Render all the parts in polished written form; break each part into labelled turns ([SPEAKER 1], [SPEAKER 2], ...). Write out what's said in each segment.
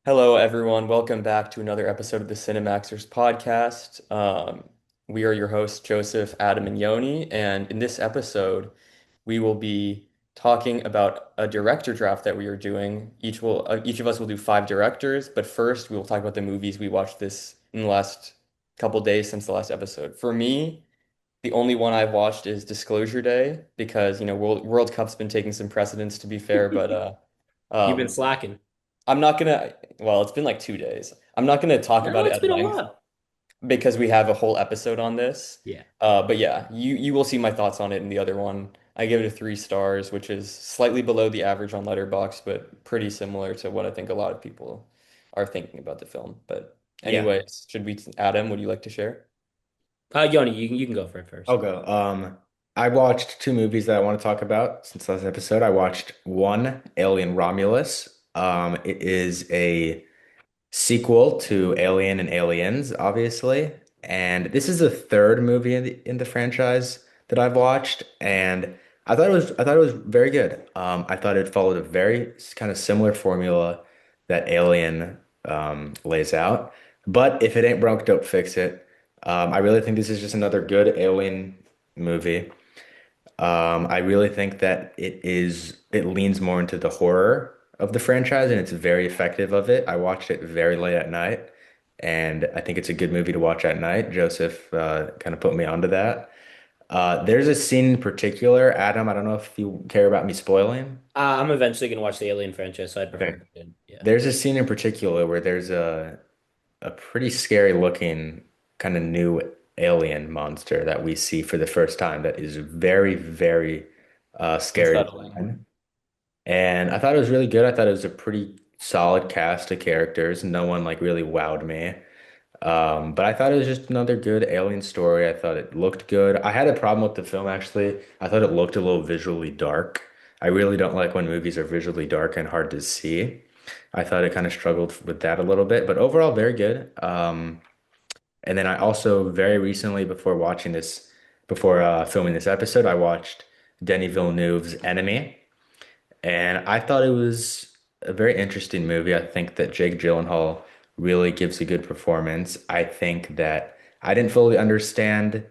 [SPEAKER 1] Hello, everyone. Welcome back to another episode of the Cinemaxxers podcast. We are your hosts, Joseph, Adam, and Yoni. And in this episode, we will be talking about a director draft that we are doing. Each of us will do five directors. But first, we will talk about the movies we watched this in the last couple days since the last episode. For me, the only one I've watched is Disclosure Day because World Cup's been taking some precedence, to be fair.
[SPEAKER 2] You've been
[SPEAKER 1] Um,
[SPEAKER 2] slacking.
[SPEAKER 1] I'm not gonna, well, it's been like 2 days. I'm not gonna talk
[SPEAKER 2] No,
[SPEAKER 1] about it
[SPEAKER 2] it's
[SPEAKER 1] at
[SPEAKER 2] been a
[SPEAKER 1] length
[SPEAKER 2] while.
[SPEAKER 1] because we have a whole episode on this.
[SPEAKER 2] Yeah.
[SPEAKER 1] But yeah, you will see my thoughts on it in the other one. I give it a 3 stars, which is slightly below the average on Letterboxd, but pretty similar to what I think a lot of people are thinking about the film. But
[SPEAKER 2] Yeah.
[SPEAKER 1] anyways, Adam, would you like to share?
[SPEAKER 2] Yoni, you can go for it
[SPEAKER 3] I'll
[SPEAKER 2] first.
[SPEAKER 3] go. I watched two movies that I want to talk about since last episode. I watched one, Alien Romulus. It is a sequel to Alien and Aliens, obviously, and this is the third movie in the franchise that I've watched, and I thought it was very good. I thought it followed a very kind of similar formula that Alien lays out. But if it ain't broke, don't fix it. I really think this is just another good Alien movie. I really think that it leans more into the horror of the franchise and it's very effective of it. I watched it very late at night and I think it's a good movie to watch at night. Joseph kind of put me onto that. There's a scene in particular, Adam, I don't know if you care about me spoiling.
[SPEAKER 2] I'm eventually gonna watch the Alien franchise, so I'd prefer
[SPEAKER 3] Okay.
[SPEAKER 2] you did. Yeah.
[SPEAKER 3] There's a scene in particular where there's a pretty scary looking kind of new alien monster that we see for the first time that is very, very scary.
[SPEAKER 1] Unsettling.
[SPEAKER 3] And I thought it was really good. I thought it was a pretty solid cast of characters. No one like really wowed me. But I thought it was just another good alien story. I thought it looked good. I had a problem with the film actually. I thought it looked a little visually dark. I really don't like when movies are visually dark and hard to see. I thought it kind of struggled with that a little bit, but overall very good. And then I also very recently, before filming this episode, I watched Denis Villeneuve's Enemy. And I thought it was a very interesting movie. I think that Jake Gyllenhaal really gives a good performance. I think that I didn't fully understand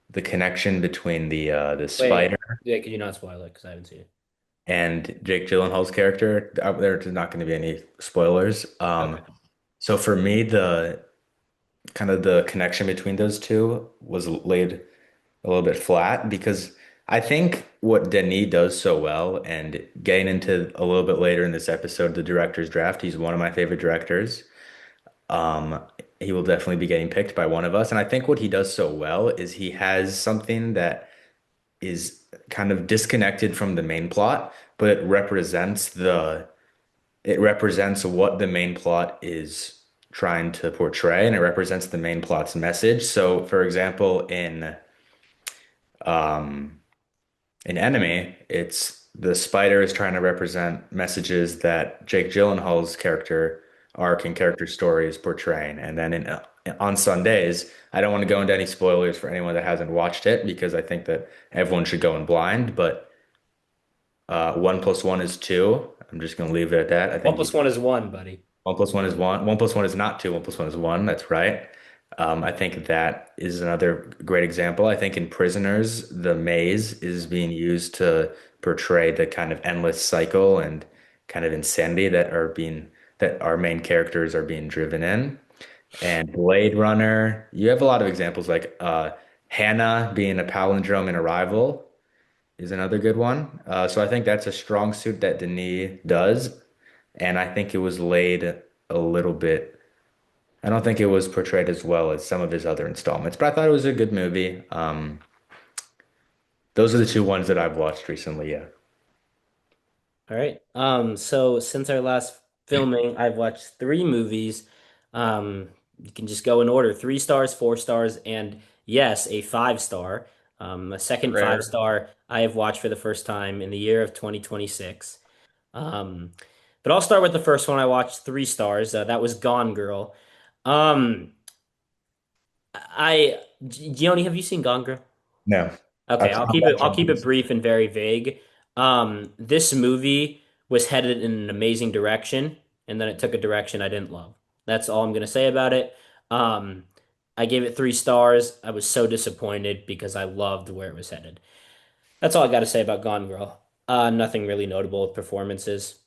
[SPEAKER 3] the connection between the
[SPEAKER 2] Wait,
[SPEAKER 3] spider
[SPEAKER 2] yeah, could you not spoil it? Because I haven't seen it.
[SPEAKER 3] and Jake Gyllenhaal's character. There's not going to be any spoilers.
[SPEAKER 2] Okay.
[SPEAKER 3] So for me, the kind of the connection between those two was laid a little bit flat because I think what Denis does so well, and getting into a little bit later in this episode, the director's draft, he's one of my favorite directors. Um, he will definitely be getting picked by one of us. And I think what he does so well is he has something that is kind of disconnected from the main plot, but it represents what the main plot is trying to portray, and it represents the main plot's message. So, for example, um, in Enemy, it's the spider is trying to represent messages that Jake Gyllenhaal's character arc and character story is portraying. And then on Sundays, I don't want to go into any spoilers for anyone that hasn't watched it because I think that everyone should go in blind. But 1 plus 1 is 2. I'm just going to leave it at that. I
[SPEAKER 2] One
[SPEAKER 3] think
[SPEAKER 2] plus one is one, buddy.
[SPEAKER 3] 1 plus 1 is 1. 1 plus 1 is not 2. 1 plus 1 is 1. That's right. I think that is another great example. I think in Prisoners, the maze is being used to portray the kind of endless cycle and kind of insanity that our main characters are being driven in. And Blade Runner, you have a lot of examples like Hannah being a palindrome in Arrival is another good one. So I think that's a strong suit that Denis does. And I think it was laid a little bit. I don't think it was portrayed as well as some of his other installments, but I thought it was a good movie. Those are the two ones that I've watched recently. Yeah.
[SPEAKER 2] All right. So since our last filming, I've watched three movies. You can just go in order: 3 stars, 4 stars, and yes, a 5 star. A second five
[SPEAKER 1] Rare.
[SPEAKER 2] star I have watched for the first time in the year of 2026. Um, but I'll start with the first one. I watched 3 stars. That was Gone Girl. Um, Gioni, have you seen Gone Girl?
[SPEAKER 3] No.
[SPEAKER 2] Okay,
[SPEAKER 3] I've,
[SPEAKER 2] I'll
[SPEAKER 3] I've
[SPEAKER 2] keep it.
[SPEAKER 3] watched
[SPEAKER 2] I'll
[SPEAKER 3] some
[SPEAKER 2] keep it
[SPEAKER 3] movies.
[SPEAKER 2] brief and very vague. This movie was headed in an amazing direction, and then it took a direction I didn't love. That's all I'm gonna say about it. Um, I gave it 3 stars. I was so disappointed because I loved where it was headed. That's all I got to say about Gone Girl. Nothing really notable with performances.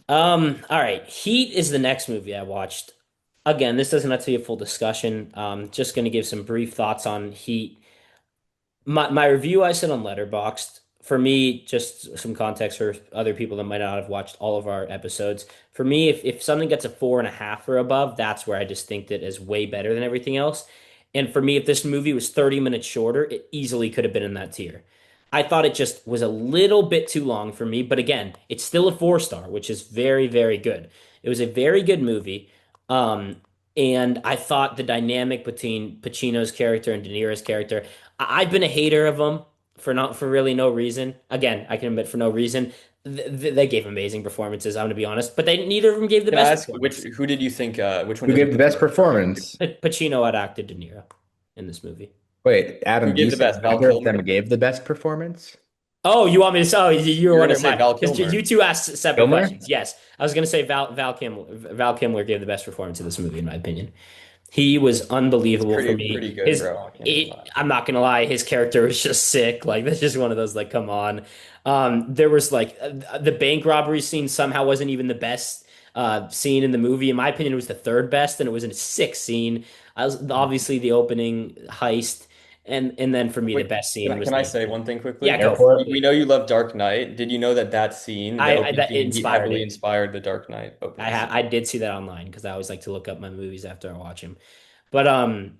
[SPEAKER 2] All right. Heat is the next movie I watched. Again, this doesn't have to be a full discussion. Just going to give some brief thoughts on Heat. My review I said on Letterboxd. For me, just some context for other people that might not have watched all of our episodes. For me, if something gets a 4.5 or above, that's where I just think that is way better than everything else. And for me, if this movie was 30 minutes shorter, it easily could have been in that tier. I thought it just was a little bit too long for me, but again, it's still a 4 star, which is very, very good. It was a very good movie. Um, and I thought the dynamic between Pacino's character and De Niro's character, I've been a hater of them for really no reason. Again, I can admit for no reason. They gave amazing performances, I'm gonna be honest, but they neither of them gave the
[SPEAKER 1] Can I
[SPEAKER 2] best
[SPEAKER 1] ask
[SPEAKER 2] performance.
[SPEAKER 1] who did you think which one
[SPEAKER 3] Who
[SPEAKER 1] did you
[SPEAKER 3] gave the best
[SPEAKER 1] prefer stronger to?
[SPEAKER 3] performance?
[SPEAKER 2] Pacino had acted De Niro in this movie.
[SPEAKER 3] Wait,
[SPEAKER 1] Who
[SPEAKER 3] Adam,
[SPEAKER 1] gave
[SPEAKER 3] you
[SPEAKER 1] the
[SPEAKER 3] said
[SPEAKER 1] best? Val
[SPEAKER 3] neither of them
[SPEAKER 1] Kilmer?
[SPEAKER 3] gave the best performance?
[SPEAKER 2] Oh, you want me to? Oh, you were
[SPEAKER 1] You're gonna
[SPEAKER 2] wondering
[SPEAKER 1] say
[SPEAKER 2] why?
[SPEAKER 1] Val
[SPEAKER 2] Because you
[SPEAKER 1] Kilmer.
[SPEAKER 2] two asked separate
[SPEAKER 3] Kilmer?
[SPEAKER 2] questions. Yes, I was gonna say Val Kilmer. Val Kilmer gave the best performance of this movie, in my opinion. He was
[SPEAKER 1] It's
[SPEAKER 2] unbelievable for
[SPEAKER 1] pretty
[SPEAKER 2] me.
[SPEAKER 1] good, bro. I can't even lie.
[SPEAKER 2] I'm not gonna lie, his character was just sick. Like that's just one of those. Like, come on. There was like the bank robbery scene somehow wasn't even the best scene in the movie. In my opinion, it was the third best, and it was a sick scene. I was obviously the opening heist, and then for me the
[SPEAKER 1] Wait,
[SPEAKER 2] best scene was
[SPEAKER 1] can I
[SPEAKER 2] like,
[SPEAKER 1] say one thing
[SPEAKER 2] yeah,
[SPEAKER 1] quickly?
[SPEAKER 2] go for it,
[SPEAKER 3] Airport?
[SPEAKER 1] We
[SPEAKER 2] please.
[SPEAKER 1] know you love Dark Knight. Did you know that that scene, the
[SPEAKER 2] I
[SPEAKER 1] opening
[SPEAKER 2] that
[SPEAKER 1] scene, he
[SPEAKER 2] inspired
[SPEAKER 1] heavily
[SPEAKER 2] it.
[SPEAKER 1] inspired the Dark Knight opening
[SPEAKER 2] I
[SPEAKER 1] scene?
[SPEAKER 2] did see that online because I always like to look up my movies after I watch them. But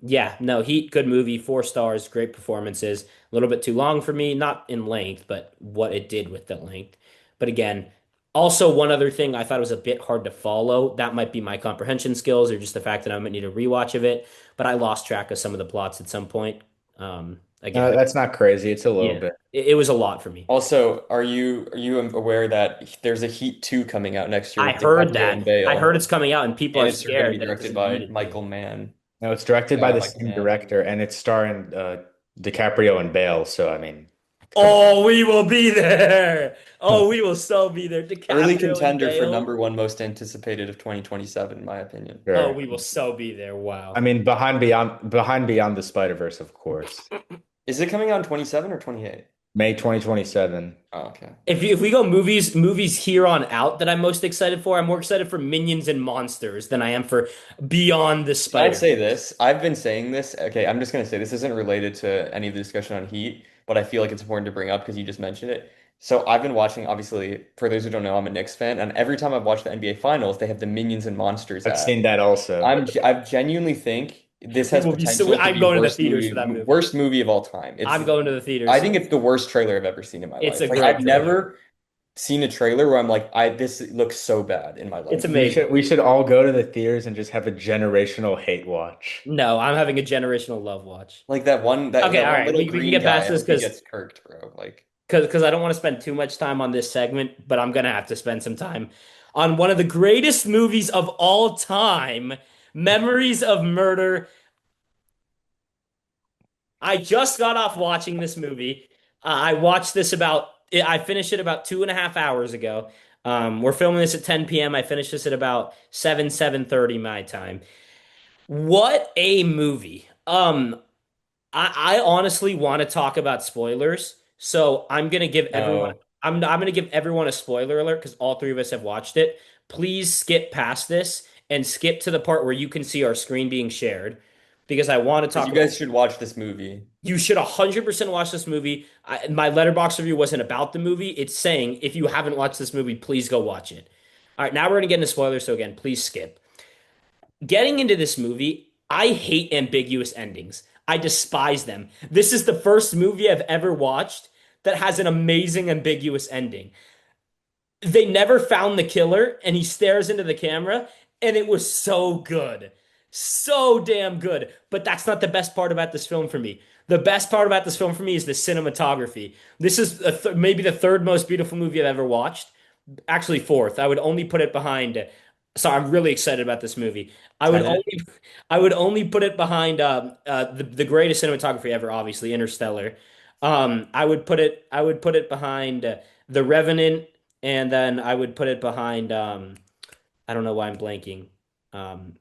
[SPEAKER 2] yeah, no, Heat, good movie, 4 stars, great performances. A little bit too long for me, not in length, but what it did with the length. But again, also one other thing I thought it was a bit hard to follow. That might be my comprehension skills or just the fact that I might need a rewatch of it. But I lost track of some of the plots at some point.
[SPEAKER 3] No,
[SPEAKER 2] Again,
[SPEAKER 3] that's not crazy. It's a little
[SPEAKER 2] yeah,
[SPEAKER 3] bit.
[SPEAKER 2] it was a lot for me.
[SPEAKER 1] Also, are you aware that there's a Heat 2 coming out next year
[SPEAKER 2] I
[SPEAKER 1] with
[SPEAKER 2] heard
[SPEAKER 1] DiCaprio and
[SPEAKER 2] that. I heard
[SPEAKER 1] Bale,
[SPEAKER 2] it's coming out, and people
[SPEAKER 1] and
[SPEAKER 2] are
[SPEAKER 1] it's going to
[SPEAKER 2] scared
[SPEAKER 1] be
[SPEAKER 2] that it
[SPEAKER 1] directed
[SPEAKER 2] doesn't need
[SPEAKER 1] by
[SPEAKER 2] it to.
[SPEAKER 1] Michael Mann.
[SPEAKER 3] No, it's directed by the
[SPEAKER 1] Michael
[SPEAKER 3] same
[SPEAKER 1] Mann.
[SPEAKER 3] director, and it's starring DiCaprio and Bale. So I mean, come on.
[SPEAKER 2] Oh, we will be there. Oh, we will so be there.
[SPEAKER 1] Early
[SPEAKER 2] DiCaprio and
[SPEAKER 1] contender for
[SPEAKER 2] Bale.
[SPEAKER 1] number one most anticipated of 2027, in my opinion.
[SPEAKER 2] Oh,
[SPEAKER 3] Sure.
[SPEAKER 2] we will so be there.
[SPEAKER 3] I
[SPEAKER 2] Wow.
[SPEAKER 3] mean, behind Beyond the Spider-Verse, of course.
[SPEAKER 1] Is it coming out in 27 or 28?
[SPEAKER 3] May 2027.
[SPEAKER 1] Oh, okay.
[SPEAKER 2] If we go movies here on out that I'm most excited for, I'm more excited for Minions and Monsters than I am for Beyond the
[SPEAKER 1] Can I say
[SPEAKER 2] Spider-Verse.
[SPEAKER 1] this? I've been saying this. Okay, I'm just going to say this isn't related to any of the discussion on Heat, but I feel like it's important to bring up because you just mentioned it. So I've been watching, obviously, for those who don't know, I'm a Knicks fan, and every time I've watched the NBA Finals, they have the Minions and Monsters
[SPEAKER 3] I've
[SPEAKER 1] ad.
[SPEAKER 3] seen that also.
[SPEAKER 1] I genuinely think this
[SPEAKER 2] We
[SPEAKER 1] has
[SPEAKER 2] will be so.
[SPEAKER 1] potential to
[SPEAKER 2] I'm
[SPEAKER 1] be
[SPEAKER 2] going to the theaters for that movie.
[SPEAKER 1] worst movie of all time.
[SPEAKER 2] I'm going to the
[SPEAKER 1] I
[SPEAKER 2] theaters.
[SPEAKER 1] think it's the worst trailer I've ever seen in my
[SPEAKER 2] It's a
[SPEAKER 1] life. Like
[SPEAKER 2] great
[SPEAKER 1] I've
[SPEAKER 2] trailer.
[SPEAKER 1] never seen a trailer where I'm like, this looks so bad in my
[SPEAKER 2] It's
[SPEAKER 1] life.
[SPEAKER 2] amazing.
[SPEAKER 3] We should all go to the theaters and just have a generational hate watch.
[SPEAKER 2] No, I'm having a generational love watch.
[SPEAKER 1] Like that one that
[SPEAKER 2] Okay,
[SPEAKER 1] that
[SPEAKER 2] all
[SPEAKER 1] one
[SPEAKER 2] right.
[SPEAKER 1] little
[SPEAKER 2] We can
[SPEAKER 1] green
[SPEAKER 2] get past
[SPEAKER 1] guy. I
[SPEAKER 2] this
[SPEAKER 1] hope he
[SPEAKER 2] because
[SPEAKER 1] gets kirked, bro. Like
[SPEAKER 2] I don't want to spend too much time on this segment, but I'm gonna have to spend some time on one of the greatest movies of all time, Memories of Murder. I just got off watching this movie. I finished it about 2.5 hours ago. We're filming this at 10 p.m. I finished this at about 7:30 my time. What a movie. I honestly want to talk about spoilers, so
[SPEAKER 1] no.
[SPEAKER 2] I'm gonna give everyone a spoiler alert because all three of us have watched it. Please skip past this and skip to the part where you can see our screen being shared because I want to
[SPEAKER 1] Because
[SPEAKER 2] talk
[SPEAKER 1] you
[SPEAKER 2] about.
[SPEAKER 1] guys should watch this movie.
[SPEAKER 2] You should 100% watch this movie. My letterbox review wasn't about the movie. It's saying if you haven't watched this movie, please go watch it. All right, now we're gonna get into spoilers, so again, please skip. Getting into this movie, I hate ambiguous endings. I despise them. This is the first movie I've ever watched that has an amazing ambiguous ending. They never found the killer, and he stares into the camera, and it was so good. So damn good. But that's not the best part about this film for me. The best part about this film for me is the cinematography. This is maybe the third most beautiful movie I've ever watched. Actually, fourth. I would only put it behind. Sorry, I'm really excited about this movie. I would
[SPEAKER 1] Tenet.
[SPEAKER 2] only, I would only put it behind the greatest cinematography ever, obviously, Interstellar. I would put it behind The Revenant, and then I would put it behind I don't know why I'm blanking. Um,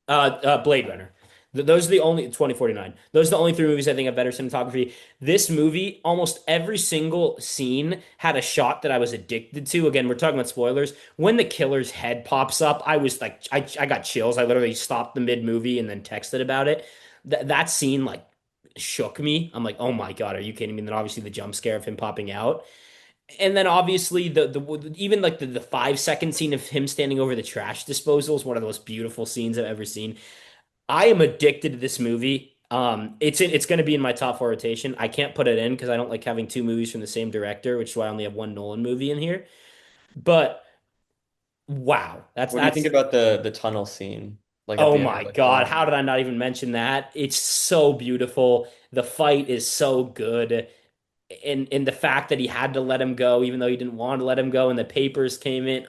[SPEAKER 2] Blade Runner. Those are the only 2049. Those are the only three movies I think have better cinematography. This movie, almost every single scene had a shot that I was addicted to. Again, we're talking about spoilers. When the killer's head pops up, I was like, I got chills. I literally stopped the mid movie and then texted about it. That scene like shook me. I'm like, oh my God, are you kidding me? And then obviously the jump scare of him popping out. And then obviously the even like the 5 second scene of him standing over the trash disposal is one of the most beautiful scenes I've ever seen. I am addicted to this movie. It's going to be in my top four rotation. I can't put it in because I don't like having two movies from the same director, which is why I only have one Nolan movie in here. But wow,
[SPEAKER 1] What do you think
[SPEAKER 2] that's
[SPEAKER 1] about the tunnel scene, like at
[SPEAKER 2] oh
[SPEAKER 1] the end of
[SPEAKER 2] my
[SPEAKER 1] the
[SPEAKER 2] God,
[SPEAKER 1] film?
[SPEAKER 2] how did I not even mention that? It's so beautiful. The fight is so good. In the fact that he had to let him go, even though he didn't want to let him go, and the papers came in.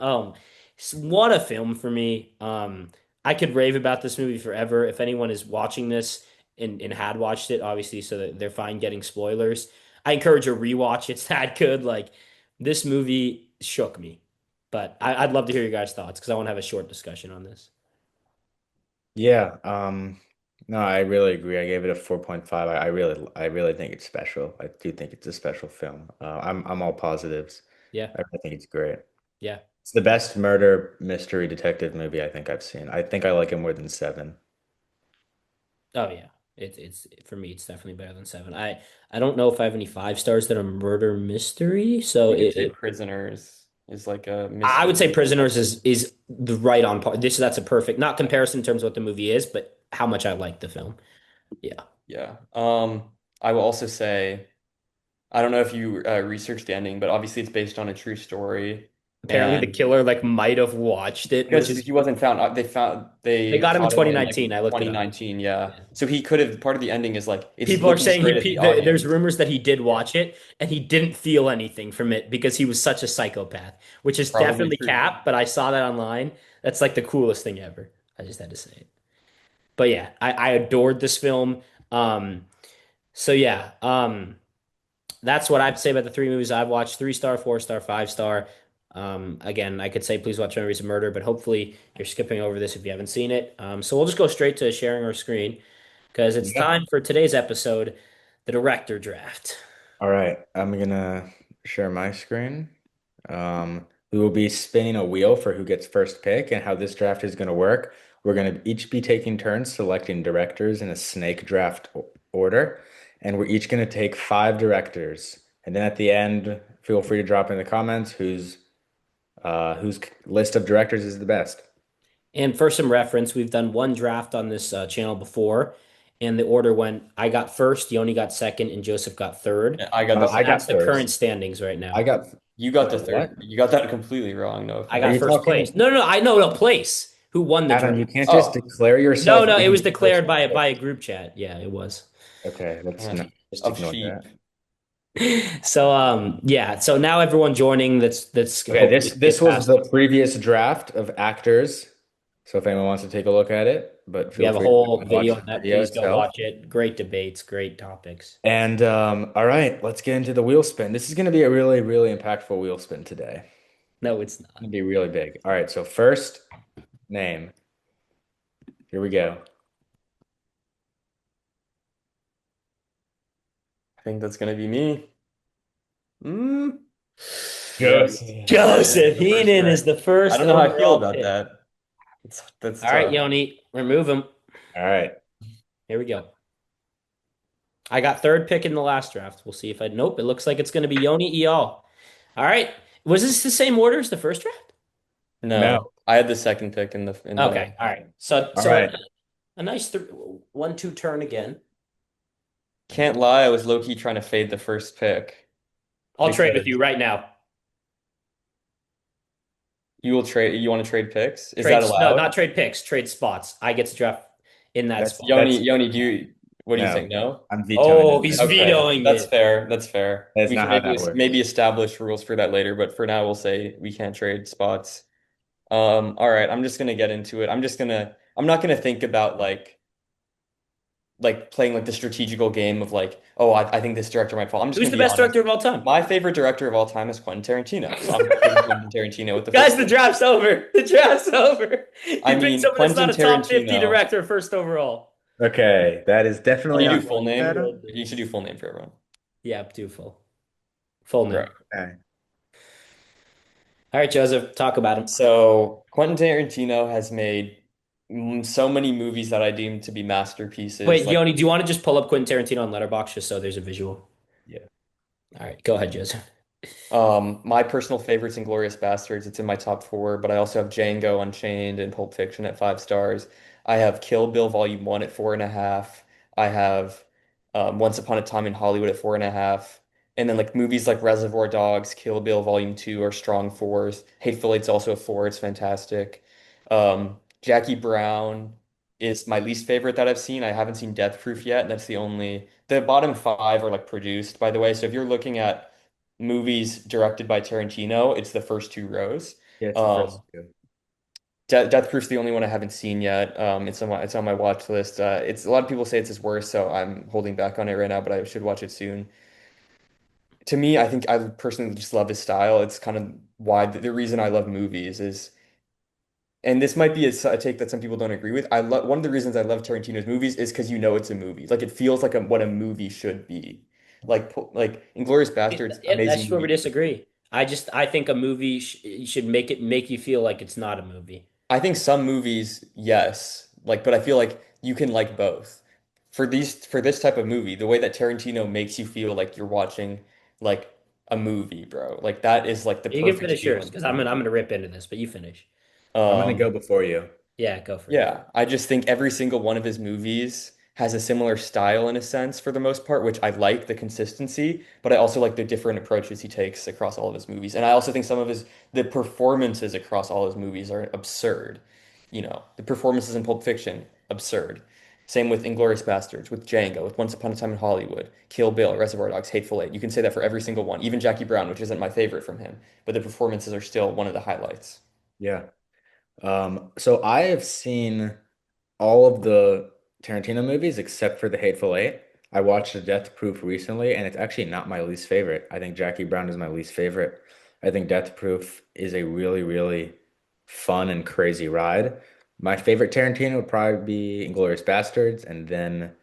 [SPEAKER 2] What a film for me. I could rave about this movie forever. If anyone is watching this and had watched it, obviously, so that they're fine getting spoilers. I encourage a rewatch. It's that good. Like this movie shook me. But I'd love to hear your guys' thoughts because I want to have a short discussion on this.
[SPEAKER 3] Yeah, no, I really agree. I gave it a 4.5. I really think it's special. I do think it's a special film. I'm all positives.
[SPEAKER 2] Yeah,
[SPEAKER 3] I really think it's great.
[SPEAKER 2] yeah.
[SPEAKER 3] It's the best murder mystery detective movie I think I've seen. I think I like it more than Seven.
[SPEAKER 2] Oh yeah. It's for me. It's definitely better than seven. I don't know if I have any 5 stars that are murder mystery. So
[SPEAKER 1] You could say Prisoners is like a
[SPEAKER 2] I would say
[SPEAKER 1] mystery.
[SPEAKER 2] Prisoners is the right on par. That's a perfect not comparison in terms of what the movie is, but how much I like the film. Yeah.
[SPEAKER 1] Yeah. I will also say I don't know if you researched the ending, but obviously it's based on a true story,
[SPEAKER 2] Apparently the
[SPEAKER 1] and
[SPEAKER 2] killer like might have watched it, which
[SPEAKER 1] because
[SPEAKER 2] is
[SPEAKER 1] he wasn't found,
[SPEAKER 2] they
[SPEAKER 1] they
[SPEAKER 2] got him in
[SPEAKER 1] caught him in like
[SPEAKER 2] 2019. I looked it up.
[SPEAKER 1] 2019. Yeah,
[SPEAKER 2] Yeah.
[SPEAKER 1] so he could have. Part of the ending is like it's
[SPEAKER 2] People are
[SPEAKER 1] looking
[SPEAKER 2] saying
[SPEAKER 1] straight at the
[SPEAKER 2] there's
[SPEAKER 1] audience.
[SPEAKER 2] rumors that he did
[SPEAKER 1] Yeah,
[SPEAKER 2] watch it and he didn't feel anything from it because he was such a psychopath, which is
[SPEAKER 1] probably
[SPEAKER 2] definitely
[SPEAKER 1] true.
[SPEAKER 2] cap, but I saw that online. That's like the coolest thing ever. I just had to say it. But yeah, I adored this film. Um, so yeah, that's what I'd say about the three movies I've watched: 3 star, 4 star, 5 star. Again, I could say please watch Memories of Murder, but hopefully you're skipping over this if you haven't seen it. So we'll just go straight to sharing our screen because it's
[SPEAKER 3] Yeah.
[SPEAKER 2] time for today's episode, the director draft.
[SPEAKER 3] All right, I'm gonna share my screen. We will be spinning a wheel for who gets first pick and how this draft is gonna work. We're gonna each be taking turns selecting directors in a snake draft order, and we're each gonna take 5 directors. And then at the end, feel free to drop in the comments whose list of directors is the best.
[SPEAKER 2] And for some reference, we've done one draft on this channel before, and the order went I got first, Yoni got second, and Joseph got third.
[SPEAKER 1] And I got the
[SPEAKER 3] I
[SPEAKER 1] second.
[SPEAKER 2] That's
[SPEAKER 3] got
[SPEAKER 2] the current
[SPEAKER 3] first.
[SPEAKER 2] standings right
[SPEAKER 3] I
[SPEAKER 2] now.
[SPEAKER 3] got.
[SPEAKER 1] You got the
[SPEAKER 3] Wait, what?
[SPEAKER 1] third. You got that completely wrong. No
[SPEAKER 2] I
[SPEAKER 3] Are
[SPEAKER 2] got
[SPEAKER 3] you
[SPEAKER 1] offense.
[SPEAKER 2] first place.
[SPEAKER 3] talking,
[SPEAKER 2] No, no, no. I know no place. Who won the
[SPEAKER 3] Adam? You
[SPEAKER 2] draft?
[SPEAKER 3] can't just
[SPEAKER 1] Oh,
[SPEAKER 3] declare
[SPEAKER 2] No,
[SPEAKER 3] yourself
[SPEAKER 2] no, it was
[SPEAKER 3] winning first
[SPEAKER 2] declared by a
[SPEAKER 3] place.
[SPEAKER 2] group chat. Yeah, it was.
[SPEAKER 3] Okay, let's
[SPEAKER 1] man,
[SPEAKER 3] not just
[SPEAKER 1] of
[SPEAKER 3] ignore
[SPEAKER 1] sheep.
[SPEAKER 3] that.
[SPEAKER 2] So yeah, so now everyone joining that's
[SPEAKER 3] Okay,
[SPEAKER 2] hopefully
[SPEAKER 3] this
[SPEAKER 2] skip
[SPEAKER 3] was
[SPEAKER 2] past.
[SPEAKER 3] the previous draft of actors. So if anyone wants to take a look at it, but
[SPEAKER 2] We
[SPEAKER 3] feel
[SPEAKER 2] have a
[SPEAKER 3] free to
[SPEAKER 2] whole
[SPEAKER 3] watch
[SPEAKER 2] video
[SPEAKER 3] the
[SPEAKER 2] on that.
[SPEAKER 3] video
[SPEAKER 2] Please go
[SPEAKER 3] itself.
[SPEAKER 2] watch it. Great debates, great topics.
[SPEAKER 3] And all right, let's get into the wheel spin. This is going to be a really, really impactful wheel spin today.
[SPEAKER 2] No, it's
[SPEAKER 3] It's
[SPEAKER 2] not.
[SPEAKER 3] going to be really big. All right, so first name. Here we go.
[SPEAKER 1] I think that's gonna be me. Mm. Yep.
[SPEAKER 3] Joseph.
[SPEAKER 1] Yeah,
[SPEAKER 2] Joseph
[SPEAKER 1] the first
[SPEAKER 2] Heenan is
[SPEAKER 1] pick.
[SPEAKER 2] the
[SPEAKER 1] I
[SPEAKER 2] first
[SPEAKER 1] don't know how I feel
[SPEAKER 2] overall
[SPEAKER 1] about
[SPEAKER 2] pick.
[SPEAKER 1] that. That's
[SPEAKER 2] All right,
[SPEAKER 1] tough.
[SPEAKER 2] Yoni, remove him.
[SPEAKER 3] All right.
[SPEAKER 2] Here we go. I got third pick in the last draft. We'll see if I. Nope, it looks like it's going to be Yoni Eal. All right. Was this the same order as the first draft?
[SPEAKER 3] No.
[SPEAKER 1] No, I had the second pick in the.
[SPEAKER 2] Okay. All right. So
[SPEAKER 3] All
[SPEAKER 2] so
[SPEAKER 3] right.
[SPEAKER 2] a nice 1-2 turn again.
[SPEAKER 1] Can't lie, I was low-key trying to fade the first pick
[SPEAKER 2] I'll trade with
[SPEAKER 1] because
[SPEAKER 2] you right now.
[SPEAKER 1] you will trade. You want to trade picks? Is that
[SPEAKER 2] Trade no,
[SPEAKER 1] allowed?
[SPEAKER 2] not trade picks. Trade spots. I get to draft in that
[SPEAKER 3] That's
[SPEAKER 2] spot.
[SPEAKER 3] that's
[SPEAKER 1] Yoni, what do you
[SPEAKER 3] no.
[SPEAKER 1] think? No.
[SPEAKER 3] I'm vetoing
[SPEAKER 2] Oh,
[SPEAKER 3] this
[SPEAKER 2] he's
[SPEAKER 3] pick.
[SPEAKER 1] Okay,
[SPEAKER 2] vetoing
[SPEAKER 1] that's
[SPEAKER 2] it.
[SPEAKER 1] fair. That's fair.
[SPEAKER 3] That's
[SPEAKER 1] We can
[SPEAKER 3] not how that works.
[SPEAKER 1] maybe establish rules for that later, but for now we'll say we can't trade spots. All right, I'm just gonna get into it. I'm not gonna think about like like playing like the strategical game of like, oh, I think this director might fall. I'm just
[SPEAKER 2] Who's
[SPEAKER 1] gonna
[SPEAKER 2] the
[SPEAKER 1] be
[SPEAKER 2] best
[SPEAKER 1] honest.
[SPEAKER 2] director of all time?
[SPEAKER 1] My favorite director of all time is Quentin Tarantino, so I'm picking Quentin Tarantino with the
[SPEAKER 2] Guys,
[SPEAKER 1] first
[SPEAKER 2] the
[SPEAKER 1] pick.
[SPEAKER 2] draft's over. The draft's over.
[SPEAKER 1] I
[SPEAKER 2] You picked
[SPEAKER 1] mean,
[SPEAKER 2] someone that's
[SPEAKER 1] Quentin
[SPEAKER 2] not a top 50
[SPEAKER 1] Tarantino.
[SPEAKER 2] director first overall.
[SPEAKER 3] Okay, that is
[SPEAKER 1] Can
[SPEAKER 3] definitely
[SPEAKER 1] you
[SPEAKER 3] on
[SPEAKER 1] do
[SPEAKER 2] Oh
[SPEAKER 1] full
[SPEAKER 2] my
[SPEAKER 1] name?
[SPEAKER 3] Adam.
[SPEAKER 1] You should do
[SPEAKER 2] goodness.
[SPEAKER 1] full name for everyone,
[SPEAKER 2] Yeah, do full
[SPEAKER 1] bro.
[SPEAKER 2] name.
[SPEAKER 3] Okay.
[SPEAKER 2] All right, Joseph, talk about him.
[SPEAKER 1] So Quentin Tarantino has made so many movies that I deem to be masterpieces.
[SPEAKER 2] Wait,
[SPEAKER 1] Like,
[SPEAKER 2] Yoni, do you want to just pull up Quentin Tarantino on Letterboxd just so there's a visual?
[SPEAKER 1] yeah.
[SPEAKER 2] All right, go ahead, Joseph.
[SPEAKER 1] My personal favorite's Inglourious Bastards. It's in my top four, but I also have Django Unchained and Pulp Fiction at 5 stars. I have Kill Bill Volume 1 at 4.5. I have Once Upon a Time in Hollywood at 4.5. And then like movies like Reservoir Dogs, Kill Bill Volume 2 are strong fours. Hateful Eight's also a four. It's fantastic. Jackie Brown is my least favorite that I've seen. I haven't seen Death Proof yet. That's the only. The bottom five are like produced, by the way. So if you're looking at movies directed by Tarantino, it's the first two rows.
[SPEAKER 3] Yeah, it's the first
[SPEAKER 1] Um,
[SPEAKER 3] two.
[SPEAKER 1] Death Proof's the only one I haven't seen yet. It's on my watch list. It's a lot of people say it's his worst, so I'm holding back on it right now, but I should watch it soon. To me, I think I personally just love his style. It's kind of why the reason I love movies is, and this might be a take that some people don't agree with. I love one of the reasons I love Tarantino's movies is because you know it's a movie. Like it feels like what a movie should be. Like Inglourious Bastards,
[SPEAKER 2] That's
[SPEAKER 1] amazing
[SPEAKER 2] where we
[SPEAKER 1] movie.
[SPEAKER 2] disagree. I think a movie should make you feel like it's not a movie.
[SPEAKER 1] I think some movies, yes, like, but I feel like you can like both. For this type of movie, the way that Tarantino makes you feel like you're watching like a movie, bro. Like that is like the
[SPEAKER 2] You can
[SPEAKER 1] perfect
[SPEAKER 2] finish yours
[SPEAKER 1] feeling
[SPEAKER 2] because
[SPEAKER 1] for a
[SPEAKER 2] I'm
[SPEAKER 1] movie.
[SPEAKER 2] gonna rip into this, but you finish.
[SPEAKER 3] I'm gonna
[SPEAKER 1] Um,
[SPEAKER 3] go before you.
[SPEAKER 2] Yeah, go for it.
[SPEAKER 1] yeah, I just think every single one of his movies has a similar style in a sense for the most part, which I like the consistency, but I also like the different approaches he takes across all of his movies. And I also think some of the performances across all his movies are absurd. You know, the performances in Pulp Fiction, absurd. Same with Inglourious Bastards, with Django, with Once Upon a Time in Hollywood, Kill Bill, Reservoir Dogs, Hateful Eight. You can say that for every single one, even Jackie Brown, which isn't my favorite from him, but the performances are still one of the highlights.
[SPEAKER 3] Yeah. So I have seen all of the Tarantino movies except for The Hateful Eight. I watched The Death Proof recently, and it's actually not my least favorite. I think Jackie Brown is my least favorite. I think Death Proof is a really, really fun and crazy ride. My favorite Tarantino would probably be Inglourious Bastards, and then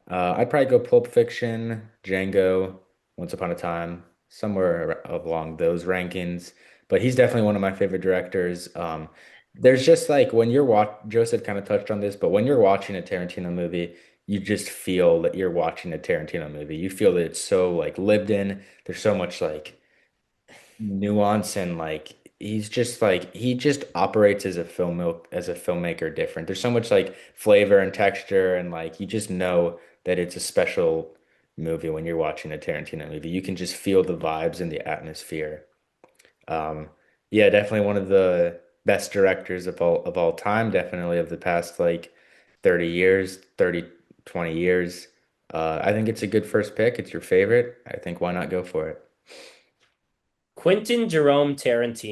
[SPEAKER 3] I'd probably go Pulp Fiction, Django, Once Upon a Time, somewhere along those rankings. But he's definitely one of my favorite directors. There's just like when you're Joseph kind of touched on this, but when you're watching a Tarantino movie, you just feel that you're watching a Tarantino movie. You feel that it's so like lived in. There's so much like nuance and like he just operates as a filmmaker different. There's so much like flavor and texture and like you just know that it's a special movie when you're watching a Tarantino movie. You can just feel the vibes and the atmosphere. Um, yeah, definitely one of the best directors of all time, definitely of the past like 30 years, 20 years. I think it's a good first pick. It's your favorite. I think why not go for it?
[SPEAKER 2] Quentin Jerome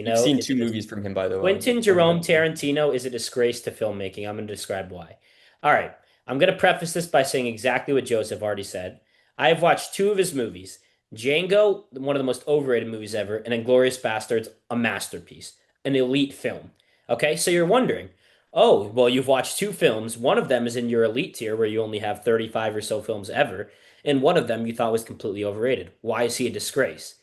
[SPEAKER 1] You've
[SPEAKER 2] Tarantino
[SPEAKER 1] seen
[SPEAKER 2] is
[SPEAKER 1] two movies from him, by the way.
[SPEAKER 2] Quentin
[SPEAKER 1] I
[SPEAKER 2] Jerome
[SPEAKER 1] forgot to mention.
[SPEAKER 2] Tarantino is a disgrace to filmmaking. I'm going to describe why. All right. I'm going to preface this by saying exactly what Joseph already said. I have watched two of his movies Django, one of the most overrated movies ever, and Inglourious Bastards, a masterpiece, an elite film. Okay, so you're wondering, oh, well, you've watched two films. One of them is in your elite tier where you only have 35 or so films ever, and one of them you thought was completely overrated. Why is he a disgrace?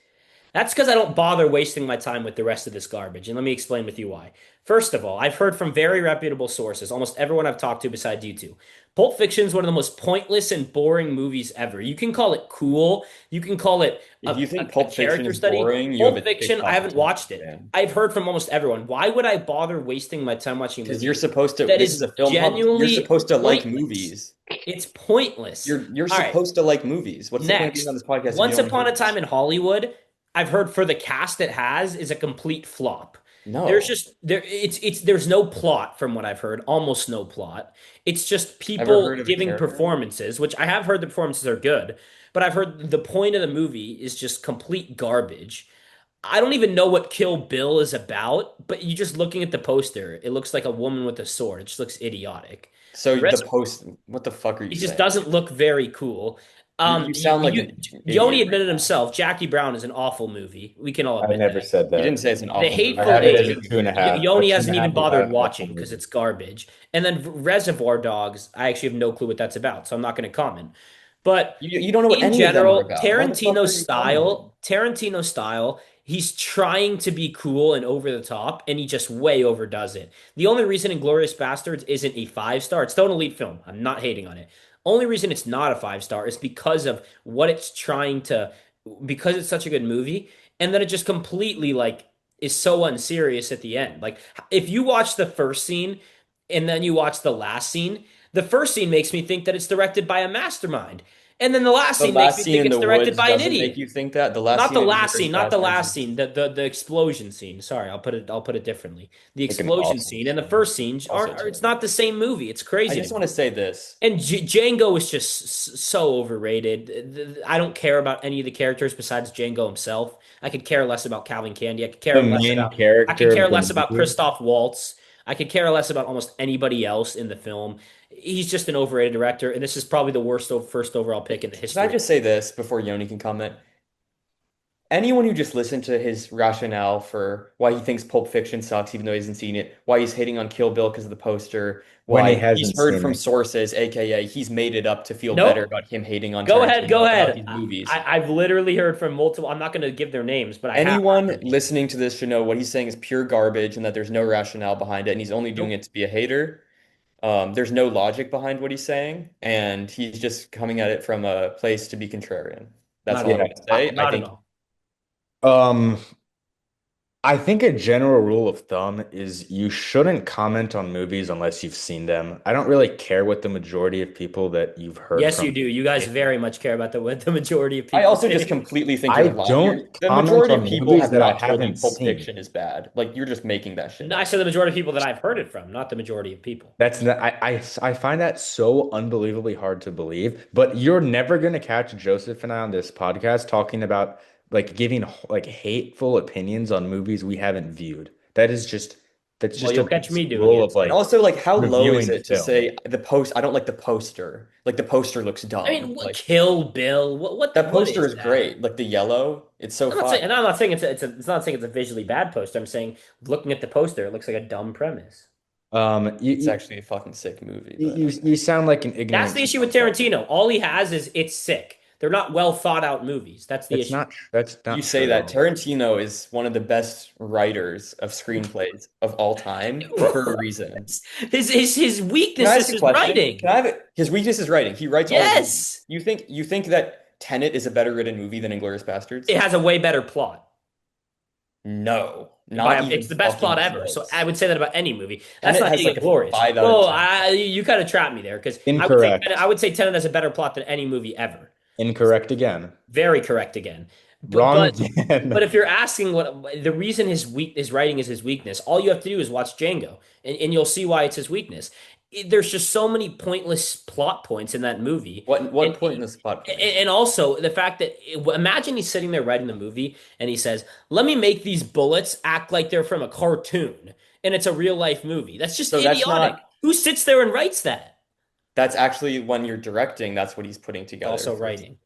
[SPEAKER 2] That's because I don't bother wasting my time with the rest of this garbage. And let me explain with you why. First of all, I've heard from very reputable sources, almost everyone I've talked to besides you two. Pulp Fiction is one of the most pointless and boring movies ever. You can call it cool, you can call it
[SPEAKER 1] If you think
[SPEAKER 2] a
[SPEAKER 1] Pulp Fiction
[SPEAKER 2] character
[SPEAKER 1] is
[SPEAKER 2] study.
[SPEAKER 1] boring, you have
[SPEAKER 2] Pulp
[SPEAKER 1] a
[SPEAKER 2] Fiction, I
[SPEAKER 1] TikTok
[SPEAKER 2] haven't
[SPEAKER 1] attention
[SPEAKER 2] watched it.
[SPEAKER 1] span.
[SPEAKER 2] I've heard from almost everyone. Why would I bother wasting my time watching a
[SPEAKER 1] Because
[SPEAKER 2] movie
[SPEAKER 1] you're supposed to,
[SPEAKER 2] that
[SPEAKER 1] this is
[SPEAKER 2] is
[SPEAKER 1] a film hub. You're
[SPEAKER 2] genuinely
[SPEAKER 1] supposed to like
[SPEAKER 2] pointless?
[SPEAKER 1] movies.
[SPEAKER 2] It's pointless.
[SPEAKER 1] You're
[SPEAKER 2] All right.
[SPEAKER 1] supposed to like movies. What's the point of being on
[SPEAKER 2] Next,
[SPEAKER 1] this podcast if you
[SPEAKER 2] Once
[SPEAKER 1] don't
[SPEAKER 2] Upon
[SPEAKER 1] enjoy
[SPEAKER 2] a Time
[SPEAKER 1] movies?
[SPEAKER 2] in Hollywood, I've heard for the cast it has is a complete flop. There's
[SPEAKER 1] No.
[SPEAKER 2] just there's no plot from what I've heard, almost no plot. It's just
[SPEAKER 1] Ever
[SPEAKER 2] people
[SPEAKER 1] heard of a
[SPEAKER 2] giving
[SPEAKER 1] character?
[SPEAKER 2] performances, which I have heard the performances are good, but I've heard the point of the movie is just complete garbage. I don't even know what Kill Bill is about, but you just looking at the poster, it looks like a woman with a sword. It just looks idiotic.
[SPEAKER 1] So the
[SPEAKER 2] Res
[SPEAKER 1] post, what the fuck are you
[SPEAKER 2] It just
[SPEAKER 1] saying?
[SPEAKER 2] doesn't look very cool.
[SPEAKER 1] You sound like an
[SPEAKER 2] Yoni
[SPEAKER 1] idiot right
[SPEAKER 2] admitted
[SPEAKER 1] now.
[SPEAKER 2] himself, Jackie Brown is an awful movie. We can all
[SPEAKER 3] I
[SPEAKER 2] admit
[SPEAKER 3] never
[SPEAKER 2] that.
[SPEAKER 3] said
[SPEAKER 1] You didn't
[SPEAKER 3] that.
[SPEAKER 1] say it's an
[SPEAKER 2] The
[SPEAKER 1] awful movie.
[SPEAKER 3] I
[SPEAKER 2] Hateful
[SPEAKER 3] have it
[SPEAKER 1] Jackie
[SPEAKER 3] as a
[SPEAKER 2] Eight,
[SPEAKER 3] two and a half. A
[SPEAKER 2] Yoni
[SPEAKER 3] two and
[SPEAKER 2] hasn't
[SPEAKER 3] a half
[SPEAKER 2] even
[SPEAKER 3] is not
[SPEAKER 2] bothered
[SPEAKER 3] an awful
[SPEAKER 2] watching because
[SPEAKER 3] movie.
[SPEAKER 2] it's garbage. And then Reservoir Dogs, I actually have no clue what that's about, so I'm not going to comment. But
[SPEAKER 1] You don't know what
[SPEAKER 2] in
[SPEAKER 1] any of them are
[SPEAKER 2] general,
[SPEAKER 1] about. Why the fuck are you commenting?
[SPEAKER 2] Tarantino style, he's trying to be cool and over the top, and he just way overdoes it. The only reason Inglourious Bastards isn't a 5 star, it's still an elite film. I'm not hating on it. Only reason it's not a 5 star is because of what it's trying to, because it's such a good movie, and then it just completely like is so unserious at the end. Like if you watch the first scene and then you watch the last scene, the first scene makes me think that it's directed by a mastermind. And then the last
[SPEAKER 1] The
[SPEAKER 2] scene makes
[SPEAKER 1] last
[SPEAKER 2] me
[SPEAKER 1] scene
[SPEAKER 2] think
[SPEAKER 1] in
[SPEAKER 2] it's
[SPEAKER 1] the
[SPEAKER 2] directed
[SPEAKER 1] woods
[SPEAKER 2] by an
[SPEAKER 1] doesn't make
[SPEAKER 2] idiot.
[SPEAKER 1] you think that. The last
[SPEAKER 2] Not
[SPEAKER 1] scene
[SPEAKER 2] the
[SPEAKER 1] in
[SPEAKER 2] last
[SPEAKER 1] Inglourious
[SPEAKER 2] scene, not the
[SPEAKER 1] Basterds
[SPEAKER 2] last
[SPEAKER 1] is
[SPEAKER 2] scene, the explosion scene. Sorry, I'll put it differently. The
[SPEAKER 3] Like an
[SPEAKER 2] explosion
[SPEAKER 3] awesome
[SPEAKER 2] scene and the
[SPEAKER 3] scene.
[SPEAKER 2] first scene
[SPEAKER 1] also
[SPEAKER 2] it's
[SPEAKER 1] terrible.
[SPEAKER 2] not the same movie. It's
[SPEAKER 1] I
[SPEAKER 2] crazy to
[SPEAKER 1] just
[SPEAKER 2] me.
[SPEAKER 1] want to say this.
[SPEAKER 2] And Django is just so overrated. I don't care about any of the characters besides Django himself. I could care less about Calvin Candy.
[SPEAKER 3] The main
[SPEAKER 2] I could
[SPEAKER 3] character
[SPEAKER 2] care
[SPEAKER 3] of the
[SPEAKER 2] less about
[SPEAKER 3] movie.
[SPEAKER 2] Christoph Waltz. I could care less about almost anybody else in the film. He's just an overrated director, and this is probably the worst first overall pick in the
[SPEAKER 1] Can I
[SPEAKER 2] history.
[SPEAKER 1] just say this before Yoni can comment? Anyone who just listened to his rationale for why he thinks Pulp Fiction sucks, even though he hasn't seen it, why he's hating on Kill Bill because of the poster,
[SPEAKER 3] When he
[SPEAKER 1] why he's
[SPEAKER 3] hasn't
[SPEAKER 1] heard
[SPEAKER 3] seen
[SPEAKER 1] from
[SPEAKER 3] it.
[SPEAKER 1] sources, aka he's made it up to feel better
[SPEAKER 2] Nope.
[SPEAKER 1] about him hating on
[SPEAKER 2] Go ahead. Go
[SPEAKER 1] Tarantino about
[SPEAKER 2] ahead.
[SPEAKER 1] these movies.
[SPEAKER 2] I've literally heard from multiple. I'm not going to give their names, but I have heard
[SPEAKER 1] Anyone
[SPEAKER 2] from people.
[SPEAKER 1] listening to this should know what he's saying is pure garbage and that there's no rationale behind it, and he's only doing
[SPEAKER 2] Nope.
[SPEAKER 1] it to be a hater. There's no logic behind what he's saying, and he's just coming at it from a place to be contrarian. That's
[SPEAKER 2] Not at
[SPEAKER 1] all I'm
[SPEAKER 3] Yeah.
[SPEAKER 2] all.
[SPEAKER 1] going to say. I
[SPEAKER 2] Not at
[SPEAKER 1] think
[SPEAKER 2] all.
[SPEAKER 3] Um, I think a general rule of thumb is you shouldn't comment on movies unless you've seen them. I don't really care what the majority of people that you've heard
[SPEAKER 2] Yes,
[SPEAKER 3] from
[SPEAKER 2] you do. You guys
[SPEAKER 3] think.
[SPEAKER 2] very much care about the what the majority of
[SPEAKER 1] I
[SPEAKER 2] people
[SPEAKER 1] also just
[SPEAKER 2] think.
[SPEAKER 1] completely think
[SPEAKER 3] I
[SPEAKER 1] you're lying.
[SPEAKER 3] don't
[SPEAKER 1] The
[SPEAKER 3] comment
[SPEAKER 1] majority of
[SPEAKER 3] on
[SPEAKER 1] people
[SPEAKER 3] movies
[SPEAKER 1] have
[SPEAKER 3] that I
[SPEAKER 1] not told you
[SPEAKER 3] haven't
[SPEAKER 1] Pulp
[SPEAKER 3] seen.
[SPEAKER 1] Fiction is bad. Like you're just making that shit
[SPEAKER 2] No, I
[SPEAKER 1] up.
[SPEAKER 2] said the majority of people that I've heard it from, not the majority of people.
[SPEAKER 3] That's not, I find that so unbelievably hard to believe, but you're never going to catch Joseph and I on this podcast talking about like giving like hateful opinions on movies we haven't viewed. That's
[SPEAKER 2] Well,
[SPEAKER 3] just a
[SPEAKER 2] you'll catch me
[SPEAKER 3] basic
[SPEAKER 2] doing
[SPEAKER 3] rule
[SPEAKER 2] it.
[SPEAKER 3] of
[SPEAKER 1] And
[SPEAKER 3] like
[SPEAKER 1] also, like, how low is
[SPEAKER 3] reviewing
[SPEAKER 1] it to
[SPEAKER 3] film.
[SPEAKER 1] say the post? I don't like the poster. Like the poster looks
[SPEAKER 2] I
[SPEAKER 1] dumb.
[SPEAKER 2] mean, what
[SPEAKER 1] Like
[SPEAKER 2] Kill Bill?
[SPEAKER 1] that
[SPEAKER 2] What
[SPEAKER 1] poster
[SPEAKER 2] is
[SPEAKER 1] is
[SPEAKER 2] that?
[SPEAKER 1] great. Like the yellow, it's so
[SPEAKER 2] I'm not saying, and
[SPEAKER 1] fire.
[SPEAKER 2] I'm not saying it's not saying it's a visually bad poster. I'm saying looking at the poster, it looks like a dumb premise.
[SPEAKER 3] Um, you,
[SPEAKER 1] It's
[SPEAKER 3] you
[SPEAKER 1] actually a fucking sick movie,
[SPEAKER 3] you
[SPEAKER 1] but
[SPEAKER 3] you you sound like an
[SPEAKER 2] That's
[SPEAKER 3] ignorant
[SPEAKER 2] the issue with
[SPEAKER 3] snob.
[SPEAKER 2] Tarantino. All he has is it's sick. They're not well thought out movies. That's the issue.
[SPEAKER 3] That's
[SPEAKER 1] you
[SPEAKER 3] not
[SPEAKER 1] say
[SPEAKER 3] true at
[SPEAKER 1] that
[SPEAKER 3] all.
[SPEAKER 1] Tarantino is one of the best writers of screenplays of all time for a reason.
[SPEAKER 2] His
[SPEAKER 1] Can I
[SPEAKER 2] weakness is
[SPEAKER 1] ask a
[SPEAKER 2] his
[SPEAKER 1] question? Can
[SPEAKER 2] writing.
[SPEAKER 1] I have it? His weakness is writing. He writes all his movies.
[SPEAKER 2] Yes,
[SPEAKER 1] You think that Tenet is a better written movie than Inglourious Basterds?
[SPEAKER 2] it has a way better plot.
[SPEAKER 1] No, not
[SPEAKER 2] It's
[SPEAKER 1] even
[SPEAKER 2] the best plot
[SPEAKER 1] fucking
[SPEAKER 2] ever. So I
[SPEAKER 1] close.
[SPEAKER 2] would say that about any movie. That's
[SPEAKER 1] Tenet
[SPEAKER 2] not
[SPEAKER 1] has
[SPEAKER 2] hitting
[SPEAKER 1] like
[SPEAKER 2] it
[SPEAKER 1] a
[SPEAKER 2] glorious.
[SPEAKER 1] 5 out of
[SPEAKER 2] Well,
[SPEAKER 1] 10.
[SPEAKER 2] you kind of trapped me there because I
[SPEAKER 3] Incorrect.
[SPEAKER 2] would say Tenet has a better plot than any movie ever.
[SPEAKER 3] Incorrect again.
[SPEAKER 2] Very correct again. But
[SPEAKER 3] Wrong
[SPEAKER 2] but but
[SPEAKER 3] again.
[SPEAKER 2] if you're asking what the reason his writing is his weakness, all you have to do is watch Django, and you'll see why it's his weakness. There's just so many pointless plot points in that movie,
[SPEAKER 1] What
[SPEAKER 2] and
[SPEAKER 1] point in the spot points?
[SPEAKER 2] and also the fact that imagine he's sitting there writing the movie and he says, "Let me make these bullets act like they're from a cartoon, and it's a real life movie." That's just
[SPEAKER 1] So that's
[SPEAKER 2] idiotic.
[SPEAKER 1] not
[SPEAKER 2] Who sits there and writes that?
[SPEAKER 1] that's actually when you're directing, that's what he's putting together
[SPEAKER 2] Also
[SPEAKER 1] first.
[SPEAKER 2] writing.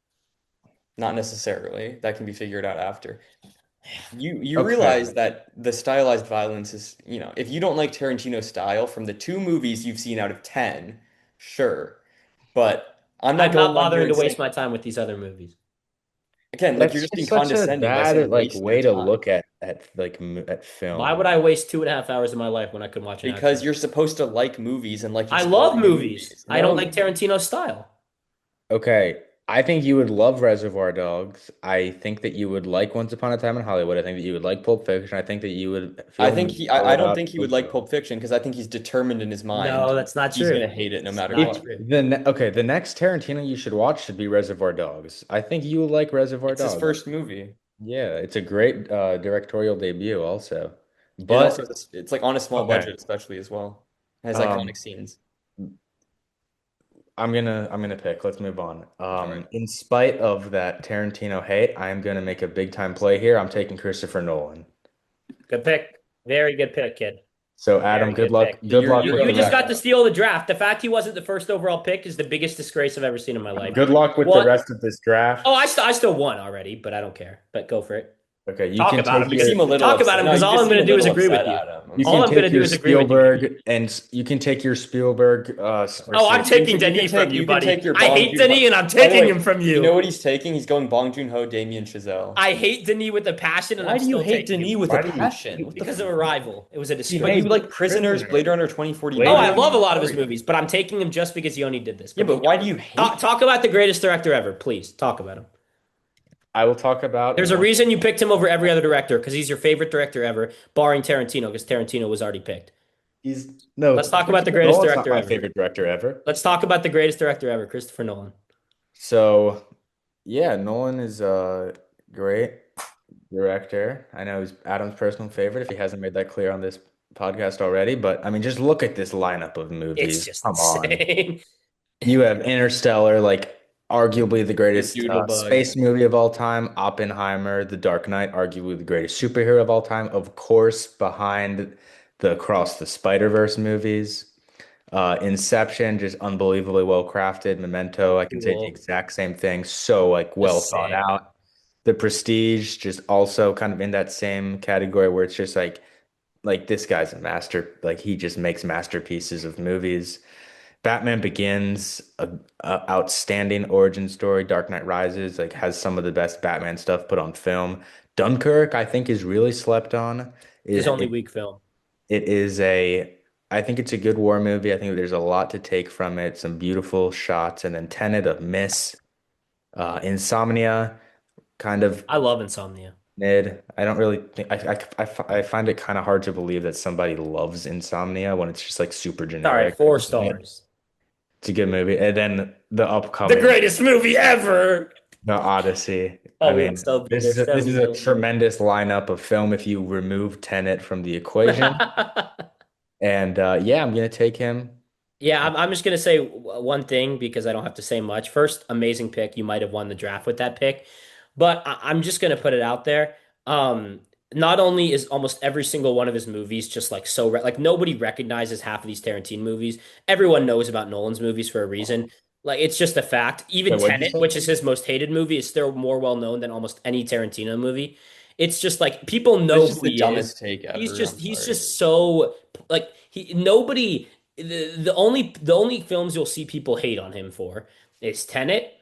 [SPEAKER 1] Not necessarily. That can be figured out after. You
[SPEAKER 3] Okay.
[SPEAKER 1] realize that the stylized violence is, if you don't like Tarantino's style from the two movies you've seen out of 10, sure. But I'm not
[SPEAKER 2] I'm not
[SPEAKER 1] going on here
[SPEAKER 2] bothering to
[SPEAKER 1] and
[SPEAKER 2] waste
[SPEAKER 1] saying,
[SPEAKER 2] my time with these other movies.
[SPEAKER 1] again, like you're
[SPEAKER 3] That's
[SPEAKER 1] just being
[SPEAKER 3] just such a
[SPEAKER 1] condescending by saying
[SPEAKER 3] bad like
[SPEAKER 1] waste your
[SPEAKER 3] way to
[SPEAKER 1] time.
[SPEAKER 3] look at like at
[SPEAKER 2] Why
[SPEAKER 3] film.
[SPEAKER 2] would I waste 2.5 hours of my life when I could watch an action
[SPEAKER 1] Because
[SPEAKER 2] movie?
[SPEAKER 1] you're supposed to like movies and like
[SPEAKER 2] I love
[SPEAKER 1] exploring new
[SPEAKER 2] movies.
[SPEAKER 1] movies.
[SPEAKER 2] I don't
[SPEAKER 1] No,
[SPEAKER 2] like Tarantino's style.
[SPEAKER 3] Okay. I think you would love Reservoir Dogs. I think that you would like Once Upon a Time in Hollywood. I think that you would like Pulp Fiction. I think that you would feel more
[SPEAKER 1] I don't
[SPEAKER 3] about
[SPEAKER 1] think he would
[SPEAKER 3] those
[SPEAKER 1] like
[SPEAKER 3] movies.
[SPEAKER 1] Pulp Fiction because I think he's determined in his
[SPEAKER 2] No,
[SPEAKER 1] mind.
[SPEAKER 2] that's not
[SPEAKER 1] He's
[SPEAKER 2] true.
[SPEAKER 1] gonna hate it no
[SPEAKER 2] It's
[SPEAKER 1] matter
[SPEAKER 2] not
[SPEAKER 1] what.
[SPEAKER 2] true.
[SPEAKER 3] The next Tarantino you should watch should be Reservoir Dogs. I think you will like Reservoir
[SPEAKER 1] It's his
[SPEAKER 3] Dogs.
[SPEAKER 1] first movie.
[SPEAKER 3] Yeah, it's a great directorial debut also.
[SPEAKER 1] It also
[SPEAKER 3] But
[SPEAKER 1] it's like on a small
[SPEAKER 3] okay.
[SPEAKER 1] budget, especially as well. It has
[SPEAKER 3] Um
[SPEAKER 1] iconic scenes.
[SPEAKER 3] I'm gonna pick. Let's move on.
[SPEAKER 1] All right.
[SPEAKER 3] In spite of that Tarantino hate, I am gonna make a big time play here. I'm taking Christopher Nolan.
[SPEAKER 2] Good pick. Very good pick, kid.
[SPEAKER 3] So Adam,
[SPEAKER 2] Very
[SPEAKER 3] good
[SPEAKER 2] good
[SPEAKER 3] luck.
[SPEAKER 2] pick.
[SPEAKER 1] So
[SPEAKER 3] Good luck
[SPEAKER 2] You
[SPEAKER 3] with
[SPEAKER 1] you're
[SPEAKER 2] you
[SPEAKER 3] the
[SPEAKER 2] just
[SPEAKER 3] rest.
[SPEAKER 2] got to
[SPEAKER 1] okay.
[SPEAKER 2] steal the draft. The fact he wasn't the first overall pick is the biggest disgrace I've ever seen in my life.
[SPEAKER 3] Good luck with the
[SPEAKER 2] What?
[SPEAKER 3] rest of this
[SPEAKER 2] Oh,
[SPEAKER 3] draft.
[SPEAKER 2] I still won already, but I don't care. But go for it.
[SPEAKER 3] Okay, you
[SPEAKER 2] Talk
[SPEAKER 3] can
[SPEAKER 2] about
[SPEAKER 3] take
[SPEAKER 2] him
[SPEAKER 1] You
[SPEAKER 3] your
[SPEAKER 2] because
[SPEAKER 1] seem a little
[SPEAKER 2] talk about
[SPEAKER 1] upset.
[SPEAKER 2] him
[SPEAKER 1] No,
[SPEAKER 2] because
[SPEAKER 1] you
[SPEAKER 2] all
[SPEAKER 1] just
[SPEAKER 2] I'm
[SPEAKER 1] seem
[SPEAKER 2] gonna
[SPEAKER 1] a
[SPEAKER 2] do is
[SPEAKER 1] little
[SPEAKER 2] agree with
[SPEAKER 1] upset,
[SPEAKER 2] you.
[SPEAKER 1] Adam. I'm
[SPEAKER 3] you
[SPEAKER 2] All
[SPEAKER 3] can
[SPEAKER 2] I'm
[SPEAKER 1] sorry.
[SPEAKER 2] gonna
[SPEAKER 3] take
[SPEAKER 2] do
[SPEAKER 3] your
[SPEAKER 2] is agree with you.
[SPEAKER 3] Spielberg and you can take your Spielberg
[SPEAKER 2] Oh, I'm
[SPEAKER 3] Scorsese.
[SPEAKER 2] taking
[SPEAKER 1] You can
[SPEAKER 2] Denis from
[SPEAKER 1] take
[SPEAKER 2] you,
[SPEAKER 1] you can
[SPEAKER 2] buddy.
[SPEAKER 1] take your
[SPEAKER 2] I
[SPEAKER 1] Bong
[SPEAKER 2] hate
[SPEAKER 1] Joon-ho.
[SPEAKER 2] Denis and I'm
[SPEAKER 1] By the
[SPEAKER 2] taking him
[SPEAKER 1] way,
[SPEAKER 2] from
[SPEAKER 1] you know
[SPEAKER 2] you.
[SPEAKER 1] what he's taking? He's going Bong Joon-ho, Damien Chazelle.
[SPEAKER 2] I hate Denis with a passion and
[SPEAKER 1] Why
[SPEAKER 2] I'm
[SPEAKER 1] do you
[SPEAKER 2] still
[SPEAKER 1] hate
[SPEAKER 2] taking him
[SPEAKER 1] Denis with a
[SPEAKER 3] Why do you
[SPEAKER 1] passion?
[SPEAKER 3] hate
[SPEAKER 1] What the
[SPEAKER 2] because of
[SPEAKER 1] f
[SPEAKER 2] Arrival. It was a
[SPEAKER 3] He
[SPEAKER 1] But you
[SPEAKER 2] disgrace.
[SPEAKER 3] made
[SPEAKER 1] like Prisoners,
[SPEAKER 3] Prisoner?
[SPEAKER 1] Blade Runner 2049.
[SPEAKER 2] Oh,
[SPEAKER 3] Blade
[SPEAKER 2] I
[SPEAKER 3] Runner
[SPEAKER 2] love a
[SPEAKER 3] is
[SPEAKER 2] lot of his
[SPEAKER 3] brilliant.
[SPEAKER 2] movies, but I'm taking him just because Yoni did this.
[SPEAKER 1] Yeah,
[SPEAKER 2] But
[SPEAKER 1] but why do you hate?
[SPEAKER 2] talk about the greatest director ever, please. Talk about him.
[SPEAKER 3] I will talk about
[SPEAKER 2] There's a
[SPEAKER 3] one.
[SPEAKER 2] reason you picked him over every other director because he's your favorite director ever, barring Tarantino, because Tarantino was already picked.
[SPEAKER 3] He's no
[SPEAKER 2] Let's talk about the
[SPEAKER 3] Christopher
[SPEAKER 2] greatest
[SPEAKER 3] Nolan's not
[SPEAKER 2] director
[SPEAKER 3] my
[SPEAKER 2] ever.
[SPEAKER 3] favorite director ever.
[SPEAKER 2] Let's talk about the greatest director ever, Christopher Nolan.
[SPEAKER 3] So yeah, Nolan is a great director. I know he's Adam's personal favorite if he hasn't made that clear on this podcast already. But I mean, just look at this lineup of
[SPEAKER 2] It's
[SPEAKER 3] movies.
[SPEAKER 2] just
[SPEAKER 3] Come on.
[SPEAKER 2] insane.
[SPEAKER 3] You have Interstellar, like arguably the
[SPEAKER 1] The
[SPEAKER 3] greatest
[SPEAKER 1] Doodlebug.
[SPEAKER 3] space movie of all time. Oppenheimer, The Dark Knight, arguably the greatest superhero of all time. Of course, behind the Across the Spider-Verse movies. Inception, just unbelievably well crafted. Memento, I can say the
[SPEAKER 2] Cool.
[SPEAKER 3] exact same thing. So like
[SPEAKER 2] The
[SPEAKER 3] well thought
[SPEAKER 2] same.
[SPEAKER 3] out. The Prestige, just also kind of in that same category where it's just like this guy's a master. Like he just makes masterpieces of movies. Batman Begins, a outstanding origin story. Dark Knight Rises, like has some of the best Batman stuff put on film. Dunkirk, I think, is really slept on.
[SPEAKER 2] It's his
[SPEAKER 3] It,
[SPEAKER 2] only
[SPEAKER 3] it,
[SPEAKER 2] weak film.
[SPEAKER 3] it is I think it's a good war movie. I think there's a lot to take from it. Some beautiful shots, and then Tenet, a miss. Insomnia, kind of
[SPEAKER 2] I love Insomnia.
[SPEAKER 3] mid. I don't really think I find it kind of hard to believe that somebody loves Insomnia when it's just like super
[SPEAKER 2] All right,
[SPEAKER 3] generic.
[SPEAKER 2] 4 stars.
[SPEAKER 3] It's a good movie. And then the
[SPEAKER 2] The
[SPEAKER 3] upcoming
[SPEAKER 2] greatest movie ever.
[SPEAKER 3] The Odyssey. I
[SPEAKER 2] Oh yeah,
[SPEAKER 3] mean,
[SPEAKER 2] so bitter,
[SPEAKER 3] this
[SPEAKER 2] so
[SPEAKER 3] is a
[SPEAKER 2] bitter.
[SPEAKER 3] tremendous lineup of film if you remove Tenet from the equation. And yeah, I'm gonna take him.
[SPEAKER 2] Yeah, I'm just gonna say one thing because I don't have to say much. First, amazing pick. You might have won the draft with that pick, but I'm just gonna put it out there. Um, Not only is almost every single one of his movies just like like nobody recognizes half of these Tarantino movies. Everyone knows about Nolan's movies for a reason. Like it's just a fact. Even
[SPEAKER 3] Wait, what'd you
[SPEAKER 2] Tenet,
[SPEAKER 3] say?
[SPEAKER 2] which is his most hated movie, is still more well known than almost any Tarantino movie. It's just like people
[SPEAKER 1] That's
[SPEAKER 2] know
[SPEAKER 1] just
[SPEAKER 2] who
[SPEAKER 1] the
[SPEAKER 2] he is.
[SPEAKER 1] dumbest take
[SPEAKER 2] He's
[SPEAKER 1] ever. I'm
[SPEAKER 2] just he's
[SPEAKER 1] sorry.
[SPEAKER 2] just so like he nobody the only films you'll see people hate on him for is Tenet,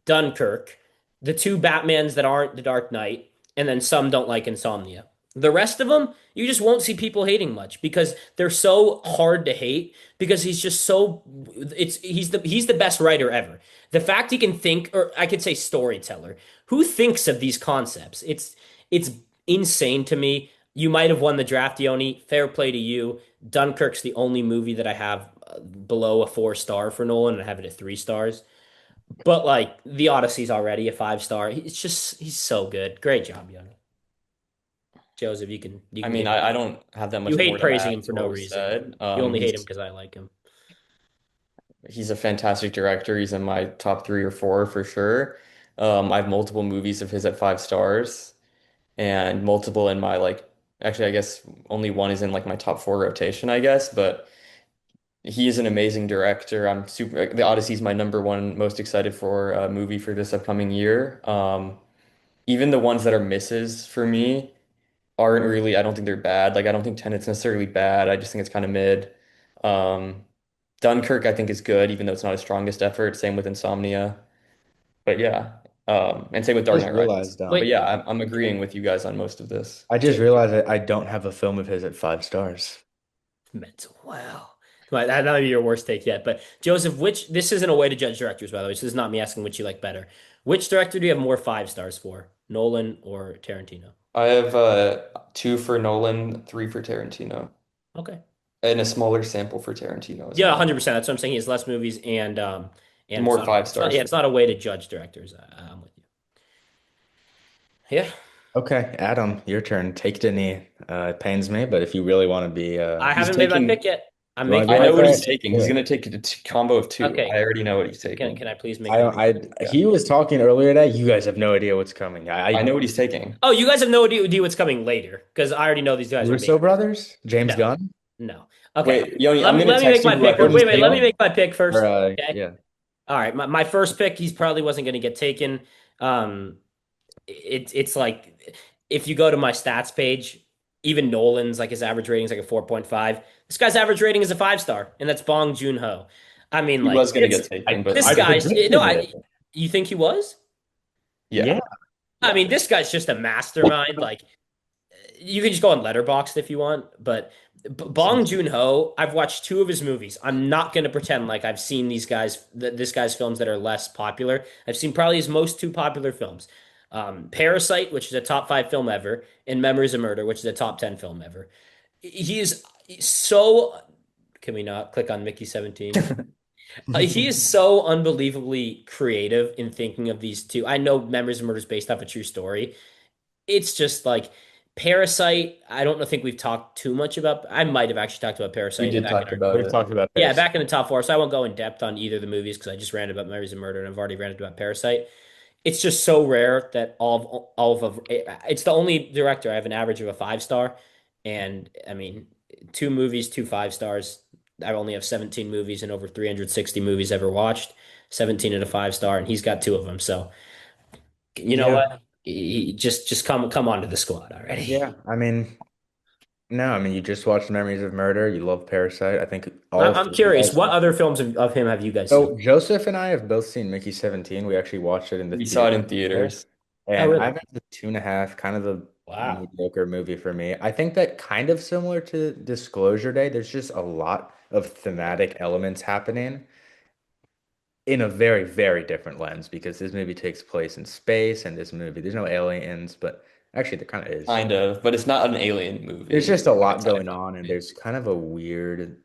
[SPEAKER 2] Dunkirk, the two Batmans that aren't The Dark Knight, and then some don't like Insomnia. The rest of them, you just won't see people hating much because they're so hard to hate because he's just so he's the best writer ever. The fact he can think, or I could say storyteller, who thinks of these concepts? It's insane to me. You might have won the draft, Yoni. Fair play to you. Dunkirk's the only movie that I have below a 4 star for Nolan, and I have it at 3 stars. But like the Odyssey's already a 5 star. It's just he's so good. Great job, Yoni. Joseph, you
[SPEAKER 1] I
[SPEAKER 2] can
[SPEAKER 1] mean,
[SPEAKER 2] give me.
[SPEAKER 1] I don't have that
[SPEAKER 2] You
[SPEAKER 1] much more
[SPEAKER 2] hate
[SPEAKER 1] to
[SPEAKER 2] praising
[SPEAKER 1] add
[SPEAKER 2] him
[SPEAKER 1] to
[SPEAKER 2] for no
[SPEAKER 1] what was
[SPEAKER 2] reason.
[SPEAKER 1] said.
[SPEAKER 2] You only hate him because I like him.
[SPEAKER 1] He's a fantastic director. He's in my top three or four for sure. I have multiple movies of his at 5 stars, and multiple in my like. Actually, I guess only one is in like my top four rotation, I guess. But he is an amazing director. I'm super. The Odyssey is my number one most excited for movie for this upcoming year. Even the ones that are misses for me aren't really, I don't think they're bad. Like, I don't think Tenet's necessarily bad. I just think it's kind of mid. Um, Dunkirk, I think, is good, even though it's not his strongest effort. Same with Insomnia. But yeah, and same with
[SPEAKER 3] I
[SPEAKER 1] Dark
[SPEAKER 3] just
[SPEAKER 1] Knight Rises.
[SPEAKER 3] realized
[SPEAKER 1] But
[SPEAKER 2] Wait,
[SPEAKER 1] yeah, I'm agreeing with you guys on most of this.
[SPEAKER 3] I just realized I don't have a film of his at 5 stars.
[SPEAKER 2] mental. Wow. That might be your worst take yet. But Joseph, which this isn't a way to judge directors, by the way. So this is not me asking which you like better. Which director do you have more 5 stars for? Nolan or Tarantino?
[SPEAKER 1] I have two for Nolan, three for Tarantino,
[SPEAKER 2] Okay.
[SPEAKER 1] and a smaller sample for Tarantino as
[SPEAKER 2] Yeah,
[SPEAKER 1] well.
[SPEAKER 2] 100%. That's what I'm saying. He has less movies and
[SPEAKER 1] More five stars
[SPEAKER 2] yeah,
[SPEAKER 1] for
[SPEAKER 2] it's not a way to judge directors. I'm with you. Yeah.
[SPEAKER 3] Okay, Adam, your turn. Take Denis. It pains me, but if you really want to be
[SPEAKER 2] I
[SPEAKER 1] He's
[SPEAKER 2] haven't made my
[SPEAKER 1] taking
[SPEAKER 2] pick yet. I'm
[SPEAKER 3] You want to
[SPEAKER 2] making
[SPEAKER 1] I
[SPEAKER 3] go
[SPEAKER 2] my
[SPEAKER 1] know what
[SPEAKER 3] like
[SPEAKER 1] he's
[SPEAKER 2] first.
[SPEAKER 3] that?
[SPEAKER 1] taking. He's
[SPEAKER 3] Yeah.
[SPEAKER 1] gonna take a combo of two. I
[SPEAKER 2] Okay,
[SPEAKER 1] already know what he's
[SPEAKER 2] can
[SPEAKER 1] taking.
[SPEAKER 2] I please make the?
[SPEAKER 1] Yeah,
[SPEAKER 3] He was talking earlier today. You guys have no idea what's coming.
[SPEAKER 1] I know what he's taking.
[SPEAKER 2] Oh, you guys have no idea what's coming later because I already know these guys are
[SPEAKER 3] Russo
[SPEAKER 2] making.
[SPEAKER 3] brothers, James
[SPEAKER 2] No,
[SPEAKER 3] Gunn,
[SPEAKER 2] no. Okay,
[SPEAKER 1] Wait, Yoni, I'm
[SPEAKER 2] let me
[SPEAKER 1] gonna
[SPEAKER 2] let me make
[SPEAKER 1] text
[SPEAKER 2] my
[SPEAKER 1] you
[SPEAKER 2] pick.
[SPEAKER 1] what
[SPEAKER 3] Jordan
[SPEAKER 2] Wait,
[SPEAKER 1] he's
[SPEAKER 2] wait. Let me
[SPEAKER 3] Peele,
[SPEAKER 1] taking.
[SPEAKER 2] make my pick
[SPEAKER 3] or
[SPEAKER 2] first. Okay.
[SPEAKER 3] yeah,
[SPEAKER 2] All right. My first pick, he's probably wasn't going to get taken. Um, it's like if you go to my stats page, even Nolan's like his average rating is like a 4.5. This guy's average rating is a 5 star, and that's Bong Joon-ho. I mean,
[SPEAKER 1] He
[SPEAKER 2] like
[SPEAKER 1] was gonna get taken, but
[SPEAKER 2] this
[SPEAKER 3] I
[SPEAKER 2] guy's no,
[SPEAKER 3] predicted it.
[SPEAKER 2] you think he was?
[SPEAKER 1] yeah,
[SPEAKER 3] Yeah,
[SPEAKER 2] I
[SPEAKER 1] yeah.
[SPEAKER 2] mean, this guy's just a mastermind. Like you can just go on Letterboxd if you want, but Bong Joon-ho, I've watched two of his movies. I'm not going to pretend like I've seen this guy's films that are less popular. I've seen probably his most two popular films. Parasite, which is a top 5 film ever, and Memories of Murder, which is a top 10 film ever. He is so, can we not click on Mickey 17? He is so unbelievably creative in thinking of these two. I know Memories of Murder is based off a true story, it's just like Parasite. I don't think we've talked too much about. I might have actually talked about
[SPEAKER 1] We
[SPEAKER 2] Parasite
[SPEAKER 1] did
[SPEAKER 2] back in
[SPEAKER 1] talk
[SPEAKER 2] our
[SPEAKER 1] about
[SPEAKER 3] we've
[SPEAKER 1] it.
[SPEAKER 3] talked about
[SPEAKER 2] yeah
[SPEAKER 3] Paris.
[SPEAKER 2] back in the top 4. So I won't go in depth on either of the movies because I just ranted about Memories of Murder and I've already ranted about Parasite. It's just so rare that all of it's the only director I have an average of a 5 star, and I mean 2 movies, 2 5 stars. I only have 17 movies and over 360 movies ever watched. 17 at a 5 star, and he's got two of them. So you know
[SPEAKER 3] Yeah,
[SPEAKER 2] what? Just come onto the squad already.
[SPEAKER 3] yeah. I mean, no, I mean, you just watched Memories of Murder. You love Parasite. I think all
[SPEAKER 2] I'm
[SPEAKER 3] three of
[SPEAKER 2] curious,
[SPEAKER 3] us.
[SPEAKER 2] what other films of him have you guys seen?
[SPEAKER 3] So Joseph and I have both seen Mickey 17. We actually watched it in the
[SPEAKER 1] We saw
[SPEAKER 3] theater
[SPEAKER 1] it in
[SPEAKER 3] together.
[SPEAKER 1] theaters.
[SPEAKER 2] Oh,
[SPEAKER 3] And I
[SPEAKER 2] really?
[SPEAKER 3] think the 2.5, kind of a
[SPEAKER 2] Wow.
[SPEAKER 3] mediocre movie for me. I think that kind of similar to Disclosure Day, there's just a lot of thematic elements happening in a very, very different lens because this movie takes place in space and this movie, there's no aliens, but actually there kind of is.
[SPEAKER 1] Kind of, but it's not an alien
[SPEAKER 3] There's
[SPEAKER 1] movie.
[SPEAKER 3] just a
[SPEAKER 1] Like a
[SPEAKER 3] lot going
[SPEAKER 1] sci-fi
[SPEAKER 3] on and
[SPEAKER 1] movie.
[SPEAKER 3] there's kind of a weird,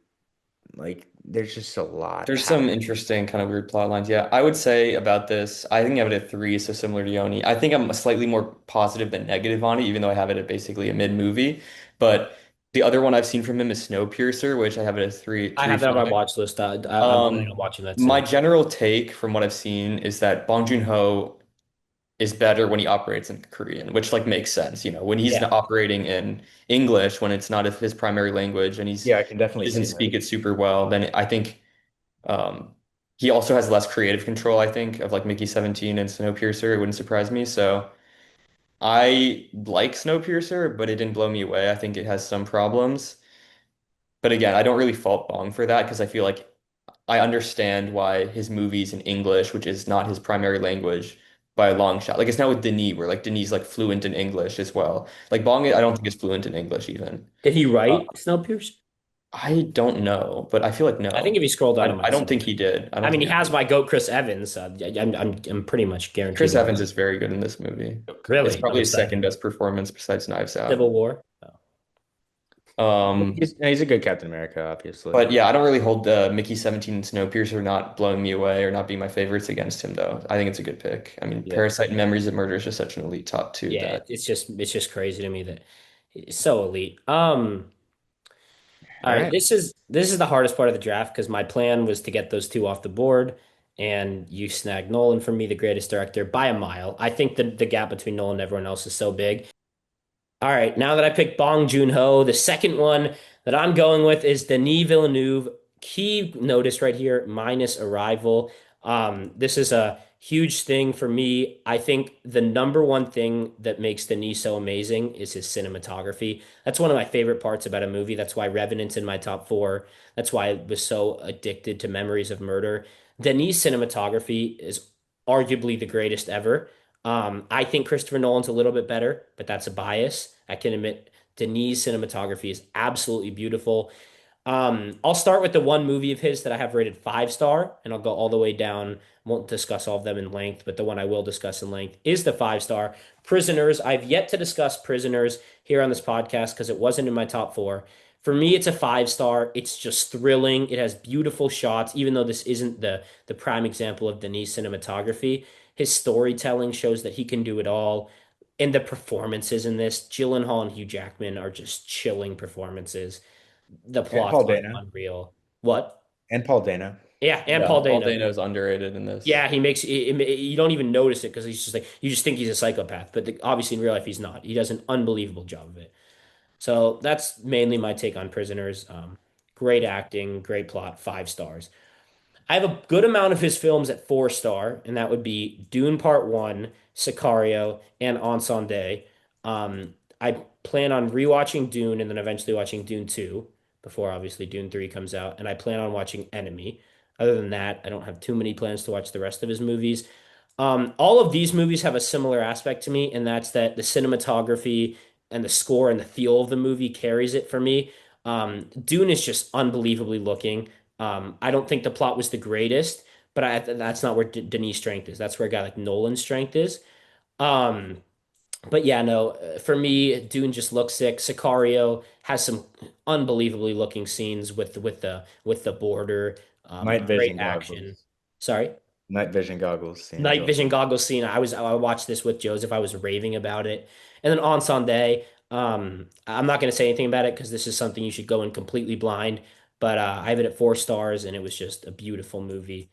[SPEAKER 3] like, there's just a lot
[SPEAKER 1] There's some
[SPEAKER 3] happening.
[SPEAKER 1] interesting kind of weird plot lines. Yeah, I would say about this, I think I have it at 3, so similar to Yoni. I think I'm slightly more positive than negative on it, even though I have it at basically a mid-movie. But the other one I've seen from him is Snowpiercer, which I have it at
[SPEAKER 2] I
[SPEAKER 1] three
[SPEAKER 2] have that on my
[SPEAKER 1] five.
[SPEAKER 2] watch list. I'm planning on watching that
[SPEAKER 1] My
[SPEAKER 2] soon.
[SPEAKER 1] general take from what I've seen is that Bong Joon-ho is better when he operates in Korean, which like makes sense, when he's
[SPEAKER 2] Yeah.
[SPEAKER 1] not operating in English, when it's not his primary language and
[SPEAKER 3] Yeah, I can
[SPEAKER 1] he
[SPEAKER 3] definitely
[SPEAKER 1] doesn't
[SPEAKER 3] see that.
[SPEAKER 1] speak it super well, then I think um, he also has less creative control, I think, of like Mickey 17 and Snowpiercer. It wouldn't surprise me. So I like Snowpiercer, but it didn't blow me away. I think it has some problems. But again, I don't really fault Bong for that because I feel like I understand why his movies in English, which is not his primary language by a long shot. Like it's not with Denis, where like Denis is like fluent in English as well. Like Bong, I don't think is fluent in English even.
[SPEAKER 2] Did he
[SPEAKER 1] Uh,
[SPEAKER 2] write Snowpiercer?
[SPEAKER 1] I don't know, but I feel like
[SPEAKER 2] I think
[SPEAKER 1] no.
[SPEAKER 2] if you scroll down on
[SPEAKER 1] I
[SPEAKER 2] my
[SPEAKER 1] don't think
[SPEAKER 2] site.
[SPEAKER 1] he did. I
[SPEAKER 2] I
[SPEAKER 1] don't
[SPEAKER 2] mean,
[SPEAKER 1] think
[SPEAKER 2] he
[SPEAKER 1] he
[SPEAKER 2] has
[SPEAKER 1] did.
[SPEAKER 2] my goat Chris Evans. I'm pretty much guaranteed
[SPEAKER 1] Chris
[SPEAKER 2] that.
[SPEAKER 1] Evans is very good in this movie. It's
[SPEAKER 2] Really? I'm
[SPEAKER 1] probably his second
[SPEAKER 2] excited.
[SPEAKER 1] best performance besides Knives Out.
[SPEAKER 2] Civil War. Oh.
[SPEAKER 1] Um,
[SPEAKER 3] He's a good Captain America, obviously.
[SPEAKER 1] but yeah, I don't really hold Mickey 17 and Snowpiercer not blowing me away or not being my favorites against him, though. I think it's a good pick. I mean,
[SPEAKER 3] Yeah.
[SPEAKER 1] Parasite and Memories of Murder is just such an elite top two
[SPEAKER 2] Yeah,
[SPEAKER 1] that
[SPEAKER 2] it's just crazy to me that it's so elite. All
[SPEAKER 3] All
[SPEAKER 2] right,
[SPEAKER 3] right.
[SPEAKER 2] this is the hardest part of the draft because my plan was to get those two off the board, and you snagged Nolan for me, the greatest director by a mile. I think the gap between Nolan and everyone else is so big. All right, now that I picked Bong Joon-ho, the second one that I'm going with is Denis Villeneuve. Key notice right here, minus Arrival. This is a huge thing for me. I think the number one thing that makes Denis so amazing is his cinematography. That's one of my favorite parts about a movie. That's why Revenant's in my top 4. That's why I was so addicted to Memories of Murder. Denis' cinematography is arguably the greatest ever. I think Christopher Nolan's a little bit better, but that's a bias. I can admit Denis' cinematography is absolutely beautiful. I'll start with the one movie of his that I have rated 5 star, and I'll go all the way down. Won't discuss all of them in length, but the one I will discuss in length is the 5 star. Prisoners. I've yet to discuss Prisoners here on this podcast because it wasn't in my top 4. For me, it's a 5 star. It's just thrilling. It has beautiful shots, even though this isn't the prime example of Denis cinematography. His storytelling shows that he can do it all. And the performances in this, Gyllenhaal and Hugh Jackman are just chilling performances. The
[SPEAKER 3] And
[SPEAKER 2] plot's
[SPEAKER 3] Paul Dano.
[SPEAKER 2] unreal. What?
[SPEAKER 3] And Paul Dano.
[SPEAKER 2] Yeah, and
[SPEAKER 1] Yeah,
[SPEAKER 2] Paul
[SPEAKER 1] Paul
[SPEAKER 2] Dano.
[SPEAKER 1] Dano's underrated in this.
[SPEAKER 2] Yeah, he makes you don't even notice it because he's just like you just think he's a psychopath, but obviously in real life he's not. He does an unbelievable job of it. So that's mainly my take on Prisoners. Great acting, great plot, 5 stars. I have a good amount of his films at 4 star, and that would be Dune Part One, Sicario, and Ensemble. I plan on rewatching Dune and then eventually watching Dune 2 before obviously Dune 3 comes out, and I plan on watching Enemy. Other than that, I don't have too many plans to watch the rest of his movies. All of these movies have a similar aspect to me, and that's that the cinematography and the score and the feel of the movie carries it for me. Dune is just unbelievably looking. I don't think the plot was the greatest, but that's not where Denis' strength is. That's where a guy like Nolan's strength is. Um, but yeah, no, for me, Dune just looks sick. Sicario has some unbelievably looking scenes with the border.
[SPEAKER 3] Night
[SPEAKER 2] Great
[SPEAKER 3] vision
[SPEAKER 2] action.
[SPEAKER 3] goggles.
[SPEAKER 2] Sorry.
[SPEAKER 3] Night vision goggles scene is
[SPEAKER 2] Night
[SPEAKER 3] also.
[SPEAKER 2] vision goggles scene. I watched this with Joseph. I was raving about it. And then on Sunday, I'm not going to say anything about it because this is something you should go in completely blind. But I have it at 4 stars, and it was just a beautiful movie.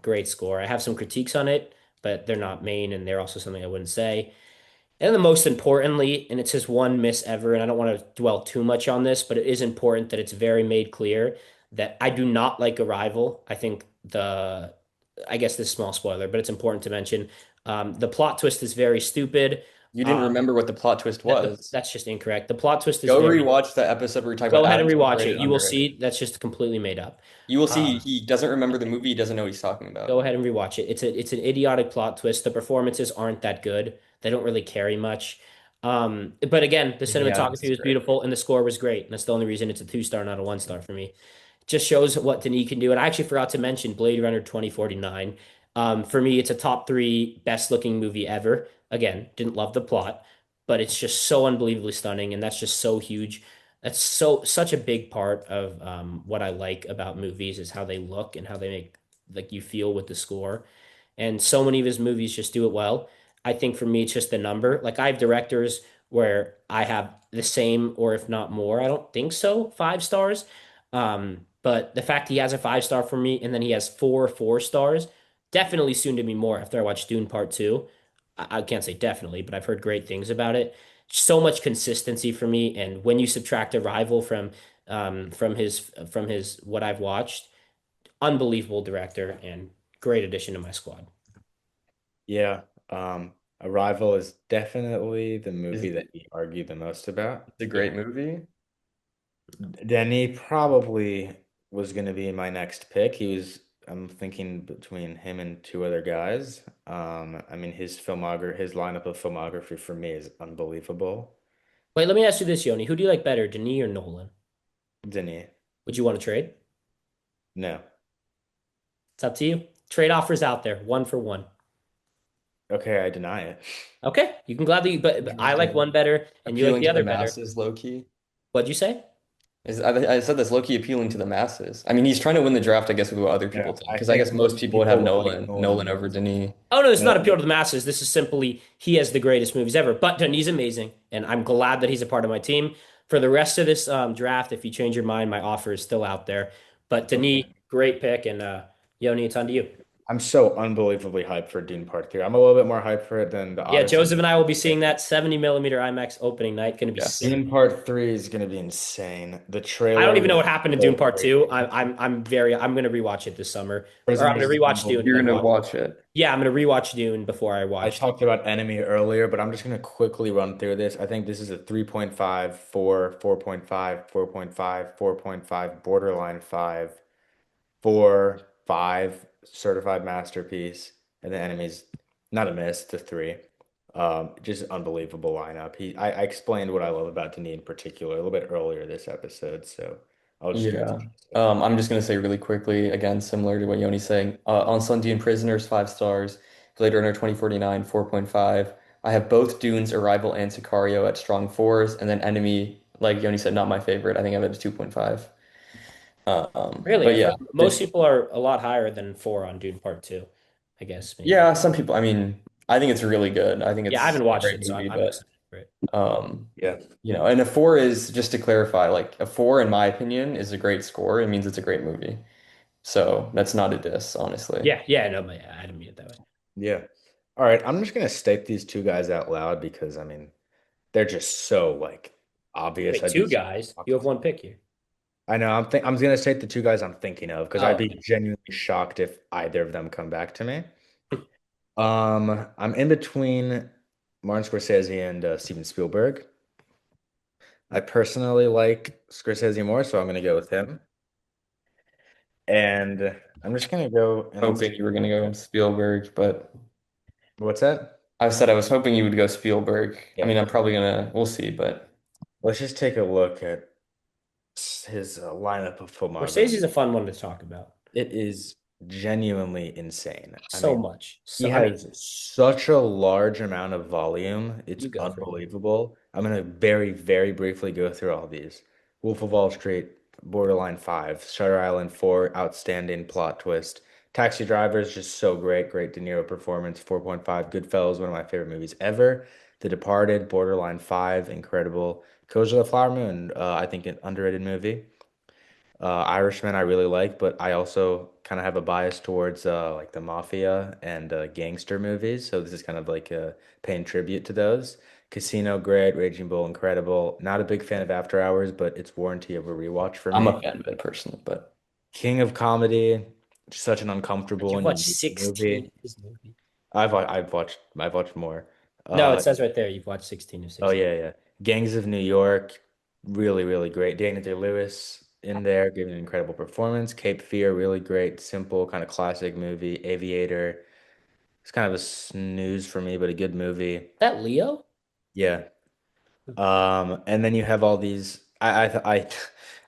[SPEAKER 2] Great score. I have some critiques on it, but they're not main, and they're also something I wouldn't say. And then most importantly, and it's his one miss ever, and I don't want to dwell too much on this, but it is important that it's very made clear that I do not like Arrival. I guess this is a small spoiler, but it's important to mention. The plot twist is very stupid.
[SPEAKER 1] You didn't
[SPEAKER 2] Um,
[SPEAKER 1] remember what the plot twist was.
[SPEAKER 2] that's just incorrect. The plot twist is
[SPEAKER 1] Go
[SPEAKER 2] very,
[SPEAKER 1] rewatch the episode where we talk
[SPEAKER 2] go
[SPEAKER 1] about
[SPEAKER 2] ahead and
[SPEAKER 1] Adam's
[SPEAKER 2] rewatch it.
[SPEAKER 1] overrated,
[SPEAKER 2] You will
[SPEAKER 1] underrated.
[SPEAKER 2] see that's just completely made up.
[SPEAKER 1] You will see
[SPEAKER 2] Um,
[SPEAKER 1] he doesn't remember the movie. He doesn't know what he's talking about.
[SPEAKER 2] Go ahead and rewatch it. It's an idiotic plot twist. The performances aren't that good. They don't really carry much. But again, the
[SPEAKER 1] Amy Adams
[SPEAKER 2] cinematography
[SPEAKER 1] is
[SPEAKER 2] was
[SPEAKER 1] great.
[SPEAKER 2] beautiful and the score was great. And that's the only reason it's a 2 star, not a 1 star for me. It just shows what Denis can do. And I actually forgot to mention Blade Runner 2049. For me, it's a top three best looking movie ever. Again, didn't love the plot, but it's just so unbelievably stunning, and that's just so huge. That's such a big part of what I like about movies is how they look and how they make like you feel with the score. And so many of his movies just do it well. I think for me, it's just the number. Like I have directors where I have the same, or if not more. I don't think so, 5 stars. But the fact he has a 5 star for me, and then he has 4 4 stars, definitely soon to be more after I watch Dune Part Two. I can't say definitely, but I've heard great things about it. So much consistency for me, and when you subtract Arrival from his what I've watched, unbelievable director and great addition to my squad.
[SPEAKER 3] Yeah. Arrival is definitely the movie
[SPEAKER 1] Is
[SPEAKER 3] that we argue the most about.
[SPEAKER 1] it's a
[SPEAKER 2] Yeah.
[SPEAKER 1] great movie.
[SPEAKER 3] Denny probably was going to be my next pick. I'm thinking between him and two other guys. I mean, his lineup of filmography for me is unbelievable.
[SPEAKER 2] Wait, let me ask you this, Yoni. Who do you like better, Denis or Nolan?
[SPEAKER 3] Denny,
[SPEAKER 2] Would you want to trade?
[SPEAKER 3] no.
[SPEAKER 2] It's up to you. Trade offers out there, 1 for 1.
[SPEAKER 3] Okay, I deny it.
[SPEAKER 2] Okay, you can gladly, but I like one better and you like
[SPEAKER 1] Appealing
[SPEAKER 2] the
[SPEAKER 1] to the
[SPEAKER 2] other better.
[SPEAKER 1] masses, low key.
[SPEAKER 2] What'd you say?
[SPEAKER 1] I said this low key appealing to the masses. I mean, he's trying to win the draft, I guess, with what other people
[SPEAKER 3] Yeah,
[SPEAKER 1] think.
[SPEAKER 3] I
[SPEAKER 1] Because I guess
[SPEAKER 3] think
[SPEAKER 1] most
[SPEAKER 3] most
[SPEAKER 1] people would have
[SPEAKER 3] people like
[SPEAKER 1] Nolan
[SPEAKER 3] Nolan
[SPEAKER 1] over Denis.
[SPEAKER 2] Oh no, it's not
[SPEAKER 3] more.
[SPEAKER 2] appeal to the masses. This is simply he has the greatest movies ever. But Denis amazing, and I'm glad that he's a part of my team. For the rest of this draft, if you change your mind, my offer is still out there. But Denis,
[SPEAKER 3] Okay.
[SPEAKER 2] great pick, and Yoni, it's on to you.
[SPEAKER 3] I'm so unbelievably hyped for Dune Part 3. I'm a little bit more hyped for it than the
[SPEAKER 2] Yeah,
[SPEAKER 3] Odyssey.
[SPEAKER 2] Joseph and I will be seeing that 70 millimeter IMAX opening night. Going to be
[SPEAKER 1] Yes.
[SPEAKER 2] sick.
[SPEAKER 3] Dune Part 3 is going to be insane. The
[SPEAKER 2] I don't
[SPEAKER 3] trailer
[SPEAKER 2] even know
[SPEAKER 3] was
[SPEAKER 2] what happened to Dune
[SPEAKER 3] so
[SPEAKER 2] Part
[SPEAKER 3] great.
[SPEAKER 2] Two. I'm gonna rewatch it this summer, or I'm
[SPEAKER 3] Prisoners
[SPEAKER 2] gonna
[SPEAKER 3] is
[SPEAKER 2] rewatch Dune and
[SPEAKER 1] You're
[SPEAKER 2] then
[SPEAKER 3] unbelievable.
[SPEAKER 1] gonna
[SPEAKER 2] watch.
[SPEAKER 1] watch it.
[SPEAKER 2] Yeah, I'm gonna rewatch Dune before I
[SPEAKER 3] I
[SPEAKER 2] watch.
[SPEAKER 3] talked about Enemy earlier, but I'm just going to quickly run through this. I think this is a 3.5, 4, 4.5, 4.5, 4.5, borderline 5, 4, 5, certified masterpiece, and the Enemy's not a miss, it's a 3. Just unbelievable lineup. I explained what I love about Denis in particular a little bit earlier this episode, so I'll just give it to
[SPEAKER 1] Yeah.
[SPEAKER 3] you.
[SPEAKER 1] I'm just gonna say really quickly, again, similar to what Yoni's saying. On Sunday and Prisoners, 5 stars. Blade Runner 2049, 4.5. I have both Dunes, Arrival, and Sicario at strong fours, and then Enemy, like Yoni said, not my favorite. I think I have it at 2.5.
[SPEAKER 2] Really,
[SPEAKER 1] But
[SPEAKER 2] I've
[SPEAKER 1] yeah,
[SPEAKER 2] heard most people are a lot higher than 4 on Dune Part Two. I guess maybe.
[SPEAKER 1] yeah, some people. I mean, I think it's really good. I think
[SPEAKER 2] Yeah, I
[SPEAKER 1] it's
[SPEAKER 2] haven't
[SPEAKER 1] a
[SPEAKER 2] watched
[SPEAKER 1] great
[SPEAKER 2] it, so
[SPEAKER 1] movie,
[SPEAKER 2] I'm
[SPEAKER 1] but
[SPEAKER 2] excited. Right.
[SPEAKER 1] Um,
[SPEAKER 3] Yeah.
[SPEAKER 1] and a four is, just to clarify, like a four, in my opinion, is a great score. It means it's a great movie. So that's not a diss, honestly.
[SPEAKER 2] Yeah, yeah, no, but yeah, I didn't mean it that way.
[SPEAKER 3] Yeah. All right. I'm just gonna state these two guys out loud because I mean they're just so like obvious.
[SPEAKER 2] Wait,
[SPEAKER 3] I'd be
[SPEAKER 2] two guys. You have
[SPEAKER 3] shocked.
[SPEAKER 2] one pick here.
[SPEAKER 3] I know. I'm gonna state the two guys I'm thinking of because I'd
[SPEAKER 2] Oh,
[SPEAKER 3] be genuinely shocked if either of them come back to me. I'm in between Martin Scorsese and Steven Spielberg. I personally like Scorsese more, so I'm gonna go with him. And I'm just gonna go and let's
[SPEAKER 1] Hoping you were gonna go Spielberg, but
[SPEAKER 3] what's that?
[SPEAKER 1] I said I was hoping you would go Spielberg. I
[SPEAKER 3] Yeah.
[SPEAKER 1] mean, I'm probably gonna, we'll see, but
[SPEAKER 3] Let's just take a look at his lineup of filmography.
[SPEAKER 2] Scorsese's a fun one to talk about.
[SPEAKER 3] It is genuinely insane. I
[SPEAKER 2] So
[SPEAKER 3] mean,
[SPEAKER 2] much.
[SPEAKER 3] he
[SPEAKER 2] So I mean,
[SPEAKER 3] has such a large amount of volume. It's
[SPEAKER 2] you go for it.
[SPEAKER 3] unbelievable. I'm gonna very, very briefly go through all these. Wolf of Wall Street, Borderline 5, Shutter Island 4, outstanding plot twist. Taxi Driver is just so great. Great De Niro performance, 4.5. Goodfellas, one of my favorite movies ever. The Departed, Borderline 5, incredible. Killers of the Flower Moon, I think an underrated movie. Irishman I really like, but I also kind of have a bias towards like the mafia and gangster movies. So this is kind of like paying tribute to those. Casino, great. Raging Bull, incredible. Not a big fan of After Hours, but it's warranty of a rewatch for
[SPEAKER 1] I'm
[SPEAKER 3] me.
[SPEAKER 1] a fan of it personally, but
[SPEAKER 3] King of Comedy, such an
[SPEAKER 2] Like
[SPEAKER 3] uncomfortable
[SPEAKER 2] you've
[SPEAKER 3] and
[SPEAKER 2] watched
[SPEAKER 3] unique
[SPEAKER 2] 16
[SPEAKER 3] movie.
[SPEAKER 2] of his movies.
[SPEAKER 3] I've watched more.
[SPEAKER 2] No, it
[SPEAKER 3] Uh,
[SPEAKER 2] says right there you've watched 16 of
[SPEAKER 3] oh
[SPEAKER 2] 16.
[SPEAKER 3] yeah, yeah. Gangs of New York, really, really great. Daniel Day-Lewis in there, giving an incredible performance. Cape Fear, really great, simple, kind of classic movie. Aviator, it's kind of a snooze for me, but a good movie.
[SPEAKER 2] That Leo?
[SPEAKER 3] Yeah. And then you have all these. I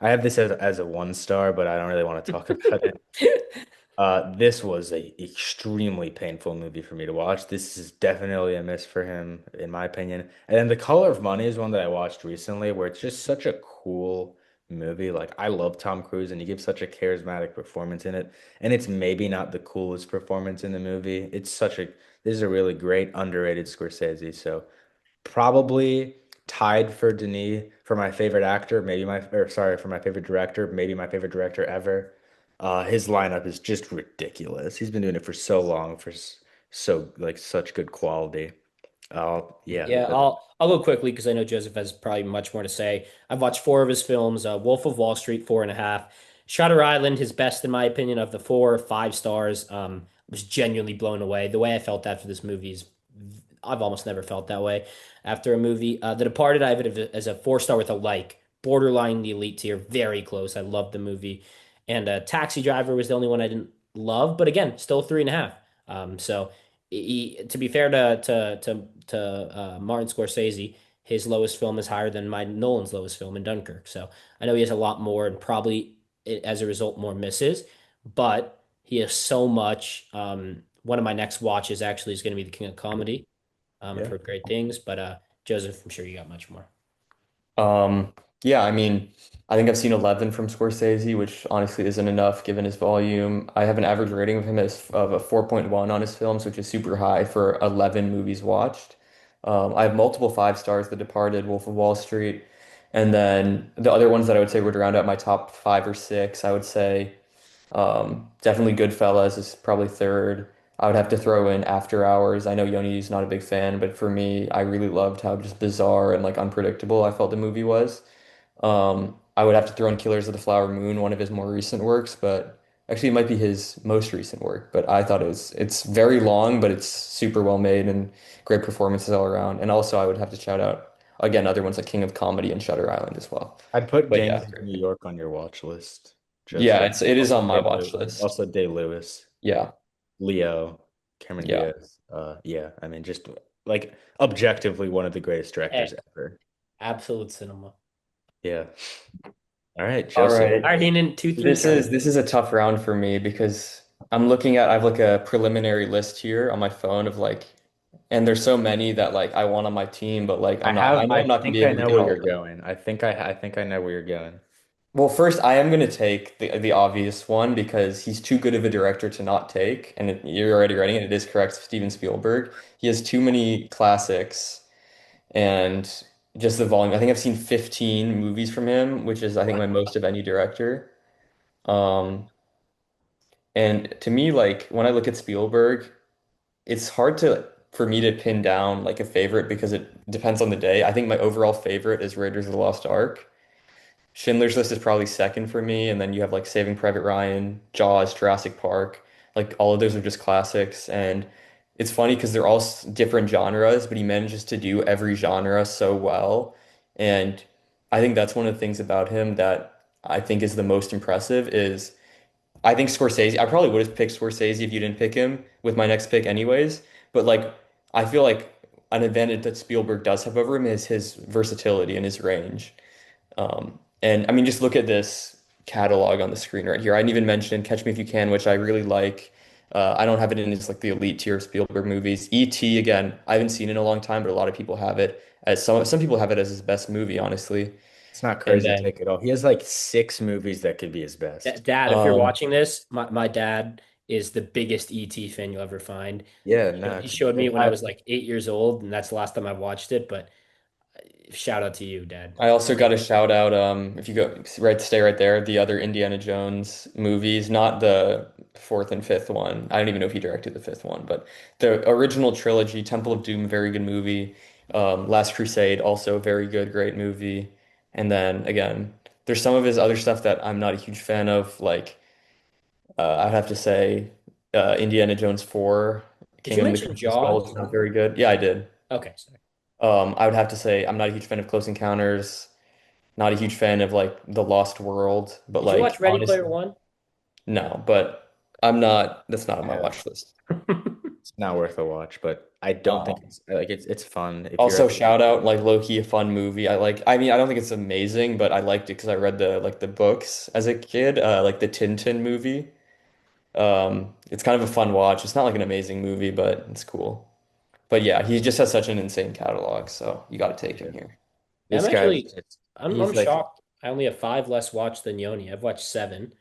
[SPEAKER 3] have this as a one star, but I don't really want to talk about it. This was a extremely painful movie for me to watch. This is definitely a miss for him, in my opinion. And then The Color of Money is one that I watched recently, where it's just such a cool movie. Like I love Tom Cruise, and he gives such a charismatic performance in it. And it's maybe not the coolest performance in the movie. This is a really great underrated Scorsese. So probably tied for Denis for my favorite actor, maybe my or sorry, for my favorite director, maybe my favorite director ever. His lineup is just ridiculous. He's been doing it for so long for so like such good quality. Yeah,
[SPEAKER 2] Yeah, I'll go quickly because I know Joseph has probably much more to say. I've watched four of his films. Wolf of Wall Street, 4.5. Shutter Island, his best in my opinion of the four, 5 stars. Was genuinely blown away. The way I felt after this movie is, I've almost never felt that way after a movie. The Departed, I have it as a 4 star with a like, borderline the elite tier, very close. I loved the movie, and Taxi Driver was the only one I didn't love, but again, still 3.5. So to be fair to Martin Scorsese, his lowest film is higher than my Nolan's lowest film in Dunkirk. So I know he has a lot more and probably as a result more misses, but he has so much. One of my next watches actually is going to be The King of Comedy. I've
[SPEAKER 3] yeah.
[SPEAKER 2] heard great things, but Joseph, I'm sure you got much more.
[SPEAKER 1] um, yeah, I mean, I think I've seen 11 from Scorsese, which honestly isn't enough given his volume. I have an average rating of him as of a 4.1 on his films, which is super high for 11 movies watched. I have multiple 5 stars, The Departed, Wolf of Wall Street, and then the other ones that I would say would round out my top five or six. I would say definitely Goodfellas is probably third. I would have to throw in After Hours. I know Yoni's not a big fan, but for me, I really loved how just bizarre and like unpredictable I felt the movie was. I would have to throw in Killers of the Flower Moon, one of his more recent works, but actually it might be his most recent work. But I thought it's very long, but it's super well made and great performances all around. And also I would have to shout out again other ones like King of Comedy and Shutter Island as well.
[SPEAKER 3] I'd put
[SPEAKER 1] But yeah,
[SPEAKER 3] Gangs of
[SPEAKER 1] great
[SPEAKER 3] New
[SPEAKER 1] pick.
[SPEAKER 3] York on your watch list,
[SPEAKER 1] Yeah,
[SPEAKER 3] Joseph.
[SPEAKER 1] it is
[SPEAKER 3] Also
[SPEAKER 1] on my watch list.
[SPEAKER 3] Day-Lewis,
[SPEAKER 1] Yeah,
[SPEAKER 3] Leo, Cameron
[SPEAKER 1] yeah.
[SPEAKER 3] Diaz. Yeah, I mean, just like objectively one of the greatest directors
[SPEAKER 2] Hey,
[SPEAKER 3] ever.
[SPEAKER 2] absolute cinema.
[SPEAKER 3] Yeah. All right,
[SPEAKER 1] All
[SPEAKER 3] Joseph.
[SPEAKER 1] right.
[SPEAKER 2] All right, Heenan, 2-3
[SPEAKER 1] This is a tough round for me because I have like a preliminary list here on my phone of like, and there's so many that like I want on my team, but like I know
[SPEAKER 3] I
[SPEAKER 1] I'm not gonna be
[SPEAKER 3] think I
[SPEAKER 1] able to
[SPEAKER 3] know
[SPEAKER 1] get
[SPEAKER 3] where
[SPEAKER 1] all
[SPEAKER 3] you're
[SPEAKER 1] of them.
[SPEAKER 3] going. I think I know where you're going.
[SPEAKER 1] Well, first I am gonna take the obvious one because he's too good of a director to not take, and you're already writing it. It is correct, Steven Spielberg. He has too many classics, and just the volume. I think I've seen 15 movies from him, which is I think my most of any director. Um, and to me, like when I look at Spielberg, it's hard to for me to pin down like a favorite because it depends on the day. I think my overall favorite is Raiders of the Lost Ark. Schindler's List is probably second for me, and then you have like Saving Private Ryan, Jaws, Jurassic Park. Like all of those are just classics, and it's funny because they're all different genres, but he manages to do every genre so well. And I think that's one of the things about him that I think is the most impressive is I think Scorsese. I probably would have picked Scorsese if you didn't pick him with my next pick anyways. But like I feel like an advantage that Spielberg does have over him is his versatility and his range. And I mean, just look at this catalog on the screen right here. I didn't even mention Catch Me If You Can, which I really like. I don't have it in as like the elite tier of Spielberg movies. E.T. again, I haven't seen it in a long time, but a lot of people have it as some people have it as his best movie, honestly.
[SPEAKER 3] It's not
[SPEAKER 1] And
[SPEAKER 3] crazy to
[SPEAKER 1] then
[SPEAKER 3] take it all. He has like six movies that could be his best.
[SPEAKER 2] Dad, if you're
[SPEAKER 1] um,
[SPEAKER 2] watching this, my dad is the biggest ET fan you'll ever find.
[SPEAKER 3] Yeah,
[SPEAKER 2] He
[SPEAKER 3] no,
[SPEAKER 2] he showed me
[SPEAKER 3] if
[SPEAKER 2] when I was like 8 years old, and that's the last time I watched it. But shout out to you, Dad.
[SPEAKER 1] I also got to shout out if you go right stay right there, the other Indiana Jones movies, not the fourth and fifth one. I don't even know if he directed the fifth one, but the original trilogy, Temple of Doom, very good movie. Last Crusade, also a very good, great movie. And then again, there's some of his other stuff that I'm not a huge fan of, like I'd have to say Indiana Jones 4,
[SPEAKER 2] Did you
[SPEAKER 1] Kingdom of the
[SPEAKER 2] mention
[SPEAKER 1] Crystal Skull
[SPEAKER 2] Jaws?
[SPEAKER 1] is not very good. Yeah, I did.
[SPEAKER 2] Okay, sorry.
[SPEAKER 1] I would have to say I'm not a huge fan of Close Encounters. Not a huge fan of like The Lost World, but
[SPEAKER 2] Did you watch
[SPEAKER 1] like
[SPEAKER 2] Ready Player
[SPEAKER 1] honestly,
[SPEAKER 2] One?
[SPEAKER 1] no, but I'm not, that's not on
[SPEAKER 3] I
[SPEAKER 1] my
[SPEAKER 3] have,
[SPEAKER 1] watch list.
[SPEAKER 3] it's not worth a watch, but I don't think
[SPEAKER 1] Um,
[SPEAKER 3] it's fun if you're
[SPEAKER 1] Also
[SPEAKER 3] at
[SPEAKER 1] shout out like low-key a fun movie. I mean, I don't think it's amazing, but I liked it because I read the books as a kid, like the Tintin movie. It's kind of a fun watch. It's not like an amazing movie, but it's cool. But yeah, he just has such an insane catalog, so you got to take him here.
[SPEAKER 2] I'm
[SPEAKER 3] this guy's
[SPEAKER 2] actually,
[SPEAKER 3] just
[SPEAKER 2] I'm
[SPEAKER 3] he's like
[SPEAKER 2] shocked. I only have five less watched than Yoni. I've watched seven.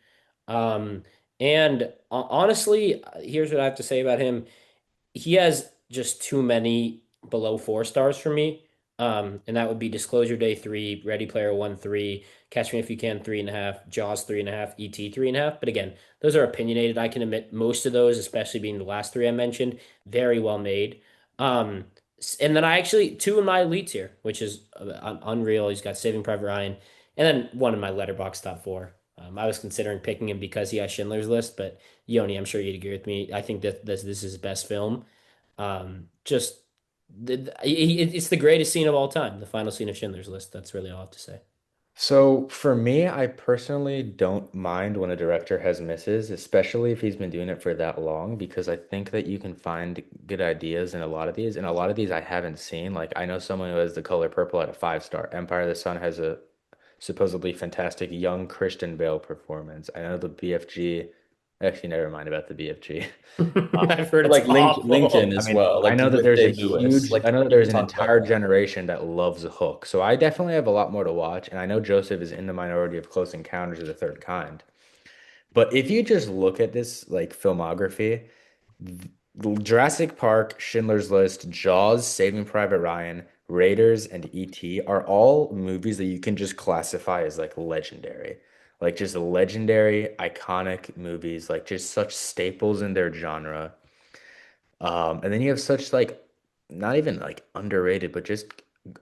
[SPEAKER 2] And honestly, here's what I have to say about him. He has just too many below 4 stars for me. And that would be Disclosure Day 3, Ready Player One 3, Catch Me If You Can 3.5, Jaws 3.5, E.T. 3.5. But again, those are opinionated. I can admit most of those, especially being the last three I mentioned, very well made. Um, and then I actually two in my elites here, which is unreal. He's got Saving Private Ryan, and then one in my letterbox top four. I was considering picking him because he has Schindler's List, but Yoni, I'm sure you'd agree with me. I think that this is his best film. Just it's the greatest scene of all time, the final scene of Schindler's List. That's really all I have to say.
[SPEAKER 3] so for me, I personally don't mind when a director has misses, especially if he's been doing it for that long, because I think that you can find good ideas in a lot of these. And a lot of these I haven't seen. Like I know someone who has The Color Purple at a 5 star. Empire of the Sun has a supposedly fantastic young Christian Bale performance. I know the BFG. Actually, never mind about the BFG.
[SPEAKER 2] I've heard
[SPEAKER 1] But
[SPEAKER 2] it's
[SPEAKER 1] like Lincoln
[SPEAKER 2] awful.
[SPEAKER 3] I
[SPEAKER 1] as
[SPEAKER 3] mean,
[SPEAKER 1] well,
[SPEAKER 3] I
[SPEAKER 1] like
[SPEAKER 3] know that
[SPEAKER 1] with
[SPEAKER 3] there's a
[SPEAKER 1] Day-Lewis.
[SPEAKER 3] huge, I
[SPEAKER 1] Like
[SPEAKER 3] know that
[SPEAKER 1] you
[SPEAKER 3] there's
[SPEAKER 1] can
[SPEAKER 3] an
[SPEAKER 1] talk about
[SPEAKER 3] entire
[SPEAKER 1] that.
[SPEAKER 3] generation that loves Hook. So I definitely have a lot more to watch. And I know Joseph is in the minority of Close Encounters of the Third Kind. But if you just look at this like filmography, Jurassic Park, Schindler's List, Jaws, Saving Private Ryan, Raiders, and E.T. are all movies that you can just classify as like legendary. Like just legendary, iconic movies, like just such staples in their genre. And then you have such like not even like underrated, but just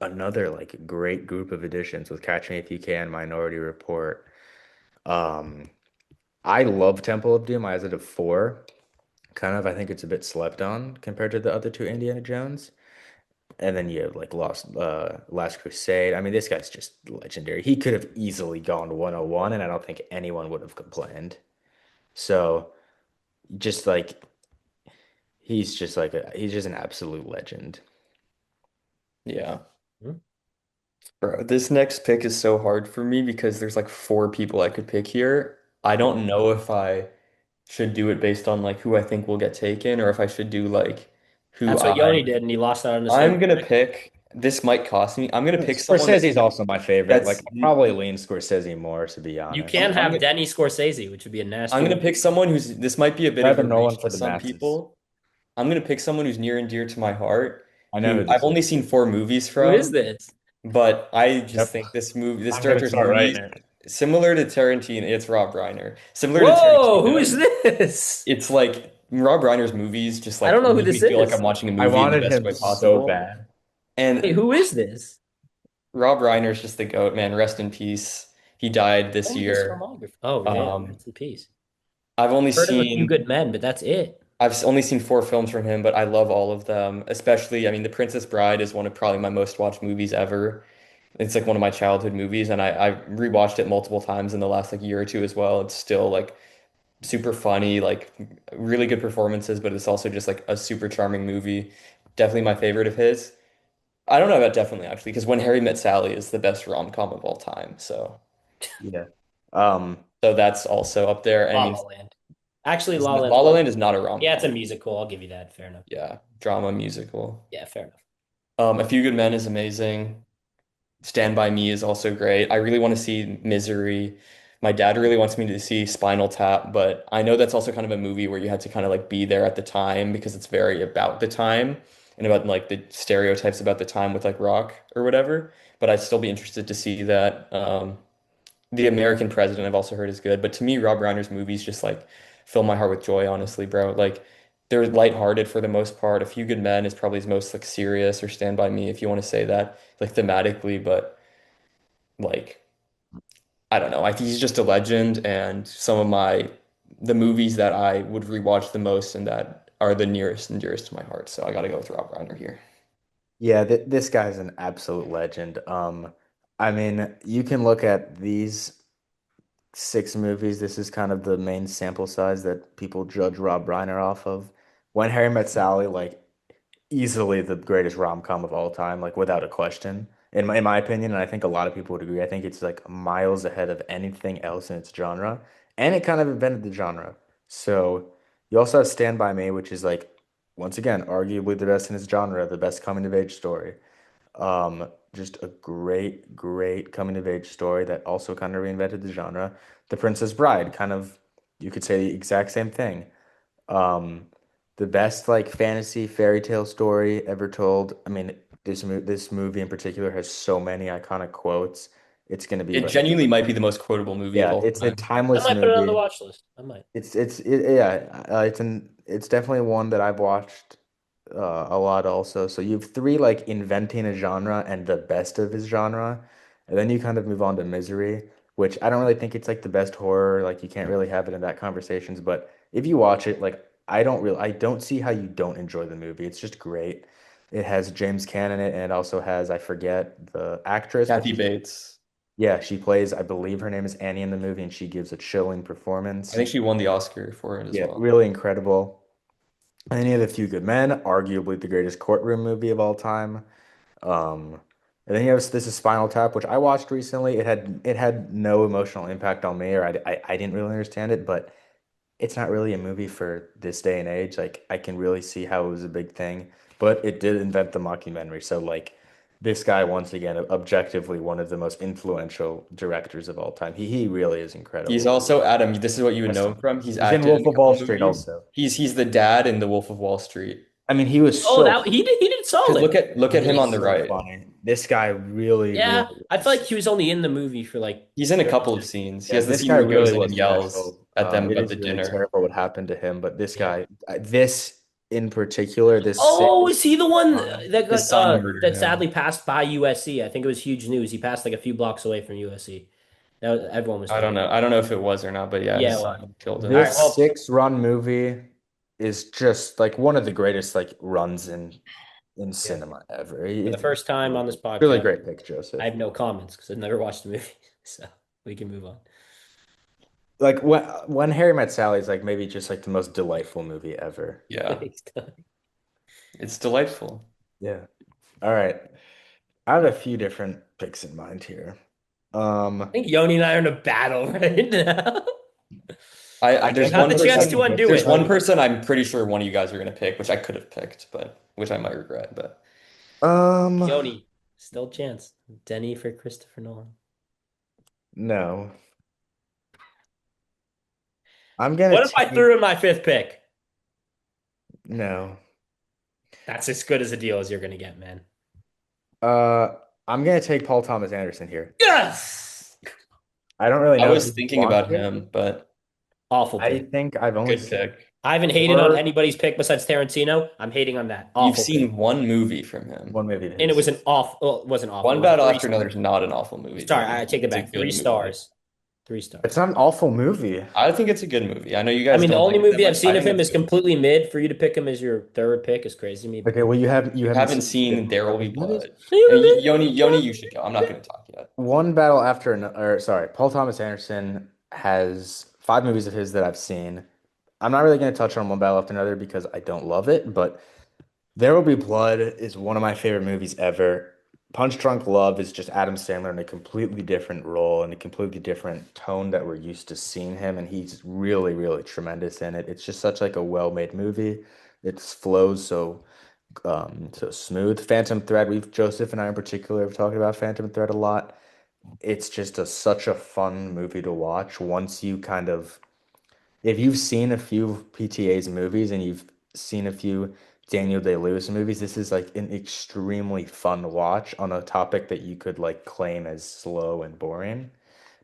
[SPEAKER 3] another like great group of additions with Catch Me If You Can, Minority Report. Um, I love Temple of Doom. I has it a 4. Kind of, I think it's a bit slept on compared to the other two Indiana Jones. And then you have like Last Crusade. I mean, this guy's just legendary. He could have easily gone 101, and I don't think anyone would have complained. So just like he's just an absolute legend.
[SPEAKER 1] Yeah.
[SPEAKER 2] Hmm?
[SPEAKER 1] Bro, this next pick is so hard for me because there's like four people I could pick here. I don't know if I should do it based on like who I think will get taken or if I should do like who
[SPEAKER 2] That's what Yoni did, and he lost out on his
[SPEAKER 1] I'm
[SPEAKER 2] favorite
[SPEAKER 1] gonna
[SPEAKER 2] pick.
[SPEAKER 1] pick. This might cost me. I'm gonna pick someone
[SPEAKER 3] Scorsese's also my favorite. Like
[SPEAKER 1] that's
[SPEAKER 3] I probably lean Scorsese more, to be
[SPEAKER 2] You
[SPEAKER 3] honest.
[SPEAKER 2] can have Denny Scorsese, which would be a
[SPEAKER 1] I'm
[SPEAKER 2] nasty
[SPEAKER 1] gonna
[SPEAKER 2] one.
[SPEAKER 1] pick someone who's this might be a bit of
[SPEAKER 3] Rather
[SPEAKER 1] a
[SPEAKER 3] Nolan
[SPEAKER 1] reach
[SPEAKER 3] for
[SPEAKER 1] to
[SPEAKER 3] the
[SPEAKER 1] some
[SPEAKER 3] masses.
[SPEAKER 1] people. I'm gonna pick someone who's near and dear to my heart,
[SPEAKER 3] I know
[SPEAKER 1] who
[SPEAKER 3] who
[SPEAKER 1] I've
[SPEAKER 3] this is.
[SPEAKER 1] only seen four movies
[SPEAKER 2] Who is
[SPEAKER 1] from,
[SPEAKER 2] this?
[SPEAKER 1] but I just
[SPEAKER 3] Yep.
[SPEAKER 1] think this
[SPEAKER 3] I'm gonna
[SPEAKER 1] director's
[SPEAKER 3] start
[SPEAKER 1] movies,
[SPEAKER 3] writing it.
[SPEAKER 1] similar to Tarantino, it's Rob Reiner. Similar to
[SPEAKER 2] Whoa, who is
[SPEAKER 1] Tarantino,
[SPEAKER 2] this?
[SPEAKER 1] it's like Rob Reiner's movies just
[SPEAKER 2] I don't
[SPEAKER 1] like
[SPEAKER 2] know who
[SPEAKER 1] make
[SPEAKER 2] this
[SPEAKER 1] me feel like I'm
[SPEAKER 2] is.
[SPEAKER 1] watching a
[SPEAKER 3] I
[SPEAKER 1] movie in the
[SPEAKER 3] wanted
[SPEAKER 1] best
[SPEAKER 3] him
[SPEAKER 1] way
[SPEAKER 3] so
[SPEAKER 1] possible.
[SPEAKER 3] bad.
[SPEAKER 2] Wait,
[SPEAKER 1] And
[SPEAKER 2] who is this?
[SPEAKER 1] Rob Reiner's just the GOAT, man. Rest in peace. He died this
[SPEAKER 2] Send me his
[SPEAKER 1] year.
[SPEAKER 2] filmography. Oh, damn,
[SPEAKER 1] Um,
[SPEAKER 2] rest in peace.
[SPEAKER 1] I've only
[SPEAKER 2] Heard of A Few
[SPEAKER 1] seen
[SPEAKER 2] Good Men, but that's it.
[SPEAKER 1] I've only seen four films from him, but I love all of them. Especially, I mean, The Princess Bride is one of probably my most watched movies ever. It's like one of my childhood movies, and I rewatched it multiple times in the last like year or two as well. It's still like super funny, like really good performances, but it's also just like a super charming movie. Definitely my favorite of his. I don't know about definitely actually, because When Harry Met Sally is the best rom-com of all time.
[SPEAKER 3] Yeah. Um,
[SPEAKER 1] So that's also up there. I
[SPEAKER 2] La
[SPEAKER 1] mean,
[SPEAKER 2] La Land. Actually,
[SPEAKER 1] it's
[SPEAKER 2] La La
[SPEAKER 1] not,
[SPEAKER 2] Land
[SPEAKER 1] La La
[SPEAKER 2] was.
[SPEAKER 1] Land is not a
[SPEAKER 2] Yeah, it's
[SPEAKER 1] rom-com.
[SPEAKER 2] a musical. I'll give you that. Fair enough.
[SPEAKER 1] Yeah, drama musical.
[SPEAKER 2] Yeah, fair enough.
[SPEAKER 1] A Few Good Men is amazing. Stand By Me is also great. I really want to see Misery. My dad really wants me to see Spinal Tap, but I know that's also kind of a movie where you had to kind of like be there at the time because it's very about the time and about like the stereotypes about the time with like rock or whatever. But I'd still be interested to see that. The American President I've also heard is good, but to me, Rob Reiner's movies just like fill my heart with joy, honestly, bro. Like they're lighthearted for the most part. A Few Good Men is probably his most like serious, or Stand By Me if you want to say that, like thematically, but like I don't know. I think he's just a legend, and some of the movies that I would rewatch the most and that are the nearest and dearest to my heart. So I gotta go with Rob Reiner here.
[SPEAKER 3] yeah, this guy's an absolute legend. I mean, you can look at these six movies. This is kind of the main sample size that people judge Rob Reiner off of. When Harry Met Sally, like easily the greatest rom-com of all time, like without a question, in my opinion, and I think a lot of people would agree. I think it's like miles ahead of anything else in its genre, and it kind of invented the genre. So you also have Stand By Me, which is like once again arguably the best in its genre, the best coming of age story. Just a great, great coming of age story that also kind of reinvented the genre. The Princess Bride, kind of, you could say the exact same thing. Um, the best like fantasy fairy tale story ever told. I mean, this movie in particular has so many iconic quotes. It's gonna be
[SPEAKER 1] It
[SPEAKER 3] like,
[SPEAKER 1] genuinely might be the most quotable movie of
[SPEAKER 3] yeah,
[SPEAKER 1] all
[SPEAKER 3] it's a
[SPEAKER 1] time.
[SPEAKER 2] I
[SPEAKER 3] timeless
[SPEAKER 2] might put it on the
[SPEAKER 3] movie.
[SPEAKER 2] watch list. I might.
[SPEAKER 3] Yeah, it's definitely one that I've watched a lot also. So you have three like inventing a genre and the best of his genre, and then you kind of move on to Misery, which I don't really think it's like the best horror. Like you can't really have it in that conversations, but if you watch it, like I don't see how you don't enjoy the movie. It's just great. It has James Caan in it, and it also has I forget the actress, but
[SPEAKER 1] Kathy
[SPEAKER 3] she's
[SPEAKER 1] Bates.
[SPEAKER 3] yeah, she plays, I believe her name is Annie in the movie, and she gives a chilling
[SPEAKER 1] I
[SPEAKER 3] performance.
[SPEAKER 1] think she won the Oscar for it as
[SPEAKER 3] Yeah,
[SPEAKER 1] well.
[SPEAKER 3] really incredible. And then you have A Few Good Men, arguably the greatest courtroom movie of all time. Um, and then you have this is Spinal Tap, which I watched recently. It had no emotional impact on me, or I didn't really understand it, but it's not really a movie for this day and age. Like I can really see how it was a big thing, but it did invent the mockumentary. So like this guy once again, objectively one of the most influential directors of all time. He really is
[SPEAKER 1] He's
[SPEAKER 3] incredible.
[SPEAKER 1] also Adam. This is what you would
[SPEAKER 3] Rest
[SPEAKER 1] know
[SPEAKER 3] in
[SPEAKER 1] him from.
[SPEAKER 3] peace.
[SPEAKER 1] He's
[SPEAKER 3] He's in
[SPEAKER 1] acted
[SPEAKER 3] Wolf
[SPEAKER 1] in a
[SPEAKER 3] of Wall
[SPEAKER 1] couple
[SPEAKER 3] Street
[SPEAKER 1] movies.
[SPEAKER 3] also.
[SPEAKER 1] He's the dad in The Wolf of Wall Street.
[SPEAKER 3] I mean, he was
[SPEAKER 2] Oh,
[SPEAKER 3] so
[SPEAKER 2] that he did
[SPEAKER 1] Because
[SPEAKER 2] solid.
[SPEAKER 1] look at
[SPEAKER 3] he
[SPEAKER 1] him
[SPEAKER 3] was
[SPEAKER 1] on the
[SPEAKER 2] Nice.
[SPEAKER 3] so
[SPEAKER 1] right.
[SPEAKER 3] funny. This guy really, really
[SPEAKER 2] Yeah, I feel like
[SPEAKER 3] was.
[SPEAKER 2] he was only in the movie for like
[SPEAKER 1] He's in a
[SPEAKER 2] 30
[SPEAKER 1] couple of
[SPEAKER 2] seconds.
[SPEAKER 1] scenes. He
[SPEAKER 3] Yeah,
[SPEAKER 1] has the
[SPEAKER 3] this
[SPEAKER 1] scene
[SPEAKER 3] guy
[SPEAKER 1] where he goes
[SPEAKER 3] really
[SPEAKER 1] in and
[SPEAKER 3] was
[SPEAKER 1] yells
[SPEAKER 3] special.
[SPEAKER 1] at them
[SPEAKER 3] It
[SPEAKER 1] about
[SPEAKER 3] is
[SPEAKER 1] the
[SPEAKER 3] really
[SPEAKER 1] dinner.
[SPEAKER 3] terrible what happened to him, but this
[SPEAKER 2] Yeah.
[SPEAKER 3] guy, this in particular, this
[SPEAKER 2] Oh,
[SPEAKER 3] six.
[SPEAKER 2] is he the one
[SPEAKER 3] Um,
[SPEAKER 2] that
[SPEAKER 1] His
[SPEAKER 2] got
[SPEAKER 1] son murdered
[SPEAKER 2] that
[SPEAKER 1] him.
[SPEAKER 2] sadly passed by USC? I think it was huge news. He passed like a few blocks away from USC. Everyone was
[SPEAKER 1] I don't
[SPEAKER 2] talking.
[SPEAKER 1] know. I don't know if it was or not, but yeah,
[SPEAKER 2] Yeah,
[SPEAKER 1] his
[SPEAKER 2] well,
[SPEAKER 1] son killed
[SPEAKER 2] all
[SPEAKER 1] him.
[SPEAKER 2] right.
[SPEAKER 3] This
[SPEAKER 2] Well,
[SPEAKER 3] six-run movie is just like one of the greatest like runs in
[SPEAKER 2] yeah.
[SPEAKER 3] cinema ever.
[SPEAKER 2] For the
[SPEAKER 3] It's
[SPEAKER 2] first time on this
[SPEAKER 3] really
[SPEAKER 2] podcast,
[SPEAKER 3] great pick,
[SPEAKER 2] I
[SPEAKER 3] Joseph.
[SPEAKER 2] have no comments because I've never watched the movie, so we can move on.
[SPEAKER 3] Like when Harry Met Sally is like maybe just like the most delightful movie ever.
[SPEAKER 1] Yeah,
[SPEAKER 2] Thanks, Doug.
[SPEAKER 1] it's delightful.
[SPEAKER 3] Yeah. All right. I have a few different picks in mind here.
[SPEAKER 2] I
[SPEAKER 3] Um,
[SPEAKER 2] think Yoni and I are in a battle right now.
[SPEAKER 3] I
[SPEAKER 2] You
[SPEAKER 1] There's
[SPEAKER 3] can
[SPEAKER 2] have
[SPEAKER 1] one
[SPEAKER 2] the
[SPEAKER 3] I
[SPEAKER 2] chance
[SPEAKER 1] person
[SPEAKER 2] to
[SPEAKER 3] can
[SPEAKER 2] undo
[SPEAKER 1] there's
[SPEAKER 2] it.
[SPEAKER 3] tell
[SPEAKER 1] one
[SPEAKER 3] you.
[SPEAKER 1] person I'm pretty sure one of you guys are gonna pick, which I could have picked, but which I might regret. But
[SPEAKER 3] Um,
[SPEAKER 2] Yoni, still chance. Denny for Christopher Nolan.
[SPEAKER 3] no. I'm gonna
[SPEAKER 2] What if I
[SPEAKER 3] take
[SPEAKER 2] threw in my fifth pick?
[SPEAKER 3] no.
[SPEAKER 2] That's as good as a deal as you're gonna get, man.
[SPEAKER 3] Uh, I'm gonna take Paul Thomas Anderson here.
[SPEAKER 2] Yes!
[SPEAKER 3] I don't really
[SPEAKER 1] I
[SPEAKER 3] know if
[SPEAKER 1] was
[SPEAKER 3] you
[SPEAKER 1] thinking
[SPEAKER 3] watched
[SPEAKER 1] about
[SPEAKER 3] it.
[SPEAKER 1] him, but
[SPEAKER 2] Awful
[SPEAKER 3] I
[SPEAKER 2] pick.
[SPEAKER 3] think I've only
[SPEAKER 1] good
[SPEAKER 3] seen
[SPEAKER 1] pick.
[SPEAKER 2] I haven't hated on
[SPEAKER 3] four,
[SPEAKER 2] anybody's pick besides Tarantino. I'm hating on that.
[SPEAKER 1] You've
[SPEAKER 2] Awful pick.
[SPEAKER 1] seen one movie from him.
[SPEAKER 3] one movie of
[SPEAKER 2] And it was
[SPEAKER 3] his.
[SPEAKER 2] an awful, well, it wasn't awful. It
[SPEAKER 1] One
[SPEAKER 2] was
[SPEAKER 1] Battle
[SPEAKER 2] three
[SPEAKER 1] After Another
[SPEAKER 2] stars.
[SPEAKER 1] is not an awful movie,
[SPEAKER 2] Sorry,
[SPEAKER 1] dude.
[SPEAKER 2] I take it
[SPEAKER 1] It's a
[SPEAKER 2] back. Three
[SPEAKER 1] good movie.
[SPEAKER 2] stars. Three
[SPEAKER 3] It's
[SPEAKER 2] stars.
[SPEAKER 3] not an awful movie.
[SPEAKER 1] I think it's a good movie. I know you
[SPEAKER 2] I
[SPEAKER 1] guys
[SPEAKER 2] mean, the
[SPEAKER 1] don't
[SPEAKER 2] only
[SPEAKER 1] like it that
[SPEAKER 2] movie I've
[SPEAKER 1] much. I
[SPEAKER 2] seen of
[SPEAKER 1] think
[SPEAKER 2] him
[SPEAKER 1] it's
[SPEAKER 2] is
[SPEAKER 1] good.
[SPEAKER 2] completely mid. For you to pick him as your third pick is crazy to me.
[SPEAKER 3] Okay, well you
[SPEAKER 1] You
[SPEAKER 3] haven't
[SPEAKER 1] haven't
[SPEAKER 3] seen
[SPEAKER 1] seen There Will Be
[SPEAKER 3] movies?
[SPEAKER 1] Blood. And Yoni, you should go. I'm not going to talk yet.
[SPEAKER 3] One battle after another, or sorry, Paul Thomas Anderson has five movies of his that I've seen. I'm not really going to touch on one battle after another because I don't love it, but There Will Be Blood is one of my favorite movies ever. Punch Drunk Love is just Adam Sandler in a completely different role and a completely different tone that we're used to seeing him, and he's really, really tremendous in it. It's just such like a well-made movie. It flows so smooth. Phantom Thread, Joseph and I in particular have talked about Phantom Thread a lot. It's just such a fun movie to watch once you kind of if you've seen a few PTA's movies and you've seen a few Daniel Day-Lewis movies, this is like an extremely fun watch on a topic that you could like claim as slow and boring,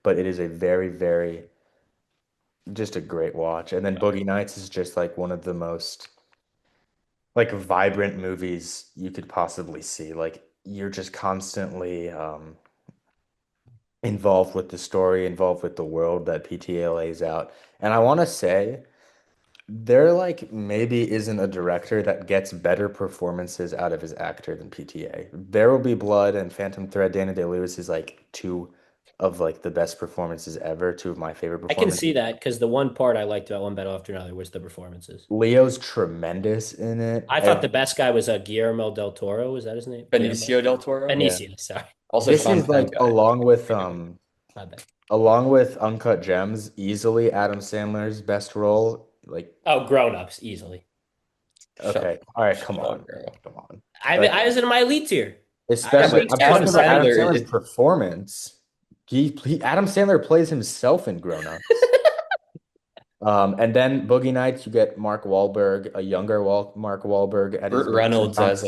[SPEAKER 3] but it is a very, very just a great watch. And then Boogie Nights is just like one of the most like vibrant movies you could possibly see. Like you're just constantly involved with the story, involved with the world that PTA lays out. And I want to say there like maybe isn't a director that gets better performances out of his actor than PTA. There Will Be Blood and Phantom Thread, Daniel Day-Lewis is like two of like the best performances ever, two of my favorite
[SPEAKER 2] I can
[SPEAKER 3] performances.
[SPEAKER 2] see that because the one part I liked about One Battle After Another was the performances.
[SPEAKER 3] Leo's tremendous in it.
[SPEAKER 2] I thought the best guy was Guillermo del Toro. Was that his name? Guillermo?
[SPEAKER 1] Benicio del Toro.
[SPEAKER 3] Yeah.
[SPEAKER 2] Benicio. Sorry,
[SPEAKER 1] Also
[SPEAKER 3] This
[SPEAKER 1] Sean
[SPEAKER 3] is
[SPEAKER 1] Penn
[SPEAKER 3] like
[SPEAKER 1] guy.
[SPEAKER 2] my bad.
[SPEAKER 3] along with Uncut Gems, easily Adam Sandler's best role. Like,
[SPEAKER 2] Oh, Grown Ups easily.
[SPEAKER 1] Shut,
[SPEAKER 3] okay, all right, come
[SPEAKER 1] shut up,
[SPEAKER 3] on,
[SPEAKER 1] girl.
[SPEAKER 3] come on. Like,
[SPEAKER 2] I was in my elite tier. I
[SPEAKER 1] Yeah,
[SPEAKER 2] got
[SPEAKER 3] especially,
[SPEAKER 1] but
[SPEAKER 2] Big
[SPEAKER 3] I'm
[SPEAKER 2] Stairs
[SPEAKER 1] Adam
[SPEAKER 3] talking
[SPEAKER 2] in
[SPEAKER 3] about
[SPEAKER 2] my
[SPEAKER 3] Adam
[SPEAKER 2] elite.
[SPEAKER 1] Sandler
[SPEAKER 3] Sandler's
[SPEAKER 1] is
[SPEAKER 3] performance. Adam Sandler plays himself in Grown Ups. And then Boogie Nights, you get Mark Wahlberg, a younger Mark Wahlberg at his
[SPEAKER 1] Burt
[SPEAKER 3] best.
[SPEAKER 1] Reynolds as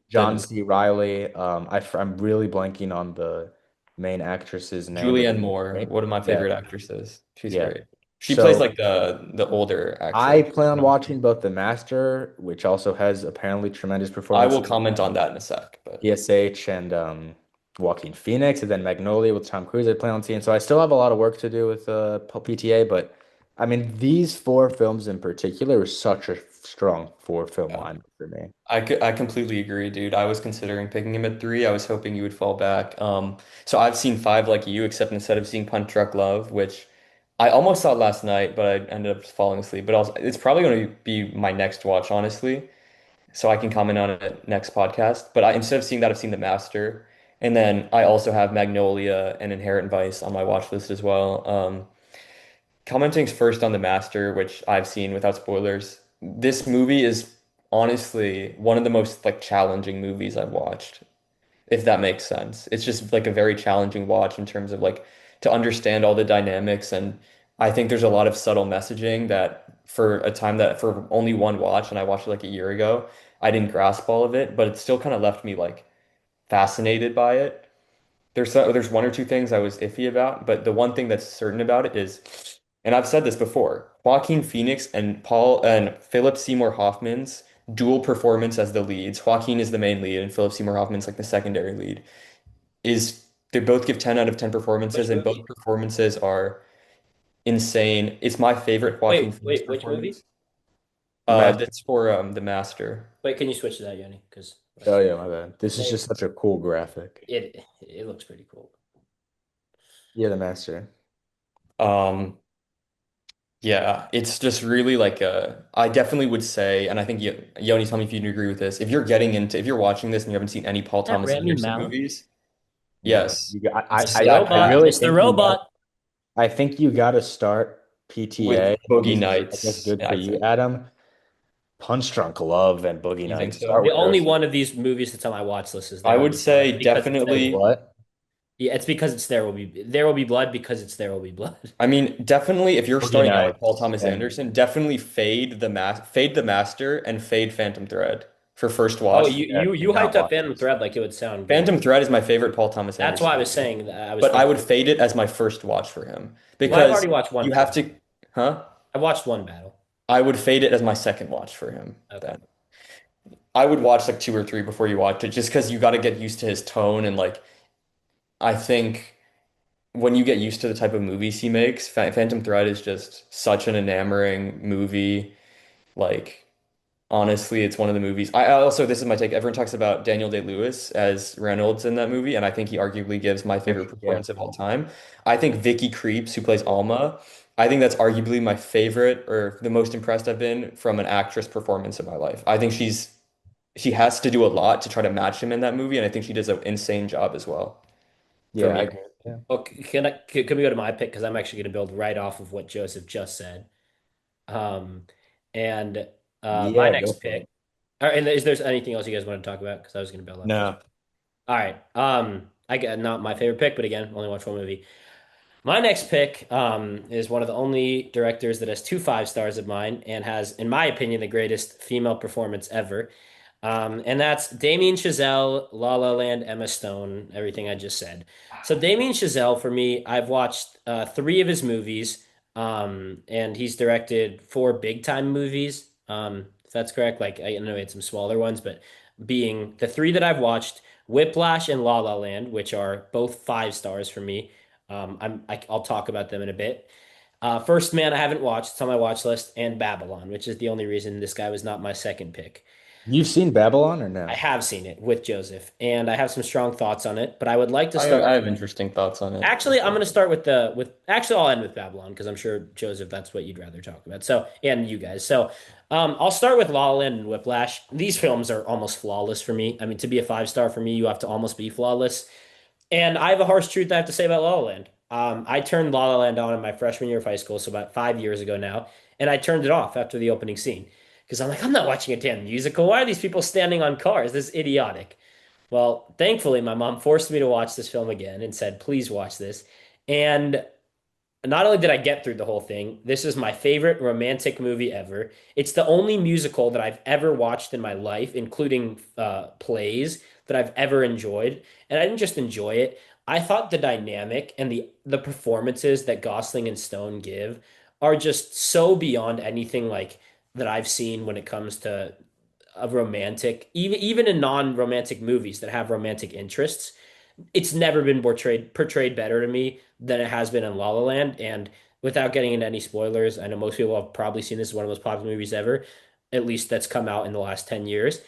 [SPEAKER 3] John
[SPEAKER 1] the
[SPEAKER 3] C. Riley. I'm really blanking on the main actress's name, but
[SPEAKER 1] Julianne Moore,
[SPEAKER 3] great.
[SPEAKER 1] one of my
[SPEAKER 3] Yeah,
[SPEAKER 1] favorite actresses. She's
[SPEAKER 3] yeah.
[SPEAKER 1] great. She plays
[SPEAKER 3] So
[SPEAKER 1] like the older
[SPEAKER 3] I
[SPEAKER 1] actress.
[SPEAKER 3] plan on watching both The Master, which also has apparently tremendous
[SPEAKER 1] I will
[SPEAKER 3] performances,
[SPEAKER 1] comment on that in a sec, but
[SPEAKER 3] PSH and Joaquin Phoenix, and then Magnolia with Tom Cruise. I plan on seeing. So I still have a lot of work to do with PTA, but I mean these four films in particular are such a strong four film
[SPEAKER 1] yeah.
[SPEAKER 3] lineup for me.
[SPEAKER 1] I completely agree, dude. I was considering picking him at three. I was hoping you would fall back. So I've seen five like you, except instead of seeing Punch Drunk Love, which I almost saw last night, but I ended up falling asleep. But also, it's probably going to be my next watch, honestly. So I can comment on it next podcast. But instead of seeing that, I've seen The Master, and then I also have Magnolia and Inherent Vice on my watch list as well. Commenting first on The Master, which I've seen without spoilers. This movie is honestly one of the most like challenging movies I've watched, if that makes sense. It's just like a very challenging watch in terms of like to understand all the dynamics, and I think there's a lot of subtle messaging that for a time that for only one watch, and I watched it like a year ago, I didn't grasp all of it, but it still kind of left me like fascinated by it. There's one or two things I was iffy about, but the one thing that's certain about it is, and I've said this before, Joaquin Phoenix and Paul and Philip Seymour Hoffman's dual performance as the leads. Joaquin is the main lead, and Philip Seymour Hoffman's like the secondary lead. Is they both give 10 out of 10 performances,
[SPEAKER 2] Which
[SPEAKER 1] and both
[SPEAKER 2] movie?
[SPEAKER 1] performances are insane. It's my favorite Joaquin Phoenix
[SPEAKER 2] Wait, which movie?
[SPEAKER 1] performance.
[SPEAKER 3] The Master.
[SPEAKER 1] That's for The Master.
[SPEAKER 2] Wait, can you switch to that, Yoni? Because
[SPEAKER 3] Oh yeah, my bad. This is
[SPEAKER 2] they
[SPEAKER 3] just such a cool graphic.
[SPEAKER 2] it looks pretty cool.
[SPEAKER 3] Yeah, The Master.
[SPEAKER 1] Um, Yeah, it's just really like I definitely would say, and I think Yoni, tell me if you agree with this. If you're watching this and you haven't seen any Paul
[SPEAKER 2] That
[SPEAKER 1] Thomas
[SPEAKER 2] Rami
[SPEAKER 1] Anderson
[SPEAKER 2] Malek,
[SPEAKER 1] movies,
[SPEAKER 3] No,
[SPEAKER 1] yes,
[SPEAKER 2] Mr.
[SPEAKER 1] I
[SPEAKER 2] Robot,
[SPEAKER 1] really
[SPEAKER 2] Mr.
[SPEAKER 1] think you got
[SPEAKER 2] Robot.
[SPEAKER 3] I think you got to start PTA,
[SPEAKER 1] with Boogie
[SPEAKER 3] which is I guess
[SPEAKER 1] Nights,
[SPEAKER 3] good for
[SPEAKER 1] I
[SPEAKER 3] you,
[SPEAKER 1] think.
[SPEAKER 3] Adam. Punch Drunk Love and Boogie
[SPEAKER 1] You think
[SPEAKER 3] Nights. Start
[SPEAKER 1] so?
[SPEAKER 2] The
[SPEAKER 3] with
[SPEAKER 2] only
[SPEAKER 3] those.
[SPEAKER 2] one of these movies that's on my watch list is
[SPEAKER 1] I
[SPEAKER 2] There Will
[SPEAKER 1] would
[SPEAKER 2] Be Blood
[SPEAKER 1] say
[SPEAKER 2] because it's There
[SPEAKER 3] Wait,
[SPEAKER 2] Will Be.
[SPEAKER 1] definitely.
[SPEAKER 3] what?
[SPEAKER 2] Yeah, it's because it's There Will Be Blood because it's There Will Be Blood.
[SPEAKER 1] I mean, definitely if you're
[SPEAKER 3] Boogie
[SPEAKER 1] starting out with Paul
[SPEAKER 3] Nights
[SPEAKER 1] Thomas
[SPEAKER 3] and
[SPEAKER 1] Anderson, definitely fade the Master and fade Phantom Thread. for first
[SPEAKER 2] Oh,
[SPEAKER 1] watch.
[SPEAKER 2] you
[SPEAKER 3] Did not
[SPEAKER 2] hyped up
[SPEAKER 3] watch
[SPEAKER 2] Phantom
[SPEAKER 3] this.
[SPEAKER 2] Thread like it would sound good.
[SPEAKER 1] Phantom Thread is my favorite Paul Thomas
[SPEAKER 2] That's why
[SPEAKER 1] Anderson
[SPEAKER 2] I was
[SPEAKER 1] movie,
[SPEAKER 2] saying that I was
[SPEAKER 1] but I
[SPEAKER 2] thinking.
[SPEAKER 1] would fade it as my first watch for him
[SPEAKER 2] Well, I've
[SPEAKER 1] because
[SPEAKER 2] already watched one
[SPEAKER 1] you have
[SPEAKER 2] film.
[SPEAKER 1] to, huh?
[SPEAKER 2] I watched one battle.
[SPEAKER 1] I would fade it as my second watch for him
[SPEAKER 2] Okay.
[SPEAKER 1] then. I would watch like two or three before you watch it just because you got to get used to his tone and like I think when you get used to the type of movies he makes, Phantom Thread is just such an enamoring movie. Like honestly, it's one of the movies. I also, this is my take. Everyone talks about Daniel Day-Lewis as Reynolds in that movie, and I think he arguably gives my favorite
[SPEAKER 3] Yeah.
[SPEAKER 1] performance of all time. I think Vicky Krieps, who plays Alma, I think that's arguably my favorite or the most impressed I've been from an actress performance in my life. I think she has to do a lot to try to match him in that movie, and I think she does an insane job as well for
[SPEAKER 3] Yeah, I
[SPEAKER 1] me.
[SPEAKER 3] agree. Yeah.
[SPEAKER 2] Well, can we go to my pick? Because I'm actually going to build right off of what Joseph just said. Um, and my
[SPEAKER 3] Yeah, go
[SPEAKER 2] next
[SPEAKER 3] for
[SPEAKER 2] pick.
[SPEAKER 3] it.
[SPEAKER 2] And is there anything else you guys want to talk about? Because I was going to build off this.
[SPEAKER 3] No.
[SPEAKER 2] All right. I get not my favorite pick, but again, only watched one movie. My next pick is one of the only directors that has two five stars of mine and has, in my opinion, the greatest female performance ever. And that's Damien Chazelle, La La Land, Emma Stone, everything I just said. So Damien Chazelle, for me, I've watched three of his movies, and he's directed four big time movies. If that's correct, like I know he had some smaller ones, but being the three that I've watched, Whiplash and La La Land, which are both five stars for me. I'll talk about them in a bit. First Man, I haven't watched. It's on my watch list, and Babylon, which is the only reason this guy was not my second pick.
[SPEAKER 3] You've seen Babylon or
[SPEAKER 2] I
[SPEAKER 3] no?
[SPEAKER 2] have seen it with Joseph, and I have some strong thoughts on it. But I would like to
[SPEAKER 1] I
[SPEAKER 2] start.
[SPEAKER 1] have interesting thoughts on it.
[SPEAKER 2] Actually, I'm going to start with the with. Actually, I'll end with Babylon because I'm sure Joseph, that's what you'd rather talk about. So, and you guys. So, I'll start with La La Land and Whiplash. These films are almost flawless for me. I mean, to be a five star for me, you have to almost be flawless. And I have a harsh truth I have to say about La La Land. I turned La La Land on in my freshman year of high school, so about 5 years ago now, and I turned it off after the opening scene because I'm like, I'm not watching a damn musical. Why are these people standing on cars? This is idiotic. Well, thankfully, my mom forced me to watch this film again and said, please watch this. And not only did I get through the whole thing, this is my favorite romantic movie ever. It's the only musical that I've ever watched in my life, including plays that I've ever enjoyed. And I didn't just enjoy it. I thought the dynamic and the performances that Gosling and Stone give are just so beyond anything like that I've seen when it comes to a romantic, even in non-romantic movies that have romantic interests. It's never been portrayed better to me than it has been in La La Land. And without getting into any spoilers, I know most people have probably seen this as one of the most popular movies ever, at least that's come out in the last 10 years.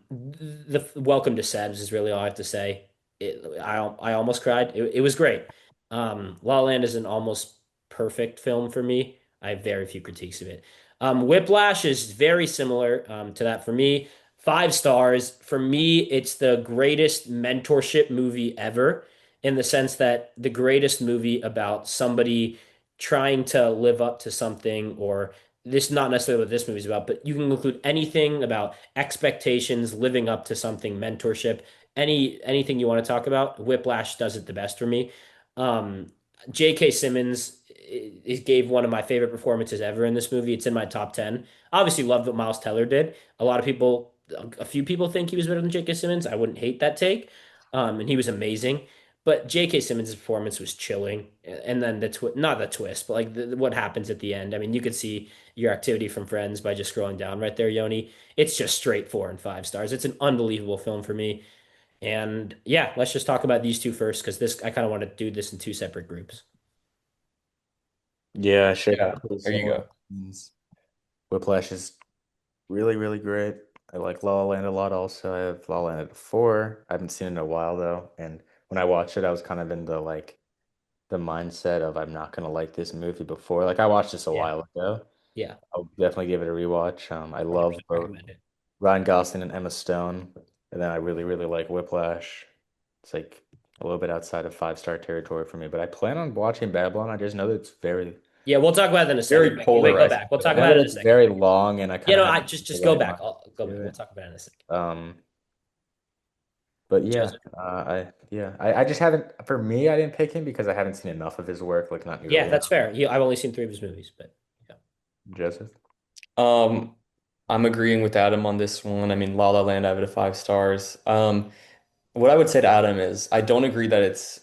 [SPEAKER 2] The Welcome to Sebs is really all I have to say. I almost cried. It was great. La La Land is an almost perfect film for me. I have very few critiques of it. Whiplash is very similar to that for me. Five stars. For me, it's the greatest mentorship movie ever in the sense that the greatest movie about somebody trying to live up to something, or this not necessarily what this movie's about, but you can include anything about expectations, living up to something, mentorship, anything you want to talk about. Whiplash does it the best for me. Um, J.K. Simmons it gave one of my favorite performances ever in this movie. It's in my top 10. Obviously, loved what Miles Teller did. A few people think he was better than J.K. Simmons. I wouldn't hate that take. And he was amazing. But J.K. Simmons' performance was chilling. And then not the twist, but like what happens at the end. I mean, you could see your activity from Friends by just scrolling down right there, Yoni. It's just straight 4 and 5 stars. It's an unbelievable film for me. And yeah, let's just talk about these two first because this I kind of want to do this in two separate groups.
[SPEAKER 3] Yeah, I share
[SPEAKER 1] Yeah,
[SPEAKER 3] pretty
[SPEAKER 1] there you
[SPEAKER 3] similar
[SPEAKER 1] go.
[SPEAKER 3] opinions. Whiplash is really, really great. I like La La Land a lot also. I have La La Land at 4. I haven't seen it in a while though. And when I watched it, I was kind of in the mindset of I'm not gonna like this movie before. Like I watched this a
[SPEAKER 2] Yeah,
[SPEAKER 3] while ago.
[SPEAKER 2] yeah,
[SPEAKER 3] I'll definitely give it a rewatch. I love
[SPEAKER 2] 100%
[SPEAKER 3] both
[SPEAKER 2] recommend it.
[SPEAKER 3] Ryan Gosling and Emma Stone. And then I really, really like Whiplash. It's like a little bit outside of five-star territory for me, but I plan on watching Babylon. I just know that it's
[SPEAKER 2] Yeah, we'll talk about it in a second.
[SPEAKER 1] Very
[SPEAKER 2] Wait, go
[SPEAKER 1] polarizing
[SPEAKER 2] back. We'll talk
[SPEAKER 3] I know
[SPEAKER 2] about
[SPEAKER 3] that
[SPEAKER 2] it in a
[SPEAKER 3] it's
[SPEAKER 2] second.
[SPEAKER 3] very long and I
[SPEAKER 2] You
[SPEAKER 3] kind of
[SPEAKER 2] know, I
[SPEAKER 3] haven't
[SPEAKER 2] just
[SPEAKER 3] the
[SPEAKER 2] just go
[SPEAKER 3] right
[SPEAKER 2] back.
[SPEAKER 3] mind
[SPEAKER 2] I'll go back.
[SPEAKER 3] to
[SPEAKER 2] We'll
[SPEAKER 3] it.
[SPEAKER 2] talk about it in a second.
[SPEAKER 3] Um, but yeah,
[SPEAKER 2] Joseph.
[SPEAKER 3] I just haven't for me, I didn't pick him because I haven't seen enough of his work, like not nearly
[SPEAKER 2] Yeah,
[SPEAKER 3] enough.
[SPEAKER 2] that's fair. I've only seen three of his movies, but yeah.
[SPEAKER 3] Joseph.
[SPEAKER 1] Um, I'm agreeing with Adam on this one. I mean, La La Land, I have it at 5 stars. What I would say to Adam is I don't agree that it's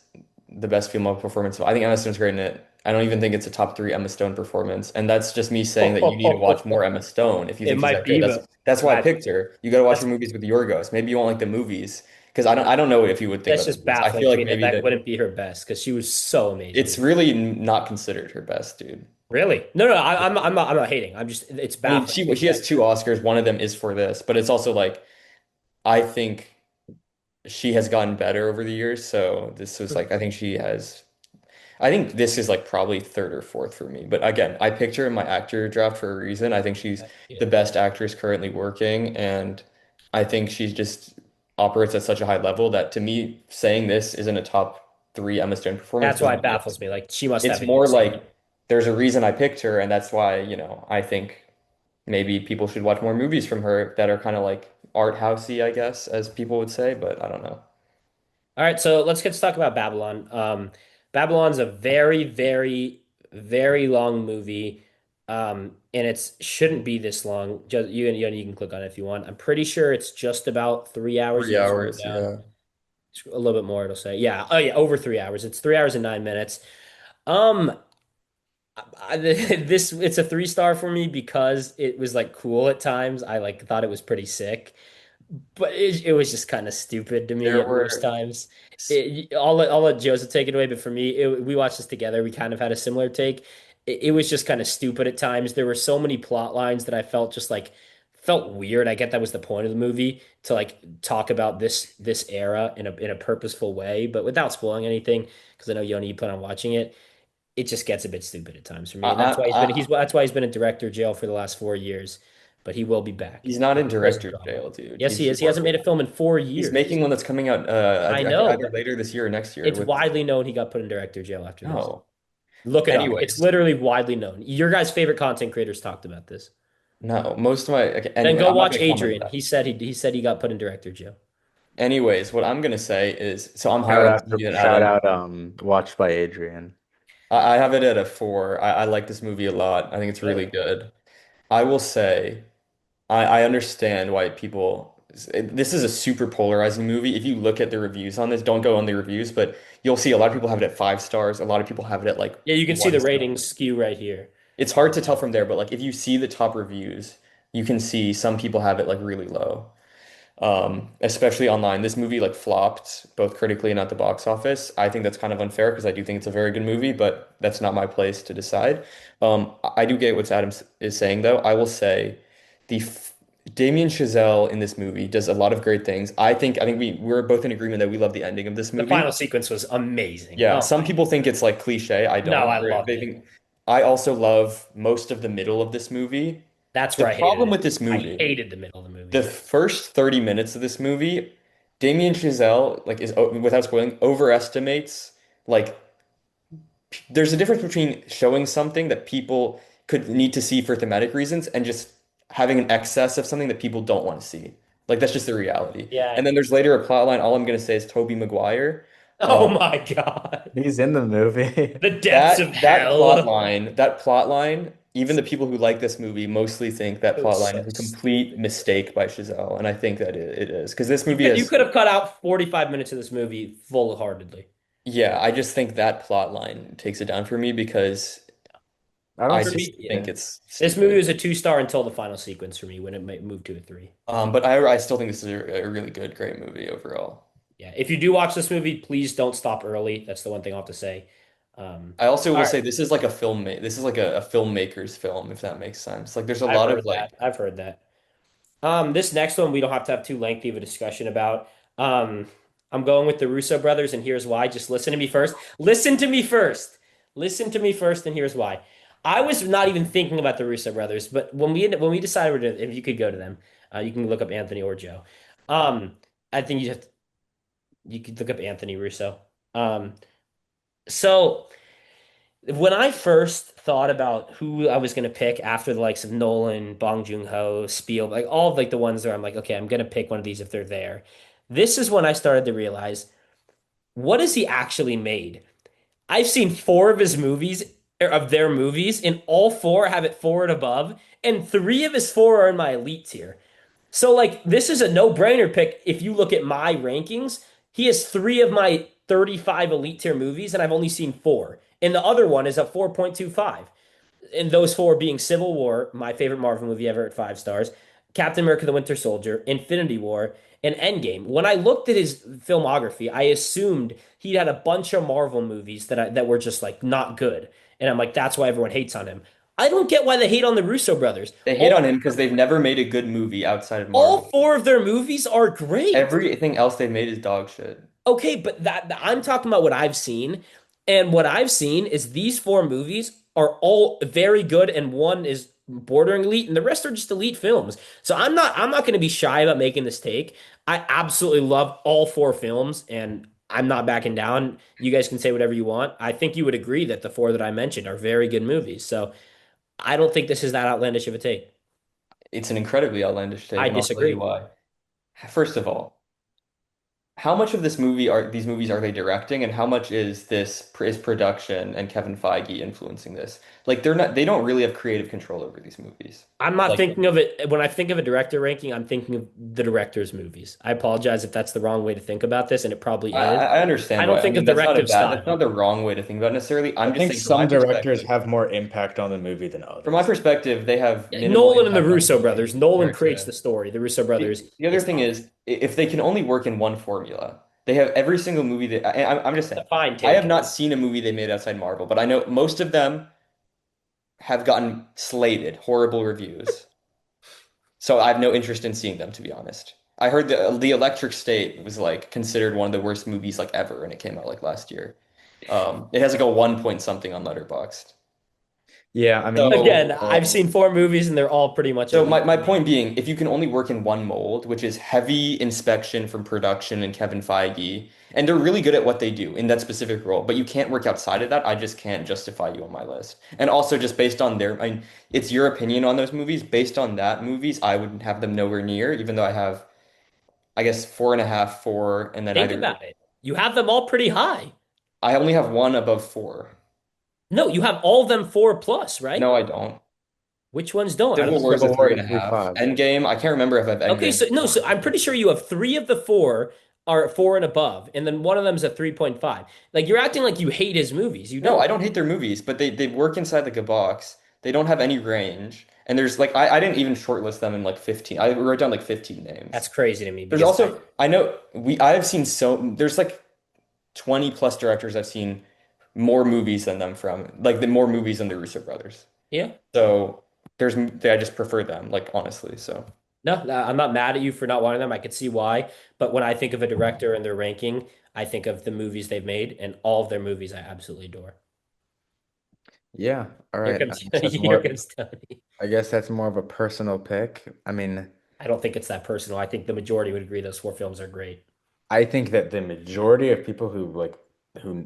[SPEAKER 1] the best female performance. I think Emma Stone's great in it. I don't even think it's a top three Emma Stone performance. And that's just me saying that you need to watch more Emma Stone if you
[SPEAKER 2] It
[SPEAKER 1] think she's
[SPEAKER 2] might
[SPEAKER 1] that good.
[SPEAKER 2] be,
[SPEAKER 1] That's
[SPEAKER 2] but
[SPEAKER 1] that's why I
[SPEAKER 2] that
[SPEAKER 1] picked her. You got to watch her
[SPEAKER 2] that's
[SPEAKER 1] movies with Yorgos. Maybe you won't like the movies because I don't know if you would think
[SPEAKER 2] that's
[SPEAKER 1] about the
[SPEAKER 2] just
[SPEAKER 1] movies. I
[SPEAKER 2] baffling
[SPEAKER 1] feel
[SPEAKER 2] to
[SPEAKER 1] like
[SPEAKER 2] me that
[SPEAKER 1] maybe
[SPEAKER 2] that
[SPEAKER 1] that
[SPEAKER 2] wouldn't be her best because she was so amazing
[SPEAKER 1] it's
[SPEAKER 2] in it.
[SPEAKER 1] really not considered her best, dude.
[SPEAKER 2] Really? No, no, I'm not hating. I'm just it's
[SPEAKER 1] I mean,
[SPEAKER 2] baffling to me
[SPEAKER 1] she has
[SPEAKER 2] that
[SPEAKER 1] 2 Oscars. One of them is for this, but it's also like I think she has gotten better over the years. So this was like I think she has. I think this is like probably third or fourth for me. But again, I picked her in my actor draft for a reason. I think she's
[SPEAKER 2] yeah.
[SPEAKER 1] the best actress currently working, and I think she just operates at such a high level that to me, saying this isn't a top three Emma Stone performance
[SPEAKER 2] That's why
[SPEAKER 1] doesn't
[SPEAKER 2] it
[SPEAKER 1] make
[SPEAKER 2] baffles me. Like she must
[SPEAKER 1] it's
[SPEAKER 2] have
[SPEAKER 1] more
[SPEAKER 2] insane.
[SPEAKER 1] like there's a reason I picked her, and that's why, I think maybe people should watch more movies from her that are kind of like art housey, I guess, as people would say, but I don't know.
[SPEAKER 2] All right, so let's get to talk about Babylon. Babylon's a very, very, very long movie, and it shouldn't be this long. Just you can click on it if you want. I'm pretty sure it's just about 3 hours.
[SPEAKER 1] Three
[SPEAKER 2] You can scroll
[SPEAKER 1] hours,
[SPEAKER 2] down
[SPEAKER 1] yeah.
[SPEAKER 2] a little bit more. It'll say, yeah, oh yeah, over 3 hours. It's 3 hours and 9 minutes. Um, this it's a 3 star for me because it was like cool at times. I like thought it was pretty sick. But it was just kind of stupid to me
[SPEAKER 1] There
[SPEAKER 2] at most
[SPEAKER 1] were
[SPEAKER 2] times. I'll let Joseph take it away, but for me, we watched this together. We kind of had a similar take. It was just kind of stupid at times. There were so many plot lines that I felt just like felt weird. I get that was the point of the movie to like talk about this era in a purposeful way, but without spoiling anything, because I know Yoni, you plan on watching it. It just gets a bit stupid at times for
[SPEAKER 1] I,
[SPEAKER 2] me, and that's why
[SPEAKER 1] I,
[SPEAKER 2] that's why he's been in director jail for the last 4 years. But he will be back
[SPEAKER 1] he's not in
[SPEAKER 2] because of
[SPEAKER 1] director's
[SPEAKER 2] drama.
[SPEAKER 1] jail, dude.
[SPEAKER 2] Yes,
[SPEAKER 1] He's
[SPEAKER 2] he is. He hasn't made a film in four
[SPEAKER 1] he's
[SPEAKER 2] years.
[SPEAKER 1] making one that's coming out
[SPEAKER 2] I
[SPEAKER 1] I think
[SPEAKER 2] know,
[SPEAKER 1] either
[SPEAKER 2] but
[SPEAKER 1] later this year or next year
[SPEAKER 2] it's
[SPEAKER 1] with
[SPEAKER 2] widely known he got put in director jail after this.
[SPEAKER 1] no.
[SPEAKER 2] Look it up. It's
[SPEAKER 1] Anyways,
[SPEAKER 2] literally widely known. Your guys' favorite content creators talked about this.
[SPEAKER 1] no. Most of my okay,
[SPEAKER 2] Then
[SPEAKER 1] anyway,
[SPEAKER 2] go
[SPEAKER 1] I'm not
[SPEAKER 2] watch
[SPEAKER 1] gonna comment on
[SPEAKER 2] Adrian.
[SPEAKER 1] that.
[SPEAKER 2] He said he got put in director jail.
[SPEAKER 1] Anyways, what I'm gonna say is so I'm higher on this movie than
[SPEAKER 3] Shout
[SPEAKER 1] Adam.
[SPEAKER 3] out, Watched by Adrian.
[SPEAKER 1] I have it at a 4. I like this movie a lot. I think it's really
[SPEAKER 2] Really?
[SPEAKER 1] good. I will say I understand why people. This is a super polarizing movie. If you look at the reviews on this, don't go on the reviews, but you'll see a lot of people have it at 5 stars. A lot of people have it at like
[SPEAKER 2] Yeah, you can see the
[SPEAKER 1] 1 star.
[SPEAKER 2] ratings skew right here.
[SPEAKER 1] It's hard to tell from there, but like if you see the top reviews, you can see some people have it like really low. Especially online. This movie like flopped both critically and at the box office. I think that's kind of unfair because I do think it's a very good movie, but that's not my place to decide. I do get what is saying though. I will say the f Damien Chazelle in this movie does a lot of great things. I think we're both in agreement that we love the ending of this
[SPEAKER 2] The
[SPEAKER 1] movie.
[SPEAKER 2] final sequence was amazing.
[SPEAKER 1] Yeah,
[SPEAKER 2] Oh
[SPEAKER 1] some
[SPEAKER 2] my.
[SPEAKER 1] people think it's like cliche. I
[SPEAKER 2] No,
[SPEAKER 1] don't.
[SPEAKER 2] I loved
[SPEAKER 1] They
[SPEAKER 2] it.
[SPEAKER 1] think I also love most of the middle of this movie.
[SPEAKER 2] That's
[SPEAKER 1] The
[SPEAKER 2] where I hated
[SPEAKER 1] problem
[SPEAKER 2] it.
[SPEAKER 1] with this
[SPEAKER 2] I
[SPEAKER 1] movie
[SPEAKER 2] hated the middle of the
[SPEAKER 1] the
[SPEAKER 2] movie.
[SPEAKER 1] first 30 minutes of this movie, Damien Chazelle, like, without spoiling, overestimates, like, there's a difference between showing something that people could need to see for thematic reasons and just having an excess of something that people don't want to see. Like, that's just the reality.
[SPEAKER 2] Yeah.
[SPEAKER 1] And then there's later a plot line. All I'm going to say is Toby Maguire.
[SPEAKER 2] Oh my God.
[SPEAKER 3] He's in the movie.
[SPEAKER 2] The depths of hell.
[SPEAKER 1] That plot line, even the people who like this movie mostly think that
[SPEAKER 2] It was
[SPEAKER 1] plot line
[SPEAKER 2] so
[SPEAKER 1] is a complete
[SPEAKER 2] stupid.
[SPEAKER 1] mistake by Chazelle, and I think that it is because this
[SPEAKER 2] You
[SPEAKER 1] movie
[SPEAKER 2] could you
[SPEAKER 1] has,
[SPEAKER 2] could have cut out 45 minutes of this movie full-heartedly.
[SPEAKER 1] yeah, I just think that plot line takes it down for me because
[SPEAKER 3] I don't
[SPEAKER 1] I
[SPEAKER 2] For
[SPEAKER 3] see.
[SPEAKER 1] just
[SPEAKER 2] me,
[SPEAKER 1] think
[SPEAKER 2] yeah.
[SPEAKER 1] it's
[SPEAKER 2] This movie
[SPEAKER 1] stupid.
[SPEAKER 2] was a 2 star until the final sequence for me when it might move to a 3.
[SPEAKER 1] But I still think this is a really good, great movie overall.
[SPEAKER 2] Yeah. If you do watch this movie, please don't stop early. That's the one thing I'll have to say.
[SPEAKER 1] I also
[SPEAKER 2] All
[SPEAKER 1] will
[SPEAKER 2] right.
[SPEAKER 1] say this is like this is like a filmmaker's film, if that makes sense. Like there's a
[SPEAKER 2] I've
[SPEAKER 1] lot
[SPEAKER 2] heard
[SPEAKER 1] of like
[SPEAKER 2] that. I've heard that. This next one we don't have to have too lengthy of a discussion about. Um, I'm going with the Russo brothers, and here's why. Just listen to me first. Listen to me first. Listen to me first, and here's why. I was not even thinking about the Russo brothers, but when we decided if you could go to them, you can look up Anthony or Joe. Um, I think you could look up Anthony Russo. Um, so when I first thought about who I was going to pick after the likes of Nolan, Bong Joon-ho, Spielberg, like all of like the ones where I'm like, okay, I'm going to pick one of these if they're there. This is when I started to realize what has he actually made? I've seen four of his movies of their movies, and all four have it four and above, and three of his four are in my elite tier. So like this is a no-brainer pick if you look at my rankings. He has three of my 35 elite tier movies, and I've only seen four. And the other one is a 4.25. And those four being Civil War, my favorite Marvel movie ever at 5 stars, Captain America the Winter Soldier, Infinity War, and Endgame. When I looked at his filmography, I assumed he had a bunch of Marvel movies that were just like not good. And I'm like, that's why everyone hates on him. I don't get why they hate on the Russo brothers.
[SPEAKER 1] They hate on
[SPEAKER 2] All
[SPEAKER 1] him because they've never made a good movie outside of
[SPEAKER 2] all
[SPEAKER 1] Marvel.
[SPEAKER 2] four of their movies are great.
[SPEAKER 1] Everything else they've made is dog shit.
[SPEAKER 2] Okay, but I'm talking about what I've seen, and what I've seen is these four movies are all very good, and one is bordering elite, and the rest are just elite films. So I'm not going to be shy about making this take. I absolutely love all four films, and I'm not backing down. You guys can say whatever you want. I think you would agree that the four that I mentioned are very good movies. So I don't think this is that outlandish of a take.
[SPEAKER 1] It's an incredibly outlandish take,
[SPEAKER 2] I
[SPEAKER 1] and I'll tell you
[SPEAKER 2] disagree.
[SPEAKER 1] why. First of all, how much of this movie are these movies are they directing, and how much is production and Kevin Feige influencing this? Like they don't really have creative control over these movies.
[SPEAKER 2] I'm not
[SPEAKER 1] Like
[SPEAKER 2] thinking of it when I think of a director ranking, I'm thinking of the director's movies. I apologize if that's the wrong way to think about this, and it probably is.
[SPEAKER 1] I
[SPEAKER 2] I
[SPEAKER 1] understand
[SPEAKER 2] don't
[SPEAKER 1] why. I
[SPEAKER 2] think of
[SPEAKER 1] mean,
[SPEAKER 2] directive
[SPEAKER 1] that's not
[SPEAKER 2] style.
[SPEAKER 1] the wrong way to think about it necessarily.
[SPEAKER 3] I
[SPEAKER 1] I'm just
[SPEAKER 3] think
[SPEAKER 1] saying from my
[SPEAKER 3] some directors
[SPEAKER 1] perspective.
[SPEAKER 3] have more impact on the movie than
[SPEAKER 1] From my
[SPEAKER 3] others.
[SPEAKER 1] perspective, they have
[SPEAKER 2] Yeah,
[SPEAKER 1] minimal
[SPEAKER 2] Nolan and the
[SPEAKER 1] impact on the
[SPEAKER 2] Russo
[SPEAKER 1] movie
[SPEAKER 2] brothers. Nolan
[SPEAKER 1] compared
[SPEAKER 2] creates
[SPEAKER 1] to
[SPEAKER 2] the story. The Russo brothers,
[SPEAKER 1] the other
[SPEAKER 2] it's
[SPEAKER 1] thing
[SPEAKER 2] fine.
[SPEAKER 1] is if they can only work in one formula, they have every single movie that I'm just
[SPEAKER 2] It's
[SPEAKER 1] saying.
[SPEAKER 2] a fine
[SPEAKER 1] I have
[SPEAKER 2] take.
[SPEAKER 1] not seen a movie they made outside Marvel, but I know most of them have gotten slated horrible reviews. So I have no interest in seeing them, to be honest. I heard the Electric State was like considered one of the worst movies like ever, and it came out like last year. It has like a 1 point something on Letterboxd.
[SPEAKER 3] Yeah, I mean, these
[SPEAKER 2] Again,
[SPEAKER 1] So
[SPEAKER 2] I've seen four movies and they're all pretty much
[SPEAKER 1] So
[SPEAKER 2] elite.
[SPEAKER 1] my point being, if you can only work in one mold, which is heavy inspection from production and Kevin Feige, and they're really good at what they do in that specific role, but you can't work outside of that, I just can't justify you on my list. And also just based on I mean, it's your opinion on those movies. Based on that movies, I wouldn't have them nowhere near, even though I have, I guess, four and a half, four, and then
[SPEAKER 2] Think
[SPEAKER 1] either
[SPEAKER 2] about it. You have them all pretty high.
[SPEAKER 1] I only have one above four.
[SPEAKER 2] No, you have all of them four plus, right?
[SPEAKER 1] No, I don't.
[SPEAKER 2] Which ones don't? Out of
[SPEAKER 1] Civil
[SPEAKER 2] the
[SPEAKER 1] War is a
[SPEAKER 3] Civil
[SPEAKER 1] three
[SPEAKER 3] War
[SPEAKER 1] and
[SPEAKER 3] is
[SPEAKER 1] a
[SPEAKER 3] three
[SPEAKER 1] half.
[SPEAKER 3] five.
[SPEAKER 1] Endgame, I can't remember if I have
[SPEAKER 2] Okay,
[SPEAKER 1] Endgame
[SPEAKER 2] so no,
[SPEAKER 1] before
[SPEAKER 2] so
[SPEAKER 1] or
[SPEAKER 2] I'm pretty
[SPEAKER 1] after.
[SPEAKER 2] sure you have three of the four are four and above, and then one of them is a 3.5. Like you're acting like you hate his movies. You
[SPEAKER 1] No, I
[SPEAKER 2] don't.
[SPEAKER 1] don't hate their movies, but they work inside like a box. They don't have any range. And there's like I didn't even shortlist them in like 15. I wrote down like 15
[SPEAKER 2] That's
[SPEAKER 1] names.
[SPEAKER 2] crazy to me
[SPEAKER 1] There's
[SPEAKER 2] because
[SPEAKER 1] also I know I've seen there's like 20 plus directors I've seen more movies than them from. Like the more movies than the Russo brothers.
[SPEAKER 2] yeah.
[SPEAKER 1] So I just prefer them, like honestly. So
[SPEAKER 2] No, I'm not mad at you for not wanting them. I could see why. But when I think of a director and their ranking, I think of the movies they've made, and all of their movies I absolutely adore.
[SPEAKER 3] Yeah, all
[SPEAKER 2] Here
[SPEAKER 3] right. I
[SPEAKER 2] comes
[SPEAKER 3] guess that's
[SPEAKER 2] here
[SPEAKER 3] more.
[SPEAKER 2] comes Tony.
[SPEAKER 3] I guess that's more of a personal pick. I mean,
[SPEAKER 2] I don't think it's that personal. I think the majority would agree those four films are great.
[SPEAKER 3] I think that the majority of people who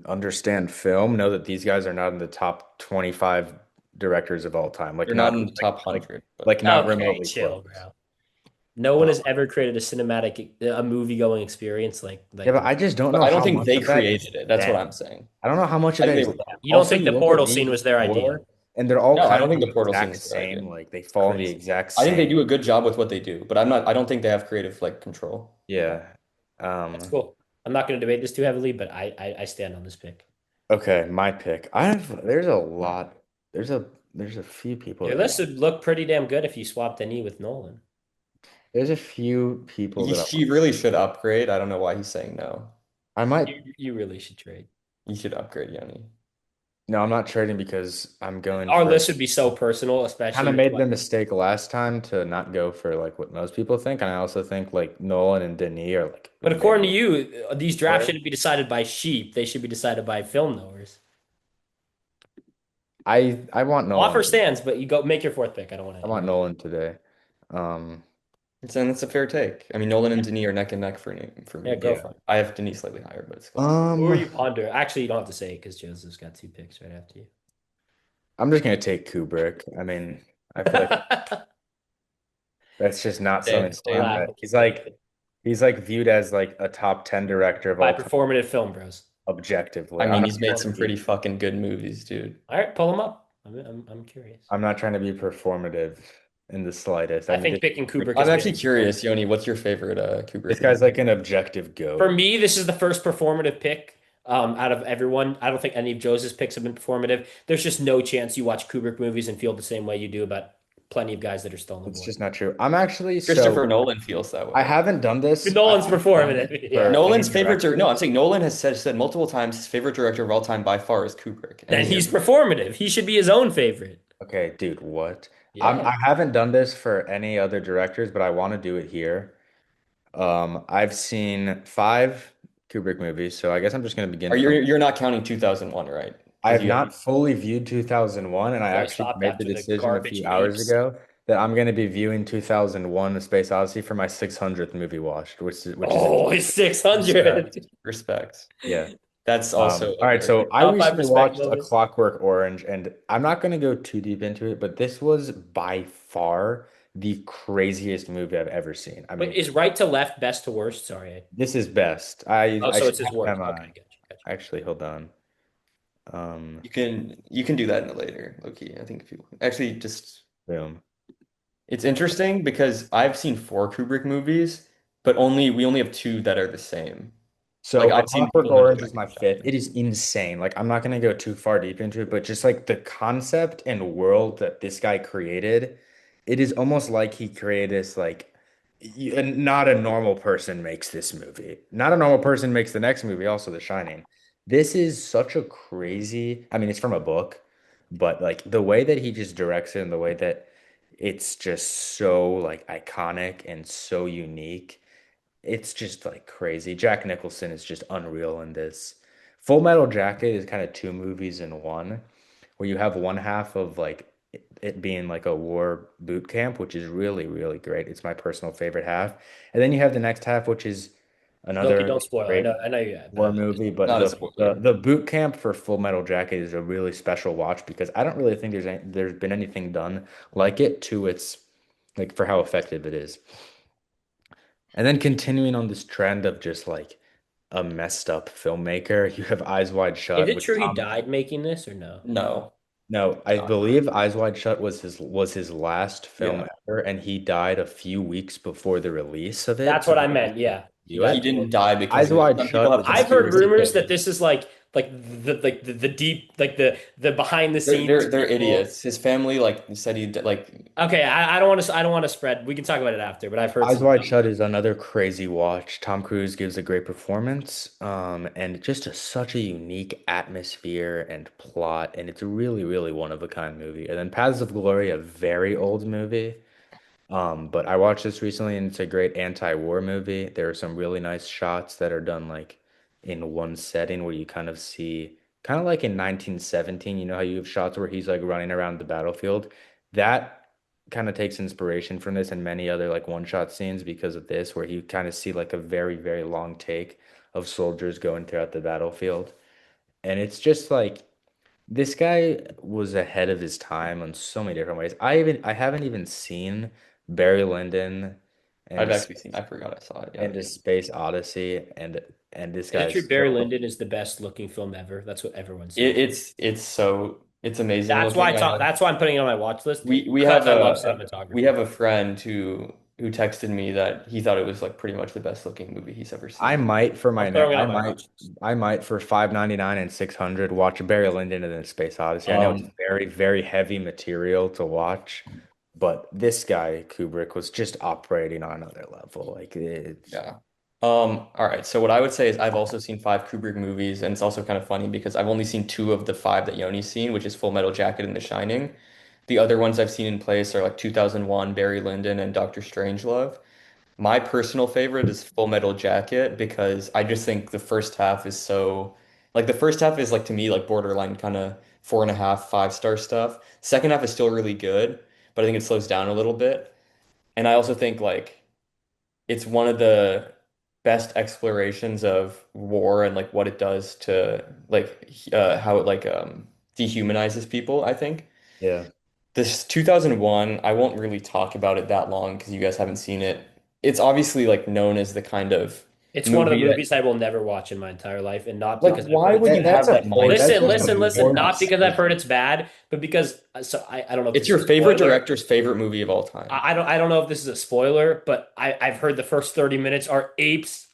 [SPEAKER 3] understand film know that these guys are not in the top 25 directors of all time.
[SPEAKER 1] they're not in the top 100, but
[SPEAKER 3] Like not
[SPEAKER 2] Okay,
[SPEAKER 3] remotely
[SPEAKER 2] chill,
[SPEAKER 3] close.
[SPEAKER 2] bro. No one
[SPEAKER 3] Uh,
[SPEAKER 2] has ever created a movie going experience
[SPEAKER 3] yeah,
[SPEAKER 2] like
[SPEAKER 3] but I just don't
[SPEAKER 1] but
[SPEAKER 3] know
[SPEAKER 1] I don't
[SPEAKER 3] how
[SPEAKER 1] think
[SPEAKER 3] much
[SPEAKER 1] they
[SPEAKER 3] of that is
[SPEAKER 1] created it. That's what
[SPEAKER 3] them.
[SPEAKER 1] I'm saying.
[SPEAKER 3] I don't know how much of
[SPEAKER 1] I
[SPEAKER 3] that
[SPEAKER 1] think
[SPEAKER 3] is
[SPEAKER 1] they
[SPEAKER 3] them.
[SPEAKER 2] you don't
[SPEAKER 3] Also,
[SPEAKER 2] think
[SPEAKER 3] you
[SPEAKER 2] the
[SPEAKER 3] look at
[SPEAKER 2] portal scene
[SPEAKER 3] these
[SPEAKER 2] was their idea.
[SPEAKER 3] four, and they're all
[SPEAKER 1] No, I
[SPEAKER 3] kind
[SPEAKER 1] don't
[SPEAKER 3] of
[SPEAKER 1] think
[SPEAKER 3] the
[SPEAKER 1] the portal scene
[SPEAKER 3] exact
[SPEAKER 1] was their idea.
[SPEAKER 3] same. Like they
[SPEAKER 2] It's
[SPEAKER 3] fall in the
[SPEAKER 2] crazy.
[SPEAKER 3] exact
[SPEAKER 1] I think they
[SPEAKER 3] same.
[SPEAKER 1] do a good job with what they do, but I don't think they have creative like control.
[SPEAKER 3] Yeah.
[SPEAKER 2] That's
[SPEAKER 3] Um,
[SPEAKER 2] cool. I'm not going to debate this too heavily, but I stand on this pick.
[SPEAKER 3] okay, my pick. There's a lot. There's a few people
[SPEAKER 2] Your
[SPEAKER 3] that I
[SPEAKER 2] list would look pretty damn good if you swapped Denis with Nolan.
[SPEAKER 3] there's a few people that
[SPEAKER 1] He really should upgrade. I don't know why he's saying no.
[SPEAKER 3] I might
[SPEAKER 2] You really should trade.
[SPEAKER 1] You should upgrade, Yoni.
[SPEAKER 3] no, I'm not trading because I'm going
[SPEAKER 2] Our
[SPEAKER 3] for
[SPEAKER 2] list would be so personal,
[SPEAKER 3] kind
[SPEAKER 2] especially
[SPEAKER 3] of
[SPEAKER 2] with
[SPEAKER 3] made
[SPEAKER 2] what.
[SPEAKER 3] the mistake last time to not go for like what most people think. And I also think like Nolan and Denis are like
[SPEAKER 2] But
[SPEAKER 3] very
[SPEAKER 2] according to you, these drafts
[SPEAKER 3] similar.
[SPEAKER 2] shouldn't be decided by sheep. They should be decided by film knowers.
[SPEAKER 3] I want
[SPEAKER 2] Offer
[SPEAKER 3] Nolan.
[SPEAKER 2] stands, but you go make your fourth pick. I don't want
[SPEAKER 3] I
[SPEAKER 2] to
[SPEAKER 3] want
[SPEAKER 2] hear.
[SPEAKER 3] Nolan today. Um,
[SPEAKER 1] And that's a fair take. I mean, Nolan and Denis are neck and neck for
[SPEAKER 2] Yeah,
[SPEAKER 1] me.
[SPEAKER 2] go
[SPEAKER 3] yeah.
[SPEAKER 2] for it.
[SPEAKER 1] I have Denis slightly higher, but it's close.
[SPEAKER 2] Who are
[SPEAKER 3] Um,
[SPEAKER 2] you ponder? Actually, you don't have to say it because Joseph's got two picks right after you.
[SPEAKER 3] I'm just gonna take Kubrick. I mean, I feel like that's just not something
[SPEAKER 1] Stay in
[SPEAKER 2] Laugh
[SPEAKER 1] there.
[SPEAKER 3] that
[SPEAKER 2] at the take.
[SPEAKER 3] he's like viewed as like a top 10 director of
[SPEAKER 2] By
[SPEAKER 3] all time.
[SPEAKER 2] performative film, bros.
[SPEAKER 3] objectively.
[SPEAKER 1] I
[SPEAKER 3] I'm
[SPEAKER 1] mean,
[SPEAKER 3] not
[SPEAKER 1] he's made
[SPEAKER 3] trying
[SPEAKER 1] some
[SPEAKER 3] to be
[SPEAKER 1] pretty fucking good movies, dude.
[SPEAKER 2] All right, pull them up. I'm curious.
[SPEAKER 3] I'm not trying to be performative in the slightest. I
[SPEAKER 2] I
[SPEAKER 3] mean,
[SPEAKER 2] think picking Kubrick
[SPEAKER 1] I'm
[SPEAKER 2] is
[SPEAKER 1] actually
[SPEAKER 2] very
[SPEAKER 1] curious,
[SPEAKER 2] performative.
[SPEAKER 1] Yoni, what's your favorite
[SPEAKER 3] this
[SPEAKER 1] Kubrick
[SPEAKER 3] guy's
[SPEAKER 1] movie?
[SPEAKER 3] like an objective
[SPEAKER 2] For
[SPEAKER 3] goat.
[SPEAKER 2] me, this is the first performative pick out of everyone. I don't think any of Jose's picks have been performative. There's just no chance you watch Kubrick movies and feel the same way you do about plenty of guys that are still on the
[SPEAKER 3] It's
[SPEAKER 2] board.
[SPEAKER 3] just not true. I'm actually
[SPEAKER 1] Christopher
[SPEAKER 3] so
[SPEAKER 1] Nolan feels that
[SPEAKER 3] I
[SPEAKER 1] way.
[SPEAKER 3] haven't done this. I
[SPEAKER 2] Nolan's
[SPEAKER 3] haven't done this
[SPEAKER 2] performative. Yeah.
[SPEAKER 3] for any
[SPEAKER 1] Nolan's favorite director, no, I'm
[SPEAKER 3] directors.
[SPEAKER 1] saying Nolan has said multiple times his favorite director of all time by far is Kubrick, and
[SPEAKER 2] Then
[SPEAKER 1] he
[SPEAKER 2] he's
[SPEAKER 1] agrees.
[SPEAKER 2] performative. He should be his own favorite.
[SPEAKER 3] Okay, dude, what? I
[SPEAKER 2] Yeah.
[SPEAKER 3] haven't done this for any other directors, but I want to do it here. I've seen five Kubrick movies, so I guess I'm just gonna begin
[SPEAKER 1] Are
[SPEAKER 3] from
[SPEAKER 1] you're not counting 2001, right?
[SPEAKER 3] I
[SPEAKER 1] Because
[SPEAKER 3] have
[SPEAKER 1] you have
[SPEAKER 3] not fully viewed 2001, and I
[SPEAKER 2] So I
[SPEAKER 3] actually
[SPEAKER 2] stopped
[SPEAKER 3] made the
[SPEAKER 2] after the
[SPEAKER 3] decision a
[SPEAKER 2] garbage
[SPEAKER 3] few hours
[SPEAKER 2] memes.
[SPEAKER 3] ago that I'm going to be viewing 2001: A Space Odyssey for my 600th movie watched, which is a
[SPEAKER 2] Oh, it's 600.
[SPEAKER 1] respect. Respect.
[SPEAKER 3] yeah.
[SPEAKER 1] That's also
[SPEAKER 3] All
[SPEAKER 1] a
[SPEAKER 3] right,
[SPEAKER 1] very
[SPEAKER 3] so
[SPEAKER 1] good.
[SPEAKER 3] I
[SPEAKER 2] Top five
[SPEAKER 3] recently
[SPEAKER 2] respect
[SPEAKER 3] watched A
[SPEAKER 2] movies.
[SPEAKER 3] Clockwork Orange, and I'm not going to go too deep into it, but this was by far the craziest movie I've ever seen. I
[SPEAKER 2] Wait,
[SPEAKER 3] mean,
[SPEAKER 2] is right to left best to worst? Sorry.
[SPEAKER 3] this is best. I
[SPEAKER 2] Oh,
[SPEAKER 3] I
[SPEAKER 2] so
[SPEAKER 3] should
[SPEAKER 2] it's his
[SPEAKER 3] have
[SPEAKER 2] worst. Okay,
[SPEAKER 3] my
[SPEAKER 2] gotcha.
[SPEAKER 3] actually hold on. Um,
[SPEAKER 1] You can do that in the later, Loki. I think if you actually just
[SPEAKER 3] boom.
[SPEAKER 1] it's interesting because I've seen four Kubrick movies, but we only have two that are the same. Like
[SPEAKER 3] So A
[SPEAKER 1] I've seen
[SPEAKER 3] Clockwork
[SPEAKER 1] Full Metal
[SPEAKER 3] Orange is
[SPEAKER 1] Jacket
[SPEAKER 3] my
[SPEAKER 1] and
[SPEAKER 3] fifth.
[SPEAKER 1] Shining.
[SPEAKER 3] It is insane. Like I'm not gonna go too far deep into it, but just like the concept and world that this guy created, it is almost like he created this and not a normal person makes this movie. Not a normal person makes the next movie, also The Shining. This is such a crazy, I mean, it's from a book, but like the way that he just directs it and the way that it's just so like iconic and so unique. It's just like crazy. Jack Nicholson is just unreal in this. Full Metal Jacket is kind of two movies in one, where you have one half of like it being like a war boot camp, which is really, really great. It's my personal favorite half. And then you have the next half, which is
[SPEAKER 2] Loki,
[SPEAKER 3] another
[SPEAKER 2] don't spoil.
[SPEAKER 3] great
[SPEAKER 2] I know you
[SPEAKER 3] war
[SPEAKER 2] have.
[SPEAKER 3] movie, but
[SPEAKER 1] Not a
[SPEAKER 3] the
[SPEAKER 1] spoiler.
[SPEAKER 3] the boot camp for Full Metal Jacket is a really special watch because I don't really think there's been anything done like it to its like for how effective it is. And then continuing on this trend of just like a messed up filmmaker, you have Eyes Wide
[SPEAKER 2] Is
[SPEAKER 3] Shut
[SPEAKER 2] it
[SPEAKER 3] with
[SPEAKER 2] true he
[SPEAKER 3] Tom.
[SPEAKER 2] died making this or no?
[SPEAKER 1] No,
[SPEAKER 3] No,
[SPEAKER 1] it's
[SPEAKER 3] I
[SPEAKER 1] not.
[SPEAKER 3] believe Eyes Wide Shut was his last film
[SPEAKER 1] Yeah.
[SPEAKER 3] ever, and he died a few weeks before the release of it,
[SPEAKER 2] That's
[SPEAKER 3] so
[SPEAKER 2] what
[SPEAKER 3] no
[SPEAKER 2] I
[SPEAKER 3] one
[SPEAKER 2] meant.
[SPEAKER 3] could
[SPEAKER 2] Yeah. He
[SPEAKER 3] view
[SPEAKER 1] He
[SPEAKER 2] died
[SPEAKER 3] it.
[SPEAKER 2] before.
[SPEAKER 1] didn't die because
[SPEAKER 3] Eyes
[SPEAKER 1] of it.
[SPEAKER 3] Wide
[SPEAKER 1] Some people
[SPEAKER 3] Shut
[SPEAKER 1] have
[SPEAKER 3] was
[SPEAKER 2] I've heard
[SPEAKER 1] conspiracy
[SPEAKER 2] rumors that
[SPEAKER 1] theories.
[SPEAKER 2] this is like the deep the behind the
[SPEAKER 1] They're
[SPEAKER 2] scenes
[SPEAKER 1] they're they're
[SPEAKER 2] people.
[SPEAKER 1] idiots. His family like said like
[SPEAKER 2] Okay, I don't want to spread. We can talk about it after, but I've heard
[SPEAKER 3] Eyes
[SPEAKER 2] some
[SPEAKER 3] Wide
[SPEAKER 2] stuff.
[SPEAKER 3] Shut is another crazy watch. Tom Cruise gives a great performance, and just such a unique atmosphere and plot, and it's a really, really one of a kind movie. And then Paths of Glory, a very old movie. But I watched this recently and it's a great anti-war movie. There are some really nice shots that are done like in one setting where you kind of see kind of like in 1917, you know how you have shots where he's like running around the battlefield. That kind of takes inspiration from this and many other like one-shot scenes because of this, where you kind of see like a very, very long take of soldiers going throughout the battlefield. And it's just like this guy was ahead of his time in so many different ways. I haven't even seen Barry Lyndon and
[SPEAKER 1] I've
[SPEAKER 3] a,
[SPEAKER 1] actually seen. I forgot I saw it. Yeah.
[SPEAKER 3] and a Space Odyssey and this
[SPEAKER 2] Is it true
[SPEAKER 3] guy's
[SPEAKER 2] Barry
[SPEAKER 3] so
[SPEAKER 2] Lyndon is the best looking film ever? That's what everyone
[SPEAKER 1] It,
[SPEAKER 2] says.
[SPEAKER 1] it's so it's amazing looking. I know
[SPEAKER 2] That's why I'm putting it on my watch list
[SPEAKER 1] we
[SPEAKER 2] because
[SPEAKER 1] have
[SPEAKER 2] I love
[SPEAKER 1] we
[SPEAKER 2] cinematography.
[SPEAKER 1] have a friend who texted me that he thought it was like pretty much the best looking movie he's ever
[SPEAKER 3] I
[SPEAKER 1] seen.
[SPEAKER 3] might for
[SPEAKER 2] I'm
[SPEAKER 3] my
[SPEAKER 2] throwing
[SPEAKER 3] net
[SPEAKER 2] it on my watch list.
[SPEAKER 3] I might for 5.99 and 600 watch Barry Lyndon and then Space Odyssey. I know it's
[SPEAKER 1] Um,
[SPEAKER 3] very, very heavy material to watch, but this guy Kubrick was just operating on another level. Like it's
[SPEAKER 1] yeah. All right. So what I would say is I've also seen five Kubrick movies, and it's also kind of funny because I've only seen two of the five that Yoni's seen, which is Full Metal Jacket and The Shining. The other ones I've seen in place are like 2001, Barry Lyndon, and Doctor Strangelove. My personal favorite is Full Metal Jacket because I just think the first half is so like the first half is like to me like borderline kind of four and a half, 5-star stuff. Second half is still really good, but I think it slows down a little bit. And I also think like it's one of the best explorations of war and like what it does to like how it like dehumanizes people, I think.
[SPEAKER 3] yeah.
[SPEAKER 1] This 2001, I won't really talk about it that long because you guys haven't seen it. It's obviously like known as the kind of
[SPEAKER 2] It's one of the
[SPEAKER 1] movie that
[SPEAKER 2] movies I will never watch in my entire life, and not
[SPEAKER 1] like
[SPEAKER 2] because I've
[SPEAKER 1] why
[SPEAKER 2] heard it's
[SPEAKER 1] would you
[SPEAKER 2] bad.
[SPEAKER 3] That's
[SPEAKER 1] have
[SPEAKER 3] a
[SPEAKER 1] that
[SPEAKER 3] point. That's
[SPEAKER 1] mindset
[SPEAKER 2] Listen,
[SPEAKER 1] with
[SPEAKER 3] just
[SPEAKER 1] a
[SPEAKER 3] a
[SPEAKER 2] listen,
[SPEAKER 1] movie
[SPEAKER 2] listen.
[SPEAKER 1] that's
[SPEAKER 3] poor
[SPEAKER 2] Not because I've heard
[SPEAKER 3] decision.
[SPEAKER 2] it's bad, but because I don't know if
[SPEAKER 1] it's
[SPEAKER 2] this
[SPEAKER 1] your
[SPEAKER 2] is a
[SPEAKER 1] favorite
[SPEAKER 2] spoiler.
[SPEAKER 1] director's favorite movie of all time.
[SPEAKER 2] I don't know if this is a spoiler, but I've heard the first 30 minutes are apes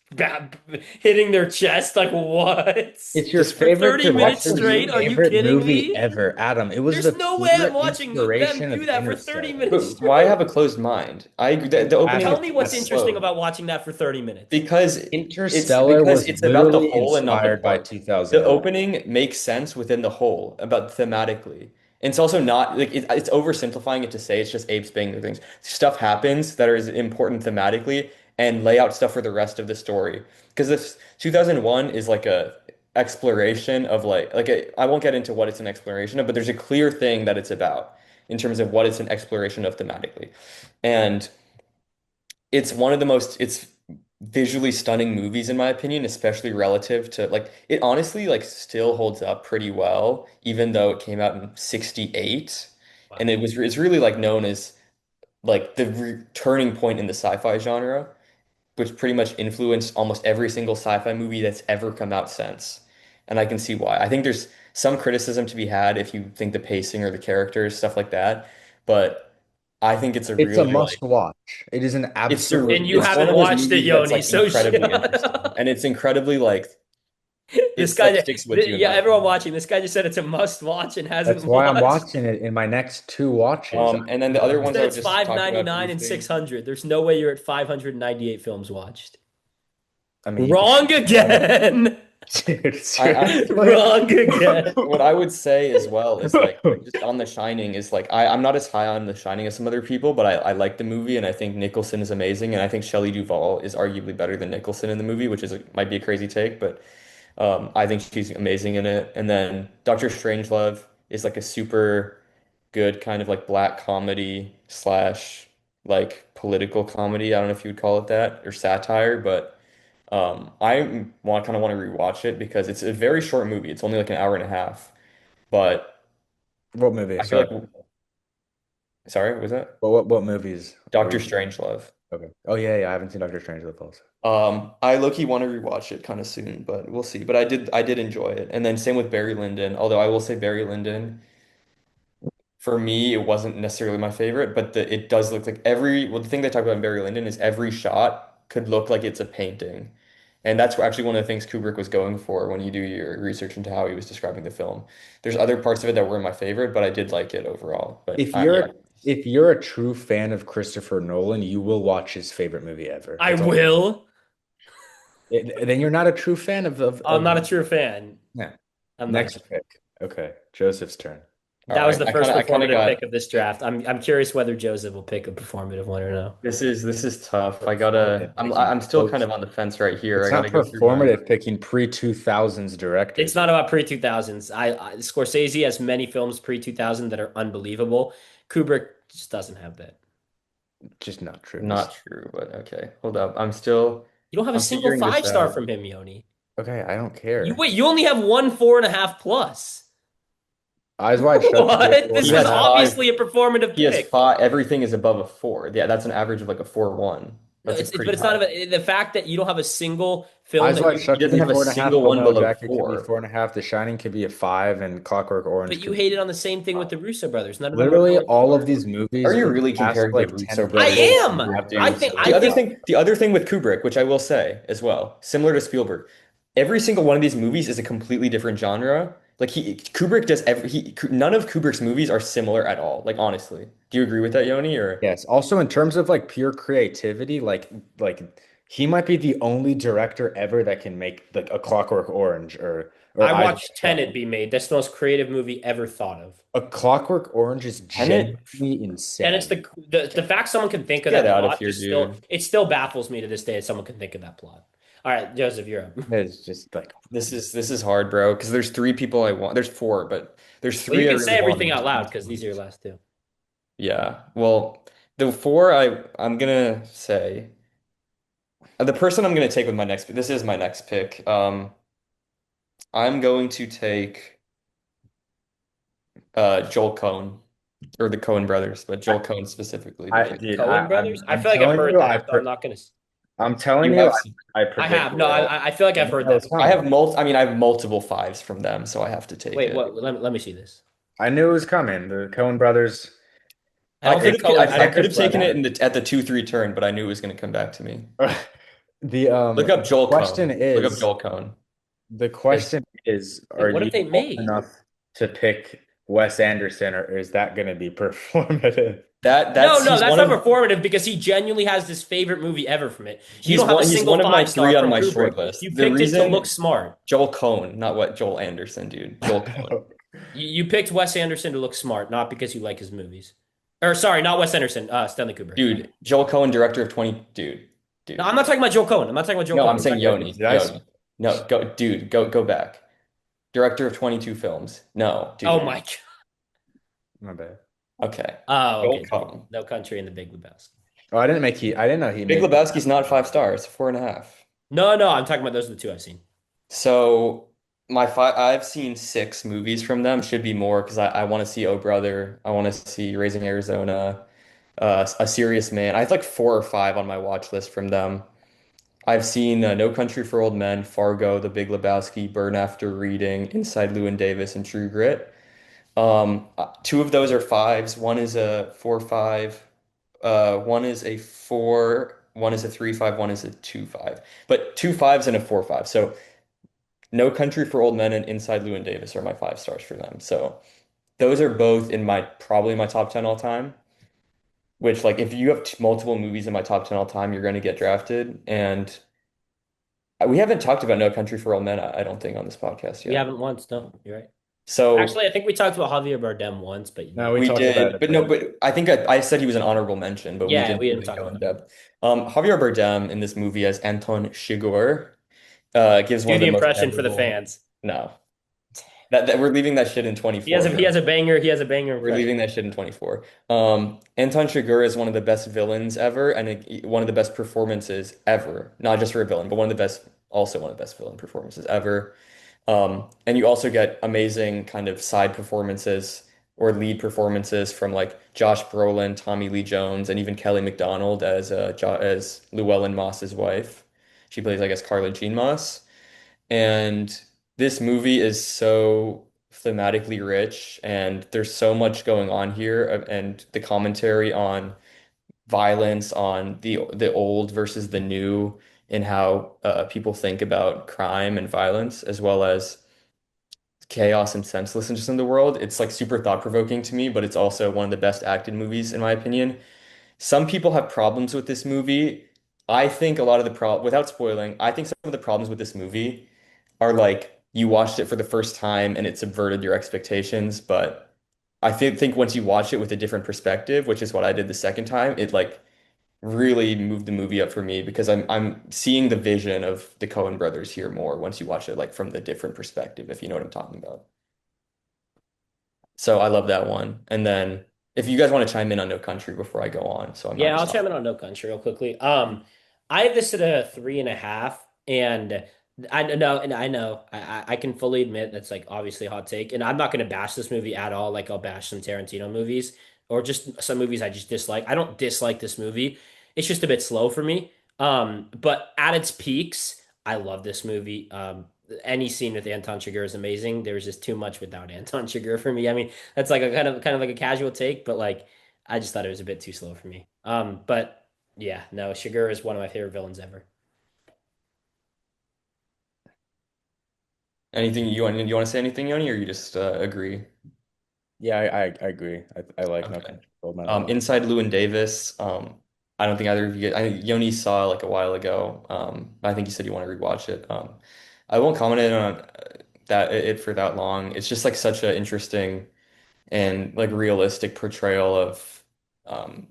[SPEAKER 2] hitting their chest. Like what?
[SPEAKER 3] It's your
[SPEAKER 1] Just
[SPEAKER 2] For
[SPEAKER 3] favorite
[SPEAKER 2] 30 minutes
[SPEAKER 1] watch the
[SPEAKER 3] director's
[SPEAKER 2] straight? Are
[SPEAKER 1] movie.
[SPEAKER 2] you
[SPEAKER 3] favorite
[SPEAKER 2] kidding
[SPEAKER 3] movie
[SPEAKER 2] me?
[SPEAKER 3] ever, Adam. It was
[SPEAKER 2] There's
[SPEAKER 3] the
[SPEAKER 2] no way I'm
[SPEAKER 3] clear
[SPEAKER 2] watching them
[SPEAKER 3] inspiration
[SPEAKER 2] do
[SPEAKER 3] of
[SPEAKER 2] that for 30
[SPEAKER 3] Interstellar.
[SPEAKER 2] minutes
[SPEAKER 1] But why have
[SPEAKER 2] straight.
[SPEAKER 1] a closed mind? The opening
[SPEAKER 3] Adam,
[SPEAKER 2] Tell
[SPEAKER 1] of
[SPEAKER 2] me what's
[SPEAKER 3] Adam.
[SPEAKER 2] interesting
[SPEAKER 1] slow
[SPEAKER 2] about watching that for 30 minutes.
[SPEAKER 1] because
[SPEAKER 3] Interstellar
[SPEAKER 1] because
[SPEAKER 3] was
[SPEAKER 1] it's about the
[SPEAKER 3] literally
[SPEAKER 1] whole and not the
[SPEAKER 3] inspired by
[SPEAKER 1] part. The
[SPEAKER 3] 2001.
[SPEAKER 1] opening makes sense within the whole about thematically. And it's also not like it's oversimplifying it to say it's just apes banging their things. Stuff happens that is important thematically and lay out stuff for the rest of the story. Because this 2001 is like a exploration of I won't get into what it's an exploration of, but there's a clear thing that it's about in terms of what it's an exploration of thematically. And it's one of the most it's visually stunning movies in my opinion, especially relative to like it honestly like still holds up pretty well, even though it came out in 68. And
[SPEAKER 2] Wow.
[SPEAKER 1] it's really like known as like the turning point in the sci-fi genre, which pretty much influenced almost every single sci-fi movie that's ever come out since. And I can see why. I think there's some criticism to be had if you think the pacing or the characters, stuff like that. But I think it's a
[SPEAKER 3] It's a
[SPEAKER 1] really
[SPEAKER 3] must
[SPEAKER 1] like
[SPEAKER 3] watch. It is an
[SPEAKER 2] And
[SPEAKER 3] absolute
[SPEAKER 2] you
[SPEAKER 1] it's
[SPEAKER 3] must
[SPEAKER 1] one
[SPEAKER 2] haven't
[SPEAKER 1] of those
[SPEAKER 3] watch.
[SPEAKER 2] watched it,
[SPEAKER 1] movies that's
[SPEAKER 2] Yoni,
[SPEAKER 1] like
[SPEAKER 2] so
[SPEAKER 1] incredibly
[SPEAKER 2] shut
[SPEAKER 1] interesting.
[SPEAKER 2] up.
[SPEAKER 1] And it's incredibly like
[SPEAKER 2] This
[SPEAKER 1] it's like
[SPEAKER 2] guy,
[SPEAKER 1] sticks with you in
[SPEAKER 2] yeah,
[SPEAKER 1] my
[SPEAKER 2] everyone
[SPEAKER 1] opinion.
[SPEAKER 2] watching, this guy just said it's a must watch and
[SPEAKER 3] That's
[SPEAKER 2] hasn't
[SPEAKER 3] why I'm
[SPEAKER 2] watched.
[SPEAKER 3] watching it in my next two watches.
[SPEAKER 1] And then the other
[SPEAKER 2] You
[SPEAKER 1] ones
[SPEAKER 2] said
[SPEAKER 1] I would
[SPEAKER 2] it's
[SPEAKER 1] just talk about
[SPEAKER 2] 599 and
[SPEAKER 1] briefly.
[SPEAKER 2] 600. There's no way you're at 598 films watched.
[SPEAKER 3] I mean, you could
[SPEAKER 2] Wrong again.
[SPEAKER 3] dude, seriously.
[SPEAKER 2] Wrong again.
[SPEAKER 1] What I would say as well is like just on The Shining is like I'm not as high on The Shining as some other people, but I like the movie and I think Nicholson is amazing and I think Shelley Duvall is arguably better than Nicholson in the movie, which might be a crazy take, but I think she's amazing in it. And then Doctor Strangelove is like a super good kind of like black comedy slash like political comedy. I don't know if you would call it that or satire, but I want kind of want to rewatch it because it's a very short movie. It's only like an hour and a half, but
[SPEAKER 3] What movie?
[SPEAKER 1] I feel
[SPEAKER 3] Sorry.
[SPEAKER 1] like sorry, what was that?
[SPEAKER 3] What movies were
[SPEAKER 1] Doctor
[SPEAKER 3] you?
[SPEAKER 1] Strangelove.
[SPEAKER 3] Okay. Oh yeah, yeah. I haven't seen Doctor Strange with also.
[SPEAKER 1] I low-key want to rewatch it kind of soon, but we'll see. But I did enjoy it. And then same with Barry Lyndon, although I will say Barry Lyndon, for me, it wasn't necessarily my favorite, but it does look like the thing they talk about in Barry Lyndon is every shot could look like it's a painting. And that's actually one of the things Kubrick was going for when you do your research into how he was describing the film. There's other parts of it that weren't my favorite, but I did like it overall. But
[SPEAKER 3] If
[SPEAKER 1] yeah.
[SPEAKER 3] you're if you're a true fan of Christopher Nolan, you will watch his favorite movie ever.
[SPEAKER 2] I
[SPEAKER 3] That's all.
[SPEAKER 2] will.
[SPEAKER 3] Then you're not a true fan
[SPEAKER 2] I'm not
[SPEAKER 3] of
[SPEAKER 2] a true fan.
[SPEAKER 3] yeah.
[SPEAKER 2] I'm not a
[SPEAKER 3] Next
[SPEAKER 2] true.
[SPEAKER 3] pick. Okay, Joseph's turn.
[SPEAKER 1] All
[SPEAKER 2] That was
[SPEAKER 1] right.
[SPEAKER 2] the
[SPEAKER 1] I kind
[SPEAKER 2] first
[SPEAKER 1] of I kind of
[SPEAKER 2] performative pick
[SPEAKER 1] got
[SPEAKER 2] of this draft. I'm curious whether Joseph will pick a performative one or no.
[SPEAKER 1] this is tough. I gotta
[SPEAKER 3] Performative
[SPEAKER 1] I'm
[SPEAKER 3] picking
[SPEAKER 1] I'm still kind
[SPEAKER 3] post.
[SPEAKER 1] of on the fence right here.
[SPEAKER 3] It's
[SPEAKER 1] I
[SPEAKER 3] not
[SPEAKER 1] gotta go through my
[SPEAKER 3] performative picking pre-2000s
[SPEAKER 2] It's
[SPEAKER 3] directors.
[SPEAKER 2] not about pre 2000s. Scorsese has many films pre 2000 that are unbelievable. Kubrick just doesn't have that.
[SPEAKER 3] Just not true. This
[SPEAKER 1] not true, but okay. Hold up.
[SPEAKER 2] You don't have a
[SPEAKER 1] I'm
[SPEAKER 2] single
[SPEAKER 1] figuring this
[SPEAKER 2] 5 star
[SPEAKER 1] out.
[SPEAKER 2] from him, Yoni.
[SPEAKER 3] okay, I don't care.
[SPEAKER 2] You only have one 4.5 plus.
[SPEAKER 3] Eyes wide shut could be a
[SPEAKER 2] What?
[SPEAKER 3] four
[SPEAKER 1] He
[SPEAKER 2] This
[SPEAKER 3] and a
[SPEAKER 2] was
[SPEAKER 1] has
[SPEAKER 3] half.
[SPEAKER 1] five
[SPEAKER 2] obviously a performative
[SPEAKER 1] he has
[SPEAKER 2] pick.
[SPEAKER 1] five everything is above a four. Yeah, that's an average of like a 4.1.
[SPEAKER 2] No,
[SPEAKER 1] That's
[SPEAKER 2] but
[SPEAKER 1] pretty
[SPEAKER 2] it's not
[SPEAKER 1] high.
[SPEAKER 2] about the fact that you don't have a single film
[SPEAKER 3] Eyes
[SPEAKER 2] that
[SPEAKER 3] Wide
[SPEAKER 2] you
[SPEAKER 1] He
[SPEAKER 3] Shut could
[SPEAKER 1] doesn't
[SPEAKER 3] be
[SPEAKER 1] have a
[SPEAKER 3] four and a half.
[SPEAKER 1] single
[SPEAKER 3] Full
[SPEAKER 1] one
[SPEAKER 3] Metal
[SPEAKER 1] below
[SPEAKER 3] Jacket could be
[SPEAKER 1] four.
[SPEAKER 3] four and a half. The Shining could be a five, and Clockwork Orange
[SPEAKER 2] but you
[SPEAKER 3] could be
[SPEAKER 2] hated on the same thing with the Russo brothers. None of them are
[SPEAKER 3] literally
[SPEAKER 2] below
[SPEAKER 3] all of
[SPEAKER 2] 4.
[SPEAKER 3] these
[SPEAKER 1] Are
[SPEAKER 3] movies
[SPEAKER 1] you
[SPEAKER 3] in the
[SPEAKER 1] really
[SPEAKER 3] past
[SPEAKER 1] comparing the
[SPEAKER 3] like 10
[SPEAKER 1] Russo
[SPEAKER 2] I
[SPEAKER 1] brothers to
[SPEAKER 3] decades
[SPEAKER 2] am.
[SPEAKER 3] have
[SPEAKER 1] Kubrick,
[SPEAKER 3] done
[SPEAKER 2] I
[SPEAKER 1] dude?
[SPEAKER 2] think
[SPEAKER 3] so
[SPEAKER 2] I
[SPEAKER 1] The other
[SPEAKER 2] think
[SPEAKER 3] well.
[SPEAKER 1] thing, the other thing with Kubrick, which I will say as well, similar to Spielberg, every single one of these movies is a completely different genre. Like Kubrick does none of Kubrick's movies are similar at all. Like honestly, do you agree with that, Yoni? Or
[SPEAKER 3] Yes. Also, in terms of like pure creativity, like he might be the only director ever that can make like a Clockwork Orange or
[SPEAKER 2] I
[SPEAKER 3] Eyes Wide
[SPEAKER 2] watched
[SPEAKER 3] Shut.
[SPEAKER 2] Tenet be made. That's the most creative movie ever thought of.
[SPEAKER 3] A Clockwork Orange is
[SPEAKER 1] Tenet?
[SPEAKER 3] genuinely
[SPEAKER 2] And it's
[SPEAKER 3] insane.
[SPEAKER 2] the fact someone can think of
[SPEAKER 1] Get
[SPEAKER 2] that
[SPEAKER 1] out of
[SPEAKER 2] plot
[SPEAKER 1] here,
[SPEAKER 2] just still
[SPEAKER 1] dude.
[SPEAKER 2] it still baffles me to this day that someone can think of that plot. All right, Joseph, you're up.
[SPEAKER 3] It's just like
[SPEAKER 1] This is hard, bro. Because there's three people I want. There's four, but there's
[SPEAKER 2] Well, you
[SPEAKER 1] three I
[SPEAKER 2] can
[SPEAKER 1] really
[SPEAKER 2] say
[SPEAKER 1] want
[SPEAKER 2] everything
[SPEAKER 1] on
[SPEAKER 2] out
[SPEAKER 1] each of
[SPEAKER 2] loud
[SPEAKER 1] these
[SPEAKER 2] because these are your
[SPEAKER 1] ones.
[SPEAKER 2] last two.
[SPEAKER 1] Yeah. Well, the four I'm gonna say the person I'm gonna take with my next. This is my next pick. I'm going to take Joel Coen or the Coen brothers, but Joel Coen specifically to
[SPEAKER 3] I
[SPEAKER 1] pick.
[SPEAKER 3] did.
[SPEAKER 2] Cohen brothers? I
[SPEAKER 3] I'm
[SPEAKER 2] feel like I've
[SPEAKER 3] telling
[SPEAKER 2] heard
[SPEAKER 3] you,
[SPEAKER 2] that, so I'm not gonna.
[SPEAKER 3] I'm telling
[SPEAKER 1] You
[SPEAKER 3] you,
[SPEAKER 1] have seen.
[SPEAKER 3] I
[SPEAKER 2] I have.
[SPEAKER 3] predicted
[SPEAKER 2] No,
[SPEAKER 3] it all.
[SPEAKER 2] I feel like
[SPEAKER 3] I
[SPEAKER 2] I've
[SPEAKER 3] knew
[SPEAKER 2] heard
[SPEAKER 3] that was
[SPEAKER 2] that
[SPEAKER 3] coming.
[SPEAKER 1] I mean, I have multiple fives from them, so I have to take
[SPEAKER 2] Wait,
[SPEAKER 1] it.
[SPEAKER 2] what? Let me see this.
[SPEAKER 3] I knew it was coming. The Coen brothers.
[SPEAKER 2] I don't think
[SPEAKER 1] I
[SPEAKER 3] It
[SPEAKER 1] could
[SPEAKER 3] could
[SPEAKER 1] have
[SPEAKER 3] slide
[SPEAKER 1] taken it
[SPEAKER 3] out.
[SPEAKER 1] in at the 2-3 turn, but I knew it was going to come back to me.
[SPEAKER 3] The
[SPEAKER 1] Look up Joel
[SPEAKER 3] question
[SPEAKER 1] Cohn. Look up
[SPEAKER 3] is,
[SPEAKER 1] Joel Cohn.
[SPEAKER 3] the
[SPEAKER 1] Because
[SPEAKER 3] question is,
[SPEAKER 2] Wait,
[SPEAKER 3] are
[SPEAKER 2] what
[SPEAKER 3] you
[SPEAKER 2] have they
[SPEAKER 3] old
[SPEAKER 2] made?
[SPEAKER 3] enough to pick Wes Anderson, or is that going to be performative?
[SPEAKER 2] No,
[SPEAKER 1] that's
[SPEAKER 2] no,
[SPEAKER 1] he's
[SPEAKER 2] that's
[SPEAKER 1] one
[SPEAKER 2] not
[SPEAKER 1] of
[SPEAKER 2] performative because he genuinely has his favorite movie ever from it. You
[SPEAKER 1] he's
[SPEAKER 2] don't have a
[SPEAKER 1] he's
[SPEAKER 2] single
[SPEAKER 1] one of my
[SPEAKER 2] five
[SPEAKER 1] three
[SPEAKER 2] star
[SPEAKER 1] on
[SPEAKER 2] from
[SPEAKER 1] my short
[SPEAKER 2] Kubrick.
[SPEAKER 1] list.
[SPEAKER 2] You
[SPEAKER 1] The
[SPEAKER 2] picked it to look
[SPEAKER 1] reason
[SPEAKER 2] smart.
[SPEAKER 1] Joel Cohn, not what Joel Anderson, dude. Joel Cohn.
[SPEAKER 2] You picked Wes Anderson to look smart, not because you like his movies. Or sorry, not Wes Anderson, Stanley Kubrick.
[SPEAKER 1] Dude, Joel Cohen, director of 20,
[SPEAKER 2] No,
[SPEAKER 1] dude.
[SPEAKER 2] I'm not talking about Joe Cohen. I'm not talking about Joe
[SPEAKER 1] No, I'm
[SPEAKER 2] Cohen.
[SPEAKER 1] saying Yoni.
[SPEAKER 3] Did I?
[SPEAKER 1] Yoni. No, go back. Director of 22 films. No,
[SPEAKER 2] Oh
[SPEAKER 1] dude.
[SPEAKER 2] my God.
[SPEAKER 3] My bad.
[SPEAKER 1] Okay.
[SPEAKER 2] Oh,
[SPEAKER 1] Joel
[SPEAKER 2] okay.
[SPEAKER 1] Cohen.
[SPEAKER 2] No Country in the Big Lebowski.
[SPEAKER 3] Oh, I didn't make he. I didn't know he
[SPEAKER 1] Big
[SPEAKER 3] made.
[SPEAKER 1] Lebowski's not 5 stars, 4.5.
[SPEAKER 2] No, no, I'm talking about those are the two I've seen.
[SPEAKER 1] So I've seen 6 movies from them. Should be more because I want to see Oh Brother. I want to see Raising Arizona. A Serious Man. I have like 4 or 5 on my watch list from them. I've seen No Country for Old Men, Fargo, The Big Lebowski, Burn After Reading, Inside Llewyn Davis, and True Grit. 2 of those are fives. One is a 4.5. One is a 4. One is a 3.5. One is a 2.5. But 2 5s and a 4.5. So No Country for Old Men and Inside Llewyn Davis are my 5 stars for them. So those are both in my probably my top 10 all time. Which like if you have multiple movies in my top 10 all time, you're going to get drafted. And we haven't talked about No Country for Old Men, I don't think, on this podcast
[SPEAKER 2] We
[SPEAKER 1] yet.
[SPEAKER 2] haven't once, no, you're right.
[SPEAKER 1] So
[SPEAKER 2] Actually, I think we talked about Javier Bardem once, but
[SPEAKER 3] No, we
[SPEAKER 1] we
[SPEAKER 3] talked about
[SPEAKER 1] did,
[SPEAKER 3] it a
[SPEAKER 1] but no,
[SPEAKER 3] bit.
[SPEAKER 1] but I think I said he was an honorable mention, but we
[SPEAKER 2] yeah,
[SPEAKER 1] didn't
[SPEAKER 2] we didn't
[SPEAKER 1] really
[SPEAKER 2] talk
[SPEAKER 1] go in
[SPEAKER 2] about him.
[SPEAKER 1] depth. Javier Bardem in this movie as Anton Chigurh gives one
[SPEAKER 2] Do
[SPEAKER 1] of
[SPEAKER 2] the
[SPEAKER 1] the most
[SPEAKER 2] impression for the
[SPEAKER 1] memorable.
[SPEAKER 2] fans.
[SPEAKER 1] No, that we're leaving that shit in 24,
[SPEAKER 2] He
[SPEAKER 1] bro.
[SPEAKER 2] has a banger. He has a banger
[SPEAKER 1] We're
[SPEAKER 2] impression.
[SPEAKER 1] leaving that shit in 24. Anton Chigurh is one of the best villains ever, and one of the best performances ever. Not just for a villain, but also one of the best villain performances ever. And you also get amazing kind of side performances or lead performances from like Josh Brolin, Tommy Lee Jones, and even Kelly Macdonald as Llewellyn Moss's wife. She plays, I guess, Carla Jean Moss. And this movie is so thematically rich, and there's so much going on here, and the commentary on violence, on the old versus the new, and how people think about crime and violence, as well as chaos and senselessness in the world. It's like super thought-provoking to me, but it's also one of the best acted movies in my opinion. Some people have problems with this movie. I think a lot of the without spoiling, I think some of the problems with this movie are like you watched it for the first time and it subverted your expectations, but I think once you watch it with a different perspective, which is what I did the second time, it like really moved the movie up for me because I'm seeing the vision of the Coen brothers here more once you watch it like from the different perspective, if you know what I'm talking about. So I love that one. And then if you guys want to chime in on No Country before I go on, so I'm not
[SPEAKER 2] Yeah,
[SPEAKER 1] just
[SPEAKER 2] I'll chime
[SPEAKER 1] talking.
[SPEAKER 2] in on No Country real quickly. I have this at a 3.5, and I know, I can fully admit that's like obviously a hot take, and I'm not gonna bash this movie at all. Like I'll bash some Tarantino movies or just some movies I just dislike. I don't dislike this movie. It's just a bit slow for me. But at its peaks, I love this movie. Any scene with Anton Chigurh is amazing. There's just too much without Anton Chigurh for me. I mean, that's like a kind of like a casual take, but like. I just thought it was a bit too slow for me. But yeah, no, Shiger is one of my favorite villains ever.
[SPEAKER 1] Anything you want to say anything, Yoni, or you just agree?
[SPEAKER 3] Yeah, I agree. I like No
[SPEAKER 1] Okay.
[SPEAKER 3] Country for Old Men a lot.
[SPEAKER 1] Inside Llewyn Davis. I don't think either of you guys, Yoni saw like a while ago. I think you said you want to rewatch it. I won't comment on that it for that long. It's just like such an interesting and like realistic portrayal of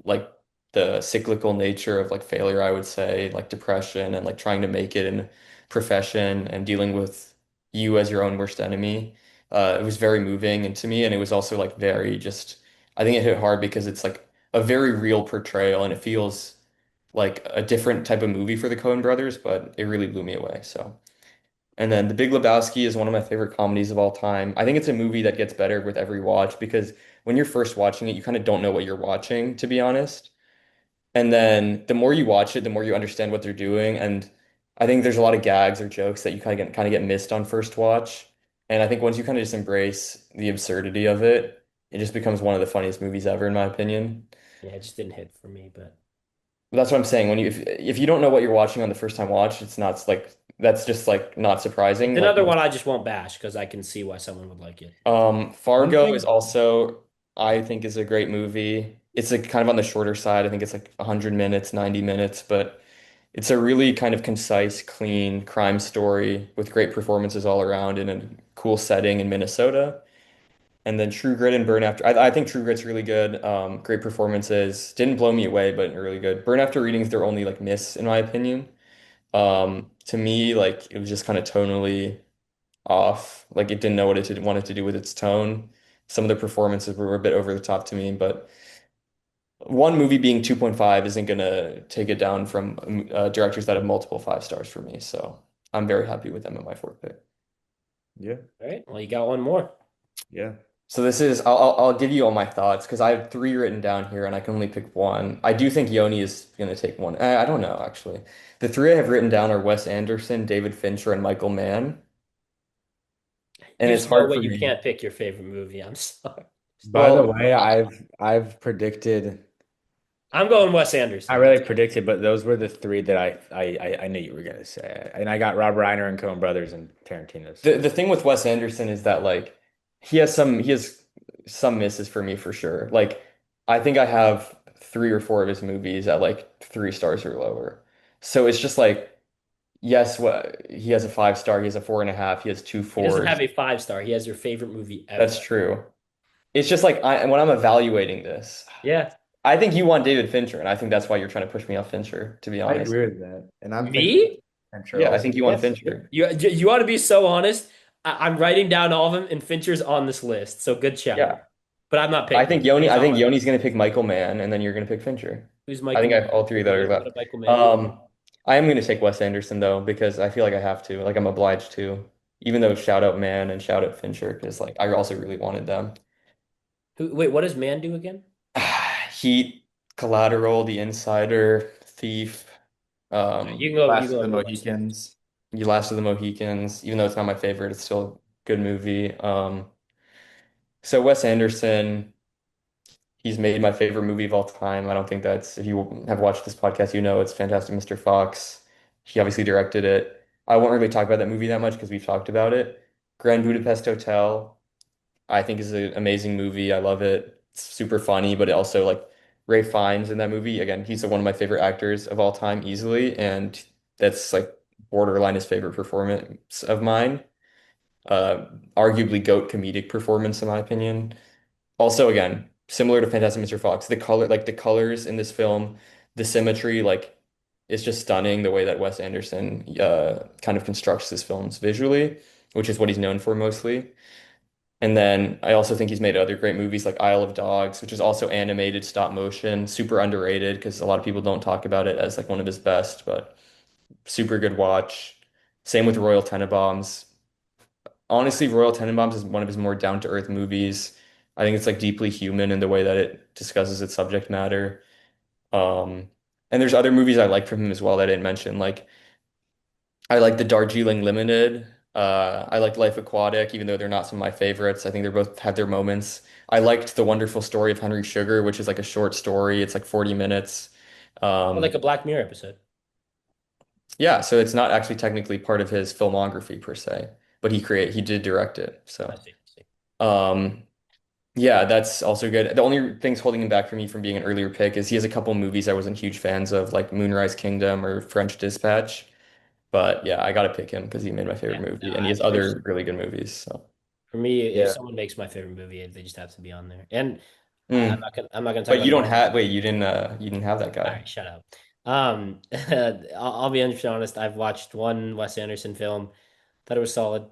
[SPEAKER 1] like the cyclical nature of like failure, I would say, like depression and like trying to make it in a profession and dealing with you as your own worst enemy. It was very moving and to me, and it was also like very just I think it hit hard because it's like a very real portrayal and it feels like a different type of movie for the Coen brothers, but it really blew me away. So and then The Big Lebowski is one of my favorite comedies of all time. I think it's a movie that gets better with every watch because when you're first watching it, you kind of don't know what you're watching, to be honest. And then the more you watch it, the more you understand what they're doing. And I think there's a lot of gags or jokes that you kind of get missed on first watch. And I think once you kind of just embrace the absurdity of it, it just becomes one of the funniest movies ever, in my opinion.
[SPEAKER 2] Yeah, it just didn't hit for me, but
[SPEAKER 1] That's what I'm saying. If you don't know what you're watching on the first time watch, it's not like that's just like not
[SPEAKER 2] it's
[SPEAKER 1] surprising. Like
[SPEAKER 2] another one I just won't bash because I can see why someone would like it.
[SPEAKER 3] One
[SPEAKER 1] Fargo is
[SPEAKER 3] thing,
[SPEAKER 1] also, I think, is a great movie. It's like kind of on the shorter side. I think it's like 100 minutes, 90 minutes, but it's a really kind of concise, clean crime story with great performances all around in a cool setting in Minnesota. And then True Grit and Burn After. I think True Grit's really good. Great performances. Didn't blow me away, but really good. Burn After Reading is their only like miss, in my opinion. To me, like it was just kind of tonally off. Like it didn't know what it wanted to do with its tone. Some of the performances were a bit over the top to me, but one movie being 2.5 isn't gonna take it down from directors that have multiple 5 stars for me. So I'm very happy with them at my fourth pick.
[SPEAKER 3] yeah,
[SPEAKER 2] All right. Well, you got one more.
[SPEAKER 3] yeah.
[SPEAKER 1] So this is I'll give you all my thoughts because I have three written down here and I can only pick one. I do think Yoni is gonna take one. I don't know actually. The three I have written down are Wes Anderson, David Fincher, and Michael Mann. And
[SPEAKER 2] There's
[SPEAKER 1] it's
[SPEAKER 2] no
[SPEAKER 1] hard
[SPEAKER 2] way
[SPEAKER 1] for
[SPEAKER 2] you
[SPEAKER 1] me.
[SPEAKER 2] can't pick your favorite movie. I'm sorry.
[SPEAKER 3] By the
[SPEAKER 1] Well,
[SPEAKER 3] way, I've predicted.
[SPEAKER 2] I'm going Wes
[SPEAKER 3] I
[SPEAKER 2] Anderson.
[SPEAKER 3] really predicted, but those were the three that I knew you were gonna say, and I got Rob Reiner and Coen Brothers and Tarantino.
[SPEAKER 1] the thing with Wes Anderson is that like he has some misses for me for sure. Like I think I have 3 or 4 of his movies at like 3 stars or lower. So it's just like yes, what he has a 5 star, he has a 4.5, he has two
[SPEAKER 2] He doesn't have
[SPEAKER 1] fours.
[SPEAKER 2] a 5 star. He has your favorite movie
[SPEAKER 1] That's
[SPEAKER 2] ever.
[SPEAKER 1] true. It's just like when I'm evaluating this,
[SPEAKER 2] Yeah.
[SPEAKER 1] I think you want David Fincher, and I think that's why you're trying to push me off Fincher, to be
[SPEAKER 3] I
[SPEAKER 1] honest.
[SPEAKER 3] agree with that, and I'm picking
[SPEAKER 2] Me?
[SPEAKER 3] Venture
[SPEAKER 1] Yeah, I
[SPEAKER 3] also.
[SPEAKER 1] think you want
[SPEAKER 2] Yes.
[SPEAKER 1] Fincher.
[SPEAKER 2] You want to be so honest. I'm writing down all of them, and Fincher's on this list. So good shout.
[SPEAKER 1] Yeah.
[SPEAKER 2] But I'm not
[SPEAKER 1] I
[SPEAKER 2] picking
[SPEAKER 1] think
[SPEAKER 2] him.
[SPEAKER 1] Yoni.
[SPEAKER 2] He's
[SPEAKER 1] I
[SPEAKER 2] on
[SPEAKER 1] think
[SPEAKER 2] my
[SPEAKER 1] Yoni's
[SPEAKER 2] list.
[SPEAKER 1] gonna pick Michael Mann, and then you're gonna pick Fincher.
[SPEAKER 2] Who's
[SPEAKER 1] I
[SPEAKER 2] Michael
[SPEAKER 1] think I
[SPEAKER 2] Mann?
[SPEAKER 1] have all three that are
[SPEAKER 2] What
[SPEAKER 1] left.
[SPEAKER 2] did Michael Mann do?
[SPEAKER 1] Um, I am gonna take Wes Anderson though because I feel like I have to. Like I'm obliged to, even though shout out Mann and shout out Fincher because like I also really wanted them.
[SPEAKER 2] Wait, what does Mann do again?
[SPEAKER 1] Heat, Collateral, The Insider, Thief,
[SPEAKER 2] You
[SPEAKER 1] um,
[SPEAKER 2] can go. You
[SPEAKER 3] Last of
[SPEAKER 2] go
[SPEAKER 3] the
[SPEAKER 2] with Wes Anderson.
[SPEAKER 3] Mohicans.
[SPEAKER 1] You Last of the Mohicans. Even though it's not my favorite, it's still a good movie. So Wes Anderson. He's made my favorite movie of all time. I don't think that's, if you have watched this podcast, you know it's Fantastic Mr. Fox. He obviously directed it. I won't really talk about that movie that much because we've talked about it. Grand Budapest Hotel, I think is an amazing movie. I love it. It's super funny, but it also like Ray Fiennes in that movie. Again, he's one of my favorite actors of all time easily, and that's like borderline his favorite performance of mine. Uh, Arguably GOAT comedic performance in my opinion. Also, again, similar to Fantastic Mr. Fox, the colors in this film, the symmetry, like, it's just stunning the way that Wes Anderson kind of constructs his films visually, which is what he's known for mostly. And then I also think he's made other great movies like Isle of Dogs, which is also animated stop motion, super underrated because a lot of people don't talk about it as like one of his best, but super good watch. Same with Royal Tenenbaums. Honestly, Royal Tenenbaums is one of his more down-to-earth movies. I think it's like deeply human in the way that it discusses its subject matter. Um, and there's other movies I like from him as well that I didn't mention. Like I like the Darjeeling Limited. I like Life Aquatic, even though they're not some of my favorites. I think they're both had their moments. I liked The Wonderful Story of Henry Sugar, which is like a short story. It's like 40 minutes.
[SPEAKER 2] Oh, like
[SPEAKER 1] Um,
[SPEAKER 2] a Black Mirror episode.
[SPEAKER 1] yeah, so it's not actually technically part of his filmography per se, but he did direct it.
[SPEAKER 2] I
[SPEAKER 1] So.
[SPEAKER 2] see. I see.
[SPEAKER 1] Um, Yeah, that's also good. The only things holding him back for me from being an earlier pick is he has a couple movies I wasn't huge fans of, like Moonrise Kingdom or French Dispatch. But yeah, I gotta pick him because he made my favorite
[SPEAKER 2] Yeah. No,
[SPEAKER 1] movie, and he
[SPEAKER 2] I
[SPEAKER 1] has
[SPEAKER 2] first
[SPEAKER 1] other really good movies. So
[SPEAKER 2] for me, if
[SPEAKER 3] Yeah.
[SPEAKER 2] someone makes my favorite movie, they just have to be on there. And I'm
[SPEAKER 1] Mm.
[SPEAKER 2] not gonna. I'm not gonna talk
[SPEAKER 1] But
[SPEAKER 2] about
[SPEAKER 1] you
[SPEAKER 2] the
[SPEAKER 1] don't
[SPEAKER 2] movie.
[SPEAKER 1] have wait, you didn't have that
[SPEAKER 2] All
[SPEAKER 1] guy.
[SPEAKER 2] right, shut up. I'll be honest. I've watched one Wes Anderson film. Thought it was solid.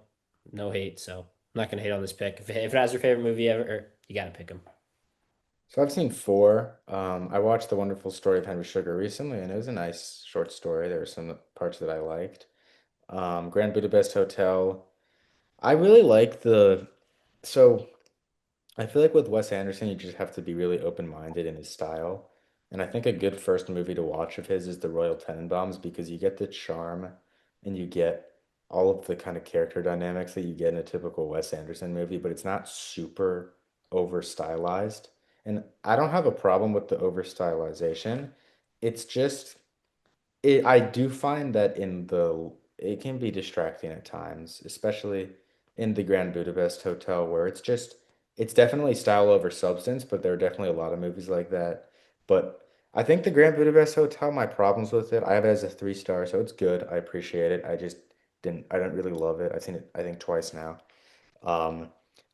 [SPEAKER 2] No hate, so I'm not gonna hate on this pick. If it has your favorite movie ever, you gotta pick him.
[SPEAKER 3] So I've seen four. I watched The Wonderful Story of Henry Sugar recently, and it was a nice short story. There were some parts that I liked. Grand Budapest Hotel. I really like so I feel like with Wes Anderson, you just have to be really open-minded in his style. And I think a good first movie to watch of his is The Royal Tenenbaums because you get the charm and you get all of the kind of character dynamics that you get in a typical Wes Anderson movie, but it's not super over stylized. And I don't have a problem with the over stylization. It's just I do find that it can be distracting at times, especially in the Grand Budapest Hotel, where it's definitely style over substance, but there are definitely a lot of movies like that. But I think the Grand Budapest Hotel, my problems with it, I have it as a 3 star, so it's good. I appreciate it. I don't really love it. I've seen it, I think, twice now. Um,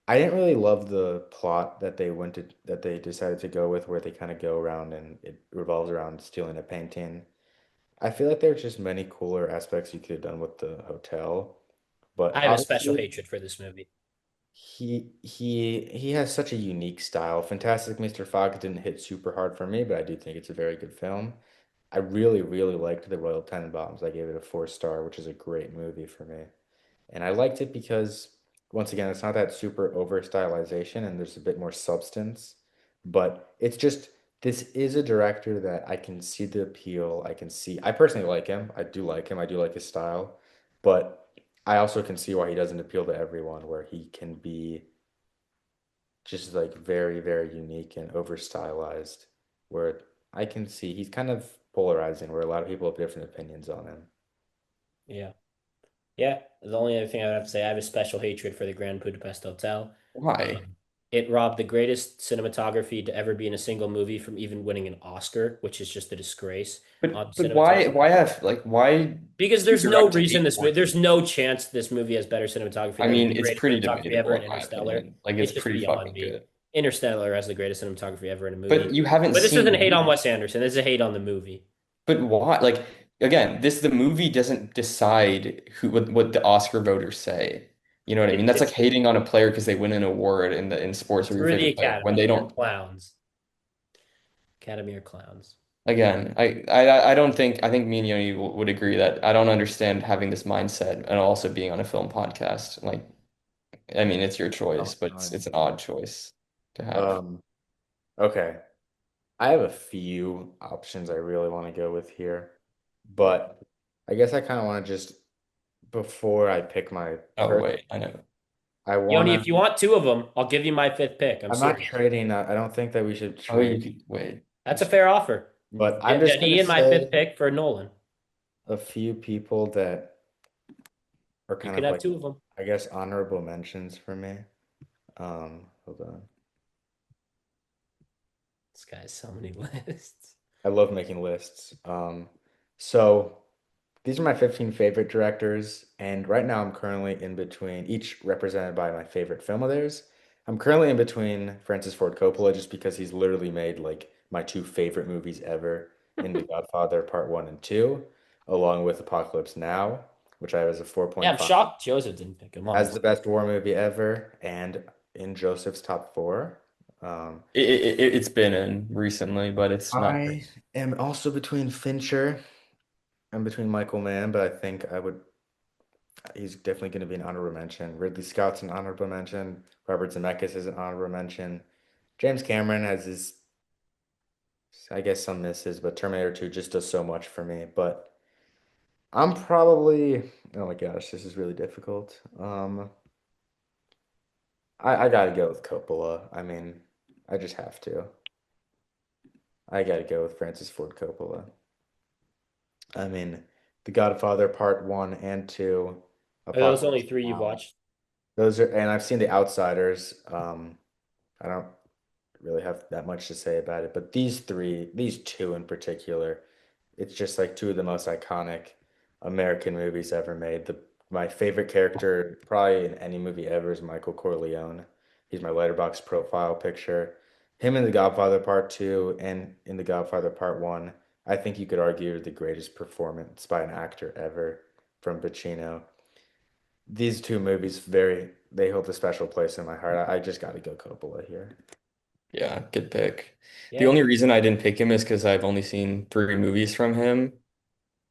[SPEAKER 3] I didn't really love the plot that they decided to go with, where they kind of go around and it revolves around stealing a painting. I feel like there's just many cooler aspects you could have done with the hotel, but
[SPEAKER 2] I have a special
[SPEAKER 3] obviously
[SPEAKER 2] hatred for this movie.
[SPEAKER 3] he has such a unique style. Fantastic Mr. Fox didn't hit super hard for me, but I do think it's a very good film. I really, really liked The Royal Tenenbaums. I gave it a 4 star, which is a great movie for me. And I liked it because, once again, it's not that super over stylization and there's a bit more substance. But it's just, this is a director that I can see the appeal. I personally like him. I do like him. I do like his style. But I also can see why he doesn't appeal to everyone, where he can be just like very, very unique and over stylized. Where I can see he's kind of polarizing, where a lot of people have different opinions on him.
[SPEAKER 2] Yeah. Yeah. The only other thing I would have to say, I have a special hatred for the Grand Budapest Hotel.
[SPEAKER 1] Why?
[SPEAKER 2] Um, it robbed the greatest cinematography to ever be in a single movie from even winning an Oscar, which is just a disgrace on
[SPEAKER 1] But why
[SPEAKER 2] cinematography.
[SPEAKER 1] why
[SPEAKER 2] Because
[SPEAKER 1] too
[SPEAKER 2] there's no
[SPEAKER 1] direct to
[SPEAKER 2] reason
[SPEAKER 1] hate
[SPEAKER 2] this movie,
[SPEAKER 1] one?
[SPEAKER 2] there's no chance this movie has better cinematography
[SPEAKER 1] I
[SPEAKER 2] than the
[SPEAKER 1] mean, it's
[SPEAKER 2] greatest
[SPEAKER 1] pretty
[SPEAKER 2] cinematography ever
[SPEAKER 1] debatable
[SPEAKER 2] in
[SPEAKER 1] in my
[SPEAKER 2] Interstellar.
[SPEAKER 1] opinion. Like it's
[SPEAKER 2] It's just
[SPEAKER 1] pretty
[SPEAKER 2] beyond
[SPEAKER 1] fucking
[SPEAKER 2] me.
[SPEAKER 1] good.
[SPEAKER 2] Interstellar has the greatest cinematography ever in a
[SPEAKER 1] But
[SPEAKER 2] movie.
[SPEAKER 1] you haven't
[SPEAKER 2] But this
[SPEAKER 1] seen
[SPEAKER 2] isn't
[SPEAKER 1] the
[SPEAKER 2] a hate on
[SPEAKER 1] movie.
[SPEAKER 2] Wes Anderson. This is a hate on the movie.
[SPEAKER 1] But why? Like again, this the movie doesn't decide what the Oscar voters say. You know what I mean? That's like
[SPEAKER 2] It's
[SPEAKER 1] hating on a player because they win an award in sports or your
[SPEAKER 2] Screw the
[SPEAKER 1] favorite player when they
[SPEAKER 2] Academy. They're
[SPEAKER 1] don't.
[SPEAKER 2] clowns. Academy are clowns.
[SPEAKER 1] Again, I don't think I think me and Yoni would agree that I don't understand having this mindset and also being on a film podcast. Like, I mean, it's your choice,
[SPEAKER 3] Oh,
[SPEAKER 1] but it's
[SPEAKER 3] fine.
[SPEAKER 1] an odd choice to have.
[SPEAKER 3] Um, okay. I have a few options I really want to go with here, but I guess I kind of want to just, before I pick my
[SPEAKER 1] Oh
[SPEAKER 3] person,
[SPEAKER 1] wait, I know.
[SPEAKER 3] I want
[SPEAKER 2] Yoni,
[SPEAKER 3] to,
[SPEAKER 2] if you want two of them, I'll give you my fifth pick. I'm
[SPEAKER 3] I'm not
[SPEAKER 2] serious.
[SPEAKER 3] trading. I don't think that we should
[SPEAKER 1] Oh,
[SPEAKER 3] trade,
[SPEAKER 1] you could wait.
[SPEAKER 2] That's a fair offer.
[SPEAKER 3] but I'm
[SPEAKER 2] Get
[SPEAKER 3] just going to
[SPEAKER 2] Ian my fifth
[SPEAKER 3] say
[SPEAKER 2] pick for Nolan.
[SPEAKER 3] a few people that are
[SPEAKER 2] You
[SPEAKER 3] kind
[SPEAKER 2] can
[SPEAKER 3] of
[SPEAKER 2] have
[SPEAKER 3] like,
[SPEAKER 2] two of them.
[SPEAKER 3] I guess, honorable mentions for me. Hold on.
[SPEAKER 2] This guy has so many lists.
[SPEAKER 3] I love making lists. So these are my 15 favorite directors, and right now I'm currently in between, each represented by my favorite film of theirs. I'm currently in between Francis Ford Coppola just because he's literally made like my two favorite movies ever in The Godfather Part 1 and 2, along with Apocalypse Now, which I have as a
[SPEAKER 2] Yeah, I'm
[SPEAKER 3] 4.5,
[SPEAKER 2] shocked Joseph didn't pick him,
[SPEAKER 3] as the
[SPEAKER 2] honestly.
[SPEAKER 3] best war movie ever, and in Joseph's top four. Um,
[SPEAKER 1] It's been in recently, but it's not great.
[SPEAKER 3] I am also between Fincher and between Michael Mann, but I think he's definitely going to be an honorable mention. Ridley Scott's an honorable mention. Robert Zemeckis is an honorable mention. James Cameron has his, I guess, some misses, but Terminator 2 just does so much for me. But I'm probably, oh my gosh, this is really difficult. I gotta go with Coppola. I mean, I just have to. I gotta go with Francis Ford Coppola. I mean, The Godfather Part 1 and 2,
[SPEAKER 2] Are those
[SPEAKER 3] Apocalypse
[SPEAKER 2] only three you've
[SPEAKER 3] Now.
[SPEAKER 2] watched?
[SPEAKER 3] Those are, and I've seen The Outsiders. I don't really have that much to say about it, but these two in particular, it's just like two of the most iconic American movies ever made. My favorite character probably in any movie ever is Michael Corleone. He's my letterbox profile picture. Him in The Godfather Part 2 and in The Godfather Part 1, I think you could argue the greatest performance by an actor ever from Pacino. These two movies they hold a special place in my heart. I just got to go Coppola here.
[SPEAKER 1] Yeah, good pick. The
[SPEAKER 2] Yeah.
[SPEAKER 1] only reason I didn't pick him is because I've only seen three movies from him,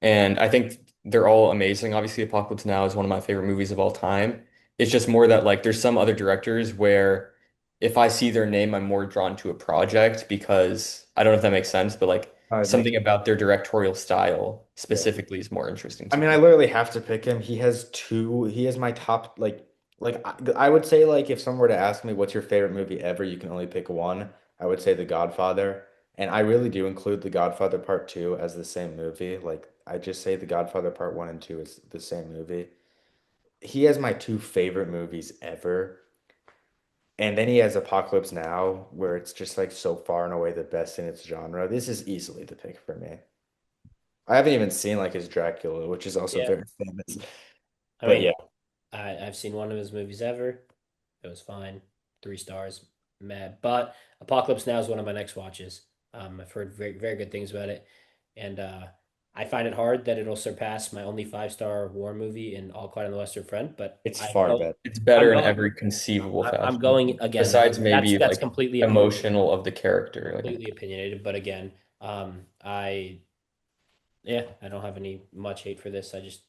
[SPEAKER 1] and I think they're all amazing. Obviously, Apocalypse Now is one of my favorite movies of all time. It's just more that like there's some other directors where if I see their name, I'm more drawn to a project because I don't know if that makes sense, but like
[SPEAKER 3] It makes
[SPEAKER 1] something about their directorial style
[SPEAKER 3] yeah.
[SPEAKER 1] specifically is more interesting
[SPEAKER 3] I
[SPEAKER 1] to
[SPEAKER 3] mean, I
[SPEAKER 1] me.
[SPEAKER 3] literally have to pick him. He has my top I would say like if someone were to ask me what's your favorite movie ever, you can only pick one. I would say The Godfather. And I really do include The Godfather Part 2 as the same movie. Like I just say The Godfather Part 1 and 2 is the same movie. He has my two favorite movies ever. And then he has Apocalypse Now, where it's just like so far and away the best in its genre. This is easily the pick for me. I haven't even seen like his Dracula, which is also
[SPEAKER 2] Yeah.
[SPEAKER 3] very famous.
[SPEAKER 2] I
[SPEAKER 3] But yeah,
[SPEAKER 2] mean, I've seen one of his movies ever. It was fine. 3 stars. Mad. But Apocalypse Now is one of my next watches. I've heard very, very good things about it. And I find it hard that it'll surpass my only 5-star war movie in All Quiet on the Western Front. But
[SPEAKER 3] it's far better.
[SPEAKER 1] It's
[SPEAKER 2] I'm
[SPEAKER 1] better in
[SPEAKER 2] going
[SPEAKER 1] every conceivable
[SPEAKER 2] I'm
[SPEAKER 1] fashion,
[SPEAKER 2] going again.
[SPEAKER 1] besides maybe
[SPEAKER 2] That's
[SPEAKER 1] like
[SPEAKER 2] completely
[SPEAKER 1] emotional of the character. Like
[SPEAKER 2] completely opinionated. But again, I yeah, I don't have any much hate for this. I just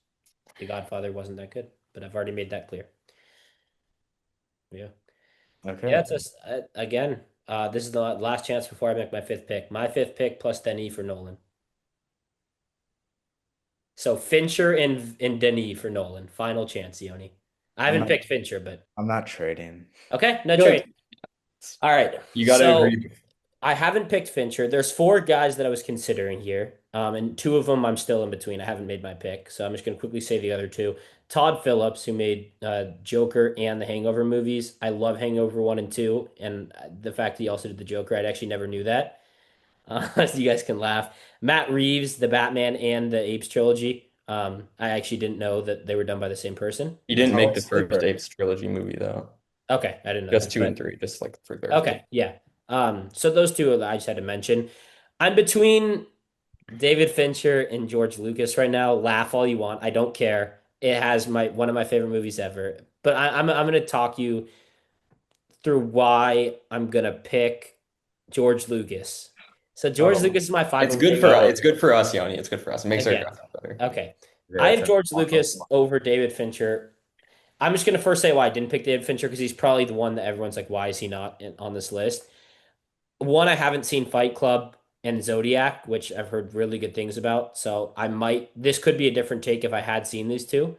[SPEAKER 2] The Godfather wasn't that good, but I've already made that clear. Yeah. Yeah,
[SPEAKER 3] Okay.
[SPEAKER 2] it's just again. This is the last chance before I make my fifth pick. My fifth pick plus Denis for Nolan. So Fincher and Denis for Nolan. Final chance, Yoni. I
[SPEAKER 3] I'm
[SPEAKER 2] haven't
[SPEAKER 3] not
[SPEAKER 2] picked Fincher, but
[SPEAKER 3] I'm not trading.
[SPEAKER 2] okay,
[SPEAKER 1] I
[SPEAKER 2] no
[SPEAKER 1] feel
[SPEAKER 2] trade.
[SPEAKER 1] like
[SPEAKER 2] All right.
[SPEAKER 1] you got to
[SPEAKER 2] So
[SPEAKER 1] agree.
[SPEAKER 2] I haven't picked Fincher. There's 4 guys that I was considering here, and 2 of them I'm still in between. I haven't made my pick, so I'm just gonna quickly say the other two. Todd Phillips, who made Joker and the Hangover movies. I love Hangover 1 and 2, and the fact that he also did the Joker, I actually never knew that. So you guys can laugh. Matt Reeves, the Batman and the Apes trilogy. I actually didn't know that they were done by the same person.
[SPEAKER 1] He didn't make
[SPEAKER 3] Solid
[SPEAKER 1] the first
[SPEAKER 3] sleeper.
[SPEAKER 1] Apes trilogy movie though.
[SPEAKER 2] Okay, I didn't know
[SPEAKER 1] Just
[SPEAKER 2] that,
[SPEAKER 1] two and
[SPEAKER 2] but
[SPEAKER 1] three, just like for clarification.
[SPEAKER 2] okay, yeah. So those two I just had to mention. I'm between David Fincher and George Lucas right now. Laugh all you want. I don't care. It has my one of my favorite movies ever. But I'm gonna talk you through why I'm gonna pick George Lucas. So George
[SPEAKER 3] Oh,
[SPEAKER 2] Lucas is my
[SPEAKER 1] It's
[SPEAKER 2] 5
[SPEAKER 1] good for
[SPEAKER 2] favorite.
[SPEAKER 1] it's good for us, Yoni. It's good for us. It makes our
[SPEAKER 2] Again,
[SPEAKER 1] draft better.
[SPEAKER 2] okay.
[SPEAKER 3] yeah,
[SPEAKER 2] I
[SPEAKER 3] it's
[SPEAKER 2] have
[SPEAKER 3] an
[SPEAKER 2] George
[SPEAKER 3] awesome
[SPEAKER 2] Lucas
[SPEAKER 3] one.
[SPEAKER 2] over David Fincher. I'm just gonna first say why I didn't pick David Fincher because he's probably the one that everyone's like, why is he not on this list? One, I haven't seen Fight Club and Zodiac, which I've heard really good things about. So this could be a different take if I had seen these two.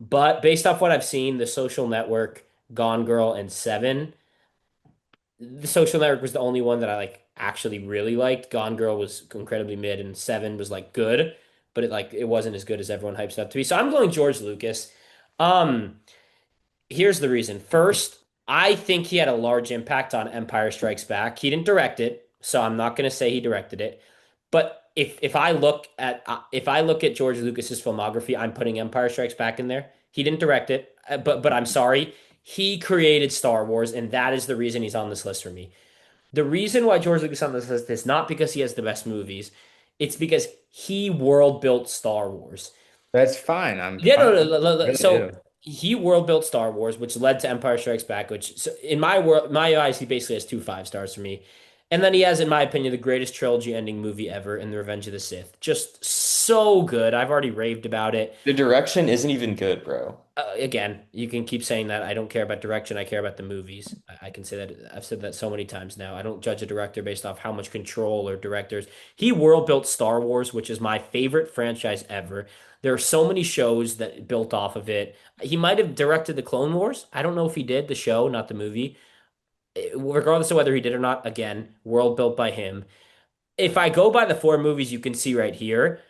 [SPEAKER 2] But based off what I've seen, The Social Network, Gone Girl, and Seven, The Social Network was the only one that I like actually really liked. Gone Girl was incredibly mid, and Seven was like good, but it wasn't as good as everyone hypes it up to be. So I'm going George Lucas. Um, Here's the reason. First, I think he had a large impact on Empire Strikes Back. He didn't direct it, so I'm not going to say he directed it. But if I look at George Lucas's filmography, I'm putting Empire Strikes Back in there. He didn't direct it, but I'm sorry. He created Star Wars, and that is the reason he's on this list for me. The reason why George Lucas is on this list is not because he has the best movies. It's because he world built Star Wars.
[SPEAKER 3] That's fine. I'm
[SPEAKER 2] Yeah,
[SPEAKER 3] fine.
[SPEAKER 2] no, no,
[SPEAKER 3] I
[SPEAKER 2] no, no, no.
[SPEAKER 3] really
[SPEAKER 2] So
[SPEAKER 3] do.
[SPEAKER 2] he world built Star Wars, which led to Empire Strikes Back, which so in my world, my eyes, he basically has 2 5 stars for me. And then he has, in my opinion, the greatest trilogy ending movie ever in The Revenge of the Sith. Just so good. I've already raved about it.
[SPEAKER 1] The direction isn't even good, bro.
[SPEAKER 2] Again, you can keep saying that. I don't care about direction. I care about the movies. I can say that. I've said that so many times now. I don't judge a director based off how much control or directors. He world built Star Wars, which is my favorite franchise ever. There are so many shows that built off of it. He might have directed the Clone Wars. I don't know if he did the show, not the movie. Regardless of whether he did or not, again, world built by him. If I go by the 4 movies you can see right here,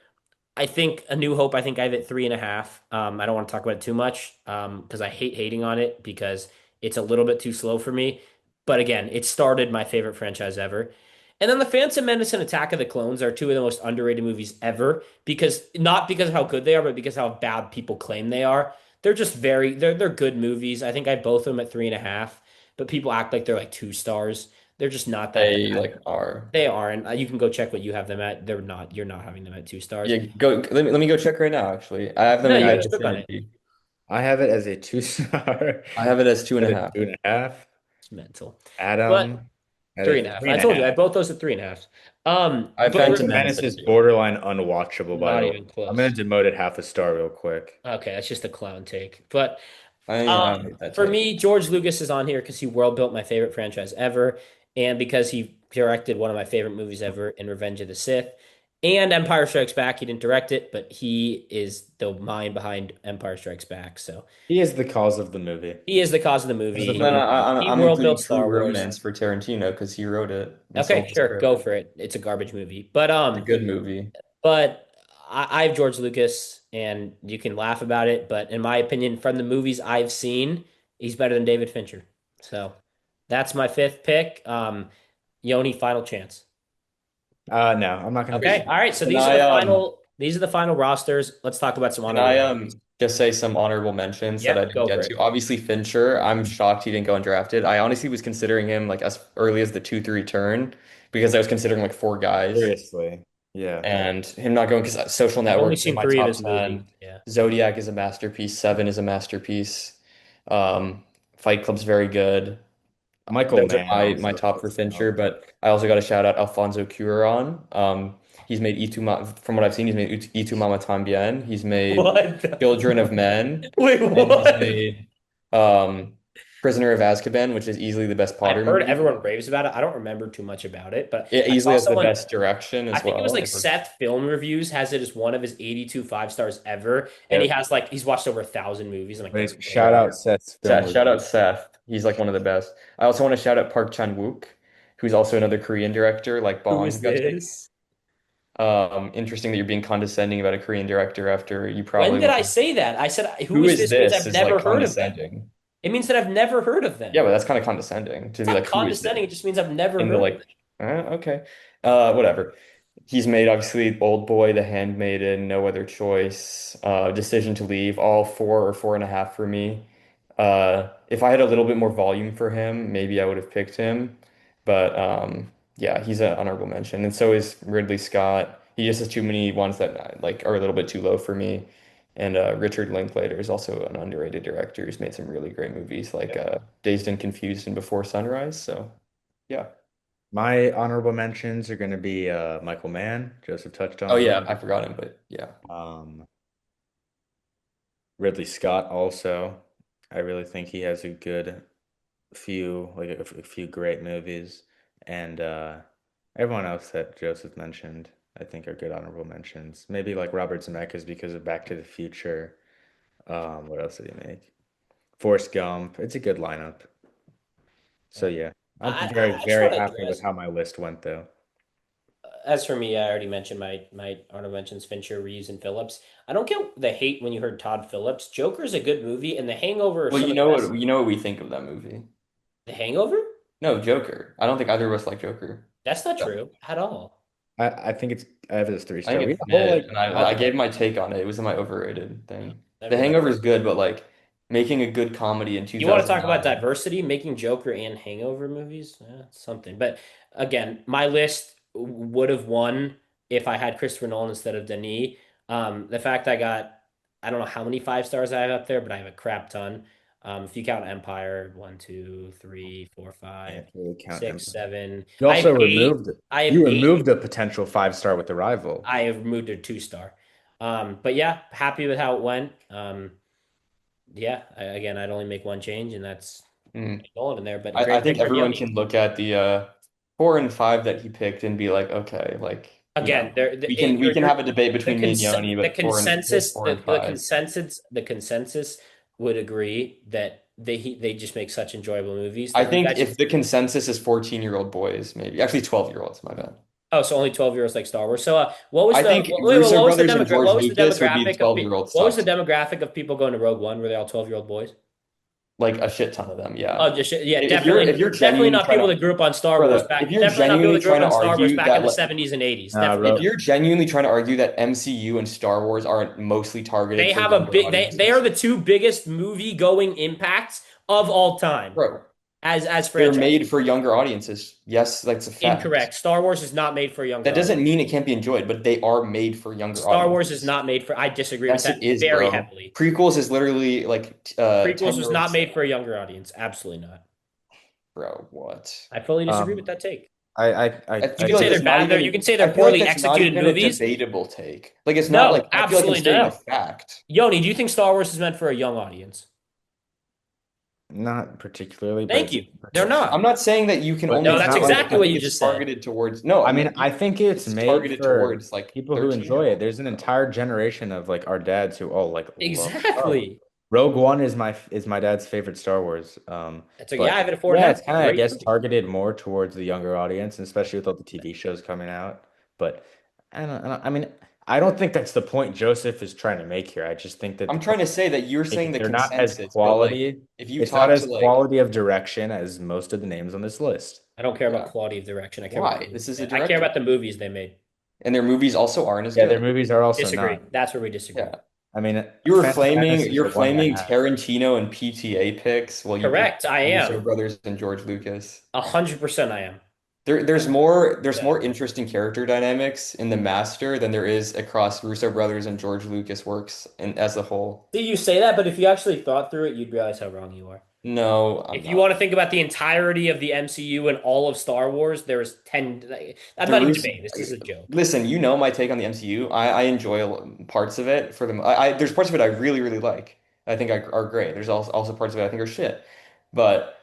[SPEAKER 2] I think A New Hope, I think I have it 3.5. I don't want to talk about it too much because I hate hating on it because it's a little bit too slow for me. But again, it started my favorite franchise ever. And then The Phantom Menace and Attack of the Clones are 2 of the most underrated movies ever because not because of how good they are, but because how bad people claim they are. They're just they're good movies. I think I have both of them at 3.5, but people act like they're like 2 stars. They're just not that
[SPEAKER 1] They
[SPEAKER 2] bad.
[SPEAKER 1] like are.
[SPEAKER 2] They aren't. You can go check what you have them at. They're not. You're not having them at 2 stars.
[SPEAKER 1] Yeah, go. Let me go check right now. Actually, I have them
[SPEAKER 2] No,
[SPEAKER 1] in
[SPEAKER 2] you
[SPEAKER 3] I
[SPEAKER 1] my
[SPEAKER 2] gotta click on it.
[SPEAKER 1] vicinity.
[SPEAKER 3] I have it as a 2 star.
[SPEAKER 1] I have it as two and
[SPEAKER 3] At
[SPEAKER 1] a
[SPEAKER 3] a
[SPEAKER 1] half.
[SPEAKER 3] 2.5.
[SPEAKER 2] It's mental. But
[SPEAKER 3] Adam at a
[SPEAKER 2] three and a half.
[SPEAKER 3] three
[SPEAKER 2] I
[SPEAKER 3] and a
[SPEAKER 2] told you, I
[SPEAKER 3] half.
[SPEAKER 2] have both those at 3.5.
[SPEAKER 1] I have
[SPEAKER 2] But
[SPEAKER 1] Phantom
[SPEAKER 3] Phantom
[SPEAKER 1] Menace
[SPEAKER 3] Menace
[SPEAKER 1] at
[SPEAKER 3] is
[SPEAKER 1] two.
[SPEAKER 3] borderline unwatchable, by
[SPEAKER 2] not
[SPEAKER 3] the way.
[SPEAKER 2] even
[SPEAKER 3] I'm gonna
[SPEAKER 2] close.
[SPEAKER 3] demote it half a star real quick.
[SPEAKER 2] Okay, that's just a clown take. But
[SPEAKER 1] I don't hate that
[SPEAKER 2] For
[SPEAKER 1] take.
[SPEAKER 2] me, George Lucas is on here because he world built my favorite franchise ever, and because he directed one of my favorite movies ever in Revenge of the Sith. And Empire Strikes Back, he didn't direct it, but he is the mind behind Empire Strikes Back. So
[SPEAKER 3] He is the cause of the movie.
[SPEAKER 2] he is the cause of the
[SPEAKER 3] As
[SPEAKER 2] movie.
[SPEAKER 3] the
[SPEAKER 1] Then
[SPEAKER 3] movie made.
[SPEAKER 2] He
[SPEAKER 1] I'm
[SPEAKER 2] world
[SPEAKER 1] including
[SPEAKER 2] built
[SPEAKER 1] True
[SPEAKER 2] Star Wars.
[SPEAKER 1] Romance for Tarantino because he wrote it and
[SPEAKER 2] Okay,
[SPEAKER 1] sold the
[SPEAKER 2] sure, go
[SPEAKER 1] script.
[SPEAKER 2] for it. It's a garbage movie,
[SPEAKER 1] It's a good movie.
[SPEAKER 2] but I have George Lucas, and you can laugh about it, but in my opinion, from the movies I've seen, he's better than David Fincher. So that's my fifth pick. Yoni, final chance.
[SPEAKER 3] No, I'm not gonna
[SPEAKER 2] Okay,
[SPEAKER 3] pick.
[SPEAKER 2] all right. So
[SPEAKER 1] Can I
[SPEAKER 2] these are the final rosters. Let's talk about some
[SPEAKER 1] can
[SPEAKER 2] honorable
[SPEAKER 1] I
[SPEAKER 2] mentions.
[SPEAKER 1] just say some honorable mentions that I
[SPEAKER 2] Yep,
[SPEAKER 1] didn't
[SPEAKER 2] go for
[SPEAKER 1] get
[SPEAKER 2] it.
[SPEAKER 1] to? Obviously Fincher, I'm shocked he didn't go undrafted. I honestly was considering him like as early as the 2-3 turn because I was considering like four guys.
[SPEAKER 3] Seriously. Yeah.
[SPEAKER 1] And him not going because Social
[SPEAKER 2] I've only
[SPEAKER 1] Network is in
[SPEAKER 2] seen
[SPEAKER 1] my
[SPEAKER 2] three of
[SPEAKER 1] top
[SPEAKER 2] his movies.
[SPEAKER 1] 10.
[SPEAKER 2] Yeah.
[SPEAKER 1] Zodiac is a masterpiece. Seven is a masterpiece. Um, Fight Club's very good.
[SPEAKER 3] Michael
[SPEAKER 1] Those are
[SPEAKER 3] Mann
[SPEAKER 1] my
[SPEAKER 3] also
[SPEAKER 1] top for
[SPEAKER 3] puts out.
[SPEAKER 1] Fincher, but I also got to shout out Alfonso Cuarón. He's made from what I've seen, he's made Y Tu Mama Tambien. He's made
[SPEAKER 2] What?
[SPEAKER 1] Children of Men,
[SPEAKER 2] Wait,
[SPEAKER 1] and he's
[SPEAKER 2] what?
[SPEAKER 1] made um, Prisoner of Azkaban, which is easily the best
[SPEAKER 2] I've
[SPEAKER 1] Potter
[SPEAKER 2] heard
[SPEAKER 1] movie.
[SPEAKER 2] everyone raves about it. I don't remember too much about it, but
[SPEAKER 1] It
[SPEAKER 2] I
[SPEAKER 1] easily
[SPEAKER 2] saw
[SPEAKER 1] has the
[SPEAKER 2] someone.
[SPEAKER 1] best direction
[SPEAKER 2] I
[SPEAKER 1] as
[SPEAKER 2] think it was
[SPEAKER 1] well.
[SPEAKER 2] like Seth Film Reviews has it as one of his 82 5 stars ever, and he
[SPEAKER 3] Yep.
[SPEAKER 2] has like he's watched over 1,000 movies. I'm like, that's
[SPEAKER 3] Wait, shout
[SPEAKER 2] crazy.
[SPEAKER 3] out Seth's film
[SPEAKER 1] Shout
[SPEAKER 3] review.
[SPEAKER 1] out Seth. He's like one of the best. I also want to shout out Park Chan-wook, who's also another Korean director like
[SPEAKER 2] Who
[SPEAKER 1] Bong, who
[SPEAKER 2] is
[SPEAKER 1] got taken.
[SPEAKER 2] this?
[SPEAKER 1] Interesting that you're being condescending about a Korean director after you
[SPEAKER 2] When
[SPEAKER 1] probably
[SPEAKER 2] did
[SPEAKER 1] one
[SPEAKER 2] I
[SPEAKER 1] of,
[SPEAKER 2] say that? I said, who
[SPEAKER 1] who
[SPEAKER 2] is
[SPEAKER 1] is
[SPEAKER 2] this? Means
[SPEAKER 1] this
[SPEAKER 2] I've
[SPEAKER 1] is like
[SPEAKER 2] never heard of them.
[SPEAKER 1] condescending.
[SPEAKER 2] It means that I've never heard of
[SPEAKER 1] Yeah,
[SPEAKER 2] them.
[SPEAKER 1] but that's kind of condescending to
[SPEAKER 2] It's
[SPEAKER 1] be
[SPEAKER 2] not
[SPEAKER 1] like, who is
[SPEAKER 2] condescending.
[SPEAKER 1] this?
[SPEAKER 2] It just means I've never
[SPEAKER 1] And they're
[SPEAKER 2] heard of
[SPEAKER 1] like,
[SPEAKER 2] them.
[SPEAKER 1] okay. Whatever. He's made obviously Old Boy, The Handmaiden, No Other Choice, Decision to Leave, all 4 or 4.5 for me. If I had a little bit more volume for him, maybe I would have picked him. But yeah, he's an honorable mention, and so is Ridley Scott. He just has too many ones that like are a little bit too low for me. And Richard Linklater is also an underrated director. He's made some really great movies like Dazed and Confused and Before Sunrise. So yeah.
[SPEAKER 3] My honorable mentions are going to be Michael Mann. Joseph touched
[SPEAKER 1] Oh
[SPEAKER 3] on him.
[SPEAKER 1] yeah, I forgot him, but yeah.
[SPEAKER 3] Um, Ridley Scott also. I really think he has a good few, like a few great movies. And everyone else that Joseph mentioned, I think are good honorable mentions. Maybe like Robert Zemeckis because of Back to the Future. What else did he make? Forrest Gump. It's a good lineup. So yeah, I'm very,
[SPEAKER 2] I just want
[SPEAKER 3] very
[SPEAKER 2] to
[SPEAKER 3] happy with
[SPEAKER 2] address.
[SPEAKER 3] how my list went though.
[SPEAKER 2] As for me, I already mentioned my honorable mentions: Fincher, Reeves, and Phillips. I don't get the hate when you heard Todd Phillips. Joker's a good movie, and The Hangover are
[SPEAKER 1] Well,
[SPEAKER 2] some of the best.
[SPEAKER 1] you know what we think of that movie.
[SPEAKER 2] The Hangover?
[SPEAKER 1] No, Joker. I don't think either of us like Joker.
[SPEAKER 2] That's not
[SPEAKER 1] Yeah.
[SPEAKER 2] true at all.
[SPEAKER 3] I think I have it as three
[SPEAKER 1] I think
[SPEAKER 3] star. We
[SPEAKER 1] it's
[SPEAKER 3] had a whole
[SPEAKER 1] mid,
[SPEAKER 3] like
[SPEAKER 1] and
[SPEAKER 3] pod.
[SPEAKER 1] I gave my take on it. It was in my overrated thing. The
[SPEAKER 2] Never mind.
[SPEAKER 1] Hangover is good, but like making a good comedy in
[SPEAKER 2] You want to talk about
[SPEAKER 1] 2009.
[SPEAKER 2] diversity, making Joker and Hangover movies? Something. But again, my list would have won if I had Christopher Nolan instead of Denis. The fact I don't know how many 5 stars I have up there, but I have a crap ton. If you count Empire, one, two, three, four, five,
[SPEAKER 3] Can't really count
[SPEAKER 2] six,
[SPEAKER 3] Empire.
[SPEAKER 2] seven.
[SPEAKER 3] You
[SPEAKER 2] I have
[SPEAKER 3] also
[SPEAKER 2] eight.
[SPEAKER 3] removed
[SPEAKER 2] I have
[SPEAKER 3] you
[SPEAKER 2] eight.
[SPEAKER 3] removed a potential 5 star with Arrival.
[SPEAKER 2] I have moved to 2 star. But yeah, happy with how it went. Yeah, again, I'd only make one change, and that's
[SPEAKER 1] Mm.
[SPEAKER 2] Nolan in there. But a
[SPEAKER 1] I
[SPEAKER 2] great
[SPEAKER 1] think
[SPEAKER 2] pick from
[SPEAKER 1] everyone
[SPEAKER 2] Yoni.
[SPEAKER 1] can look at the 4 and 5 that he picked and be like, okay, like
[SPEAKER 2] Again,
[SPEAKER 1] we can have a debate between me and Yoni,
[SPEAKER 2] the
[SPEAKER 1] but his
[SPEAKER 2] consensus
[SPEAKER 1] four and five.
[SPEAKER 2] the consensus would agree that they just make such enjoyable movies
[SPEAKER 1] I
[SPEAKER 2] that you
[SPEAKER 1] think
[SPEAKER 2] guys.
[SPEAKER 1] if the consensus is 14-year-old boys, maybe actually 12-year-olds, my bad.
[SPEAKER 2] Oh, so only 12-year-olds like Star Wars. So what was
[SPEAKER 1] I
[SPEAKER 2] the
[SPEAKER 1] think
[SPEAKER 2] wait,
[SPEAKER 1] Russo
[SPEAKER 2] what was the
[SPEAKER 1] brothers and George Lucas would be the
[SPEAKER 2] demographic of
[SPEAKER 1] 12-year-olds
[SPEAKER 2] what was
[SPEAKER 1] top
[SPEAKER 2] the
[SPEAKER 1] two.
[SPEAKER 2] demographic of people going to Rogue One? Were they all 12-year-old boys?
[SPEAKER 1] Like a shit ton of them, yeah.
[SPEAKER 2] Oh, just yeah,
[SPEAKER 1] If you're
[SPEAKER 2] definitely
[SPEAKER 1] genuinely
[SPEAKER 2] not
[SPEAKER 1] trying
[SPEAKER 2] people that
[SPEAKER 1] to,
[SPEAKER 2] grew up on Star Wars
[SPEAKER 1] brother,
[SPEAKER 2] back.
[SPEAKER 1] if you're
[SPEAKER 2] Definitely not people
[SPEAKER 1] genuinely
[SPEAKER 2] that grew up
[SPEAKER 1] trying to
[SPEAKER 2] on Star Wars
[SPEAKER 1] argue
[SPEAKER 2] back in
[SPEAKER 1] that
[SPEAKER 2] the
[SPEAKER 1] like,
[SPEAKER 2] 70s and 80s.
[SPEAKER 3] Nah,
[SPEAKER 2] Definitely
[SPEAKER 3] bro.
[SPEAKER 1] if
[SPEAKER 2] not.
[SPEAKER 1] you're genuinely trying to argue that MCU and Star Wars aren't mostly targeted
[SPEAKER 2] They
[SPEAKER 1] for
[SPEAKER 2] have a
[SPEAKER 1] younger
[SPEAKER 2] big they are
[SPEAKER 1] audiences,
[SPEAKER 2] the two biggest movie going impacts of all time
[SPEAKER 1] bro,
[SPEAKER 2] as
[SPEAKER 1] they're
[SPEAKER 2] franchise.
[SPEAKER 1] made for younger audiences. Yes, that's a fact.
[SPEAKER 2] Incorrect. Star Wars is not made for a younger
[SPEAKER 1] That
[SPEAKER 2] audience.
[SPEAKER 1] doesn't mean it can't be enjoyed, but they are made for younger
[SPEAKER 2] Star Wars is
[SPEAKER 1] audiences.
[SPEAKER 2] not made for I disagree with
[SPEAKER 1] Yes,
[SPEAKER 2] that
[SPEAKER 1] it is,
[SPEAKER 2] very
[SPEAKER 1] bro.
[SPEAKER 2] heavily.
[SPEAKER 1] Prequels is literally like
[SPEAKER 2] Prequels was not
[SPEAKER 1] 10-year-olds.
[SPEAKER 2] made for a younger audience. Absolutely not.
[SPEAKER 1] Bro, what?
[SPEAKER 2] I fully disagree with
[SPEAKER 3] Um,
[SPEAKER 2] that take.
[SPEAKER 3] I
[SPEAKER 1] I
[SPEAKER 2] You
[SPEAKER 1] feel
[SPEAKER 2] can
[SPEAKER 1] like
[SPEAKER 2] say
[SPEAKER 3] agree.
[SPEAKER 2] they're
[SPEAKER 1] that's not
[SPEAKER 2] bad. You
[SPEAKER 1] even,
[SPEAKER 2] can say
[SPEAKER 1] I
[SPEAKER 2] they're
[SPEAKER 1] feel like
[SPEAKER 2] poorly
[SPEAKER 1] that's not
[SPEAKER 2] executed
[SPEAKER 1] even a
[SPEAKER 2] movies.
[SPEAKER 1] debatable take. Like it's not like
[SPEAKER 2] No,
[SPEAKER 1] I feel like I'm
[SPEAKER 2] absolutely
[SPEAKER 1] stating a
[SPEAKER 2] no.
[SPEAKER 1] fact.
[SPEAKER 2] Yoni, do you think Star Wars is meant for a young audience?
[SPEAKER 3] Not particularly, but
[SPEAKER 2] Thank
[SPEAKER 3] it's
[SPEAKER 2] you. They're
[SPEAKER 1] I'm
[SPEAKER 2] not.
[SPEAKER 1] not saying that you can
[SPEAKER 3] but
[SPEAKER 1] only
[SPEAKER 2] No,
[SPEAKER 3] it's
[SPEAKER 2] that's
[SPEAKER 3] not
[SPEAKER 1] do
[SPEAKER 3] like
[SPEAKER 1] it.
[SPEAKER 2] exactly
[SPEAKER 1] I
[SPEAKER 2] what
[SPEAKER 1] think
[SPEAKER 2] you
[SPEAKER 1] it's
[SPEAKER 2] just said.
[SPEAKER 1] targeted towards, no,
[SPEAKER 3] I
[SPEAKER 1] I'm
[SPEAKER 3] mean,
[SPEAKER 1] not,
[SPEAKER 3] I think it's
[SPEAKER 1] it's
[SPEAKER 3] made
[SPEAKER 1] targeted
[SPEAKER 3] for
[SPEAKER 1] towards like
[SPEAKER 3] people who
[SPEAKER 1] 13
[SPEAKER 3] enjoy
[SPEAKER 1] year
[SPEAKER 3] it.
[SPEAKER 1] olds.
[SPEAKER 3] There's an entire generation of like our dads who all like love Star Wars.
[SPEAKER 2] Exactly.
[SPEAKER 3] Rogue One is my dad's favorite Star Wars.
[SPEAKER 2] It's like, yeah, I
[SPEAKER 3] But
[SPEAKER 2] have it at four and a
[SPEAKER 3] yeah,
[SPEAKER 2] half.
[SPEAKER 3] it's kind of I
[SPEAKER 2] Great
[SPEAKER 3] guess
[SPEAKER 2] movie.
[SPEAKER 3] targeted more towards the younger audience, and especially with all the TV shows coming out. But I mean, I don't think that's the point Joseph is trying to make here. I just think that the
[SPEAKER 1] I'm trying
[SPEAKER 3] point
[SPEAKER 1] to say that you're saying
[SPEAKER 3] making
[SPEAKER 1] the
[SPEAKER 3] they're not as
[SPEAKER 1] consensus, but like
[SPEAKER 3] quality.
[SPEAKER 1] if you
[SPEAKER 3] It's not
[SPEAKER 1] talk to
[SPEAKER 3] as
[SPEAKER 1] like,
[SPEAKER 3] quality of direction as most of the names on this list.
[SPEAKER 2] I don't care about
[SPEAKER 1] yeah,
[SPEAKER 2] quality of direction. I care about the
[SPEAKER 1] why? This
[SPEAKER 2] movies
[SPEAKER 1] is
[SPEAKER 2] they
[SPEAKER 1] a
[SPEAKER 2] made. I care
[SPEAKER 1] director.
[SPEAKER 2] about the movies they made.
[SPEAKER 1] And their movies also aren't as
[SPEAKER 3] Yeah, their
[SPEAKER 1] good.
[SPEAKER 3] movies are also
[SPEAKER 2] Disagree.
[SPEAKER 3] not.
[SPEAKER 2] That's where we disagree.
[SPEAKER 1] Yeah.
[SPEAKER 3] I mean,
[SPEAKER 1] You were
[SPEAKER 3] Phantom
[SPEAKER 1] flaming
[SPEAKER 3] Menace is
[SPEAKER 1] you're
[SPEAKER 3] a one and a
[SPEAKER 1] flaming
[SPEAKER 3] half.
[SPEAKER 1] Tarantino and PTA picks while you pick
[SPEAKER 2] Correct. I
[SPEAKER 1] Russo
[SPEAKER 2] am.
[SPEAKER 1] brothers and George Lucas.
[SPEAKER 2] 100% I am.
[SPEAKER 1] There's more
[SPEAKER 2] Yeah.
[SPEAKER 1] interesting character dynamics in The Master than there is across Russo brothers and George Lucas works and as a whole.
[SPEAKER 2] See, you say that, but if you actually thought through it, you'd realize how wrong you are.
[SPEAKER 1] No, I'm
[SPEAKER 2] If you want to
[SPEAKER 1] not.
[SPEAKER 2] think about the entirety of the MCU and all of Star Wars, there's 10. I'm
[SPEAKER 1] The
[SPEAKER 2] not even
[SPEAKER 1] Russo,
[SPEAKER 2] debating. This is a joke.
[SPEAKER 1] listen, you know my take on the MCU. I enjoy parts of it for them. There's parts of it I really really like. I think are great. There's also parts of it I think are shit. But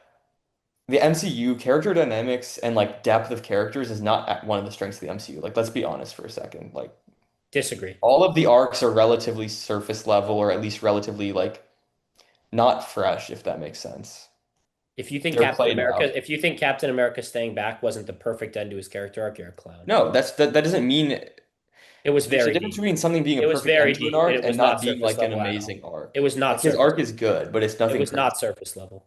[SPEAKER 1] the MCU character dynamics and like depth of characters is not one of the strengths of the MCU. Like, let's be honest for a second. Like,
[SPEAKER 2] Disagree.
[SPEAKER 1] all of the arcs are relatively surface level, or at least relatively like not fresh, if that makes sense. They're played out.
[SPEAKER 2] If you think Captain America staying back wasn't the perfect end to his character arc, you're a clown.
[SPEAKER 1] No, that doesn't mean
[SPEAKER 2] It was
[SPEAKER 1] there's a
[SPEAKER 2] very
[SPEAKER 1] difference
[SPEAKER 2] deep.
[SPEAKER 1] between something being a
[SPEAKER 2] It was
[SPEAKER 1] perfect
[SPEAKER 2] very
[SPEAKER 1] end to an
[SPEAKER 2] deep, and
[SPEAKER 1] arc
[SPEAKER 2] it
[SPEAKER 1] and
[SPEAKER 2] was not
[SPEAKER 1] not being
[SPEAKER 2] surface
[SPEAKER 1] like an
[SPEAKER 2] level at all.
[SPEAKER 1] amazing arc.
[SPEAKER 2] It was not
[SPEAKER 1] Like his
[SPEAKER 2] surface
[SPEAKER 1] arc is
[SPEAKER 2] level.
[SPEAKER 1] good, but it's
[SPEAKER 2] It
[SPEAKER 1] nothing
[SPEAKER 2] was
[SPEAKER 1] crazy.
[SPEAKER 2] not surface level.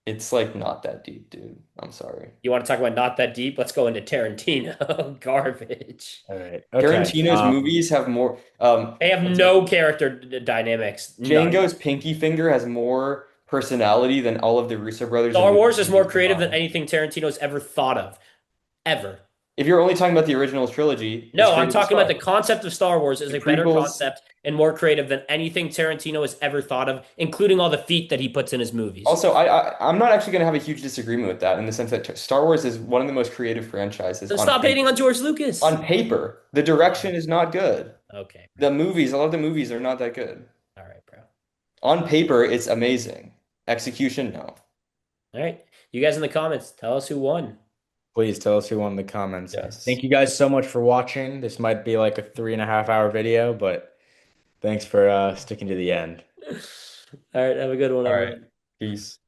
[SPEAKER 1] It's like not that deep, dude. I'm sorry.
[SPEAKER 2] You want to talk about not that deep? Let's go into Tarantino. Garbage.
[SPEAKER 3] All right. Okay.
[SPEAKER 1] Tarantino's movies have more
[SPEAKER 2] They have
[SPEAKER 1] what's it?
[SPEAKER 2] no character dynamics. None.
[SPEAKER 1] Django's Pinky Finger has more personality than all of the Russo brothers and
[SPEAKER 2] Star
[SPEAKER 1] Lucas
[SPEAKER 2] Wars is more
[SPEAKER 1] movies
[SPEAKER 2] creative than
[SPEAKER 1] combined.
[SPEAKER 2] anything Tarantino's ever thought of. Ever.
[SPEAKER 1] If you're only talking about the original trilogy, it's
[SPEAKER 2] No, I'm
[SPEAKER 1] creative as
[SPEAKER 2] talking about the
[SPEAKER 1] fuck.
[SPEAKER 2] concept of Star Wars is
[SPEAKER 1] The
[SPEAKER 2] a better
[SPEAKER 1] prequels,
[SPEAKER 2] concept and more creative than anything Tarantino has ever thought of, including all the feet that he puts in his movies.
[SPEAKER 1] also, I'm not actually going to have a huge disagreement with that in the sense that Star Wars is one of the most creative franchises
[SPEAKER 2] Then
[SPEAKER 1] on
[SPEAKER 2] stop hating
[SPEAKER 1] paper.
[SPEAKER 2] on George Lucas.
[SPEAKER 1] On paper, the direction is not good.
[SPEAKER 2] Okay, bro.
[SPEAKER 1] The movies, a lot of the movies are not that good.
[SPEAKER 2] All right, bro.
[SPEAKER 1] On paper, it's amazing. Execution, no.
[SPEAKER 2] All right. You guys in the comments, tell us who won.
[SPEAKER 3] Please tell us who won in the comments.
[SPEAKER 1] Yes.
[SPEAKER 3] Thank you guys so much for watching. This might be like a 3.5 hour video, but thanks for sticking to the end.
[SPEAKER 2] All right, have a good one,
[SPEAKER 1] All right.
[SPEAKER 2] everyone.
[SPEAKER 1] Peace.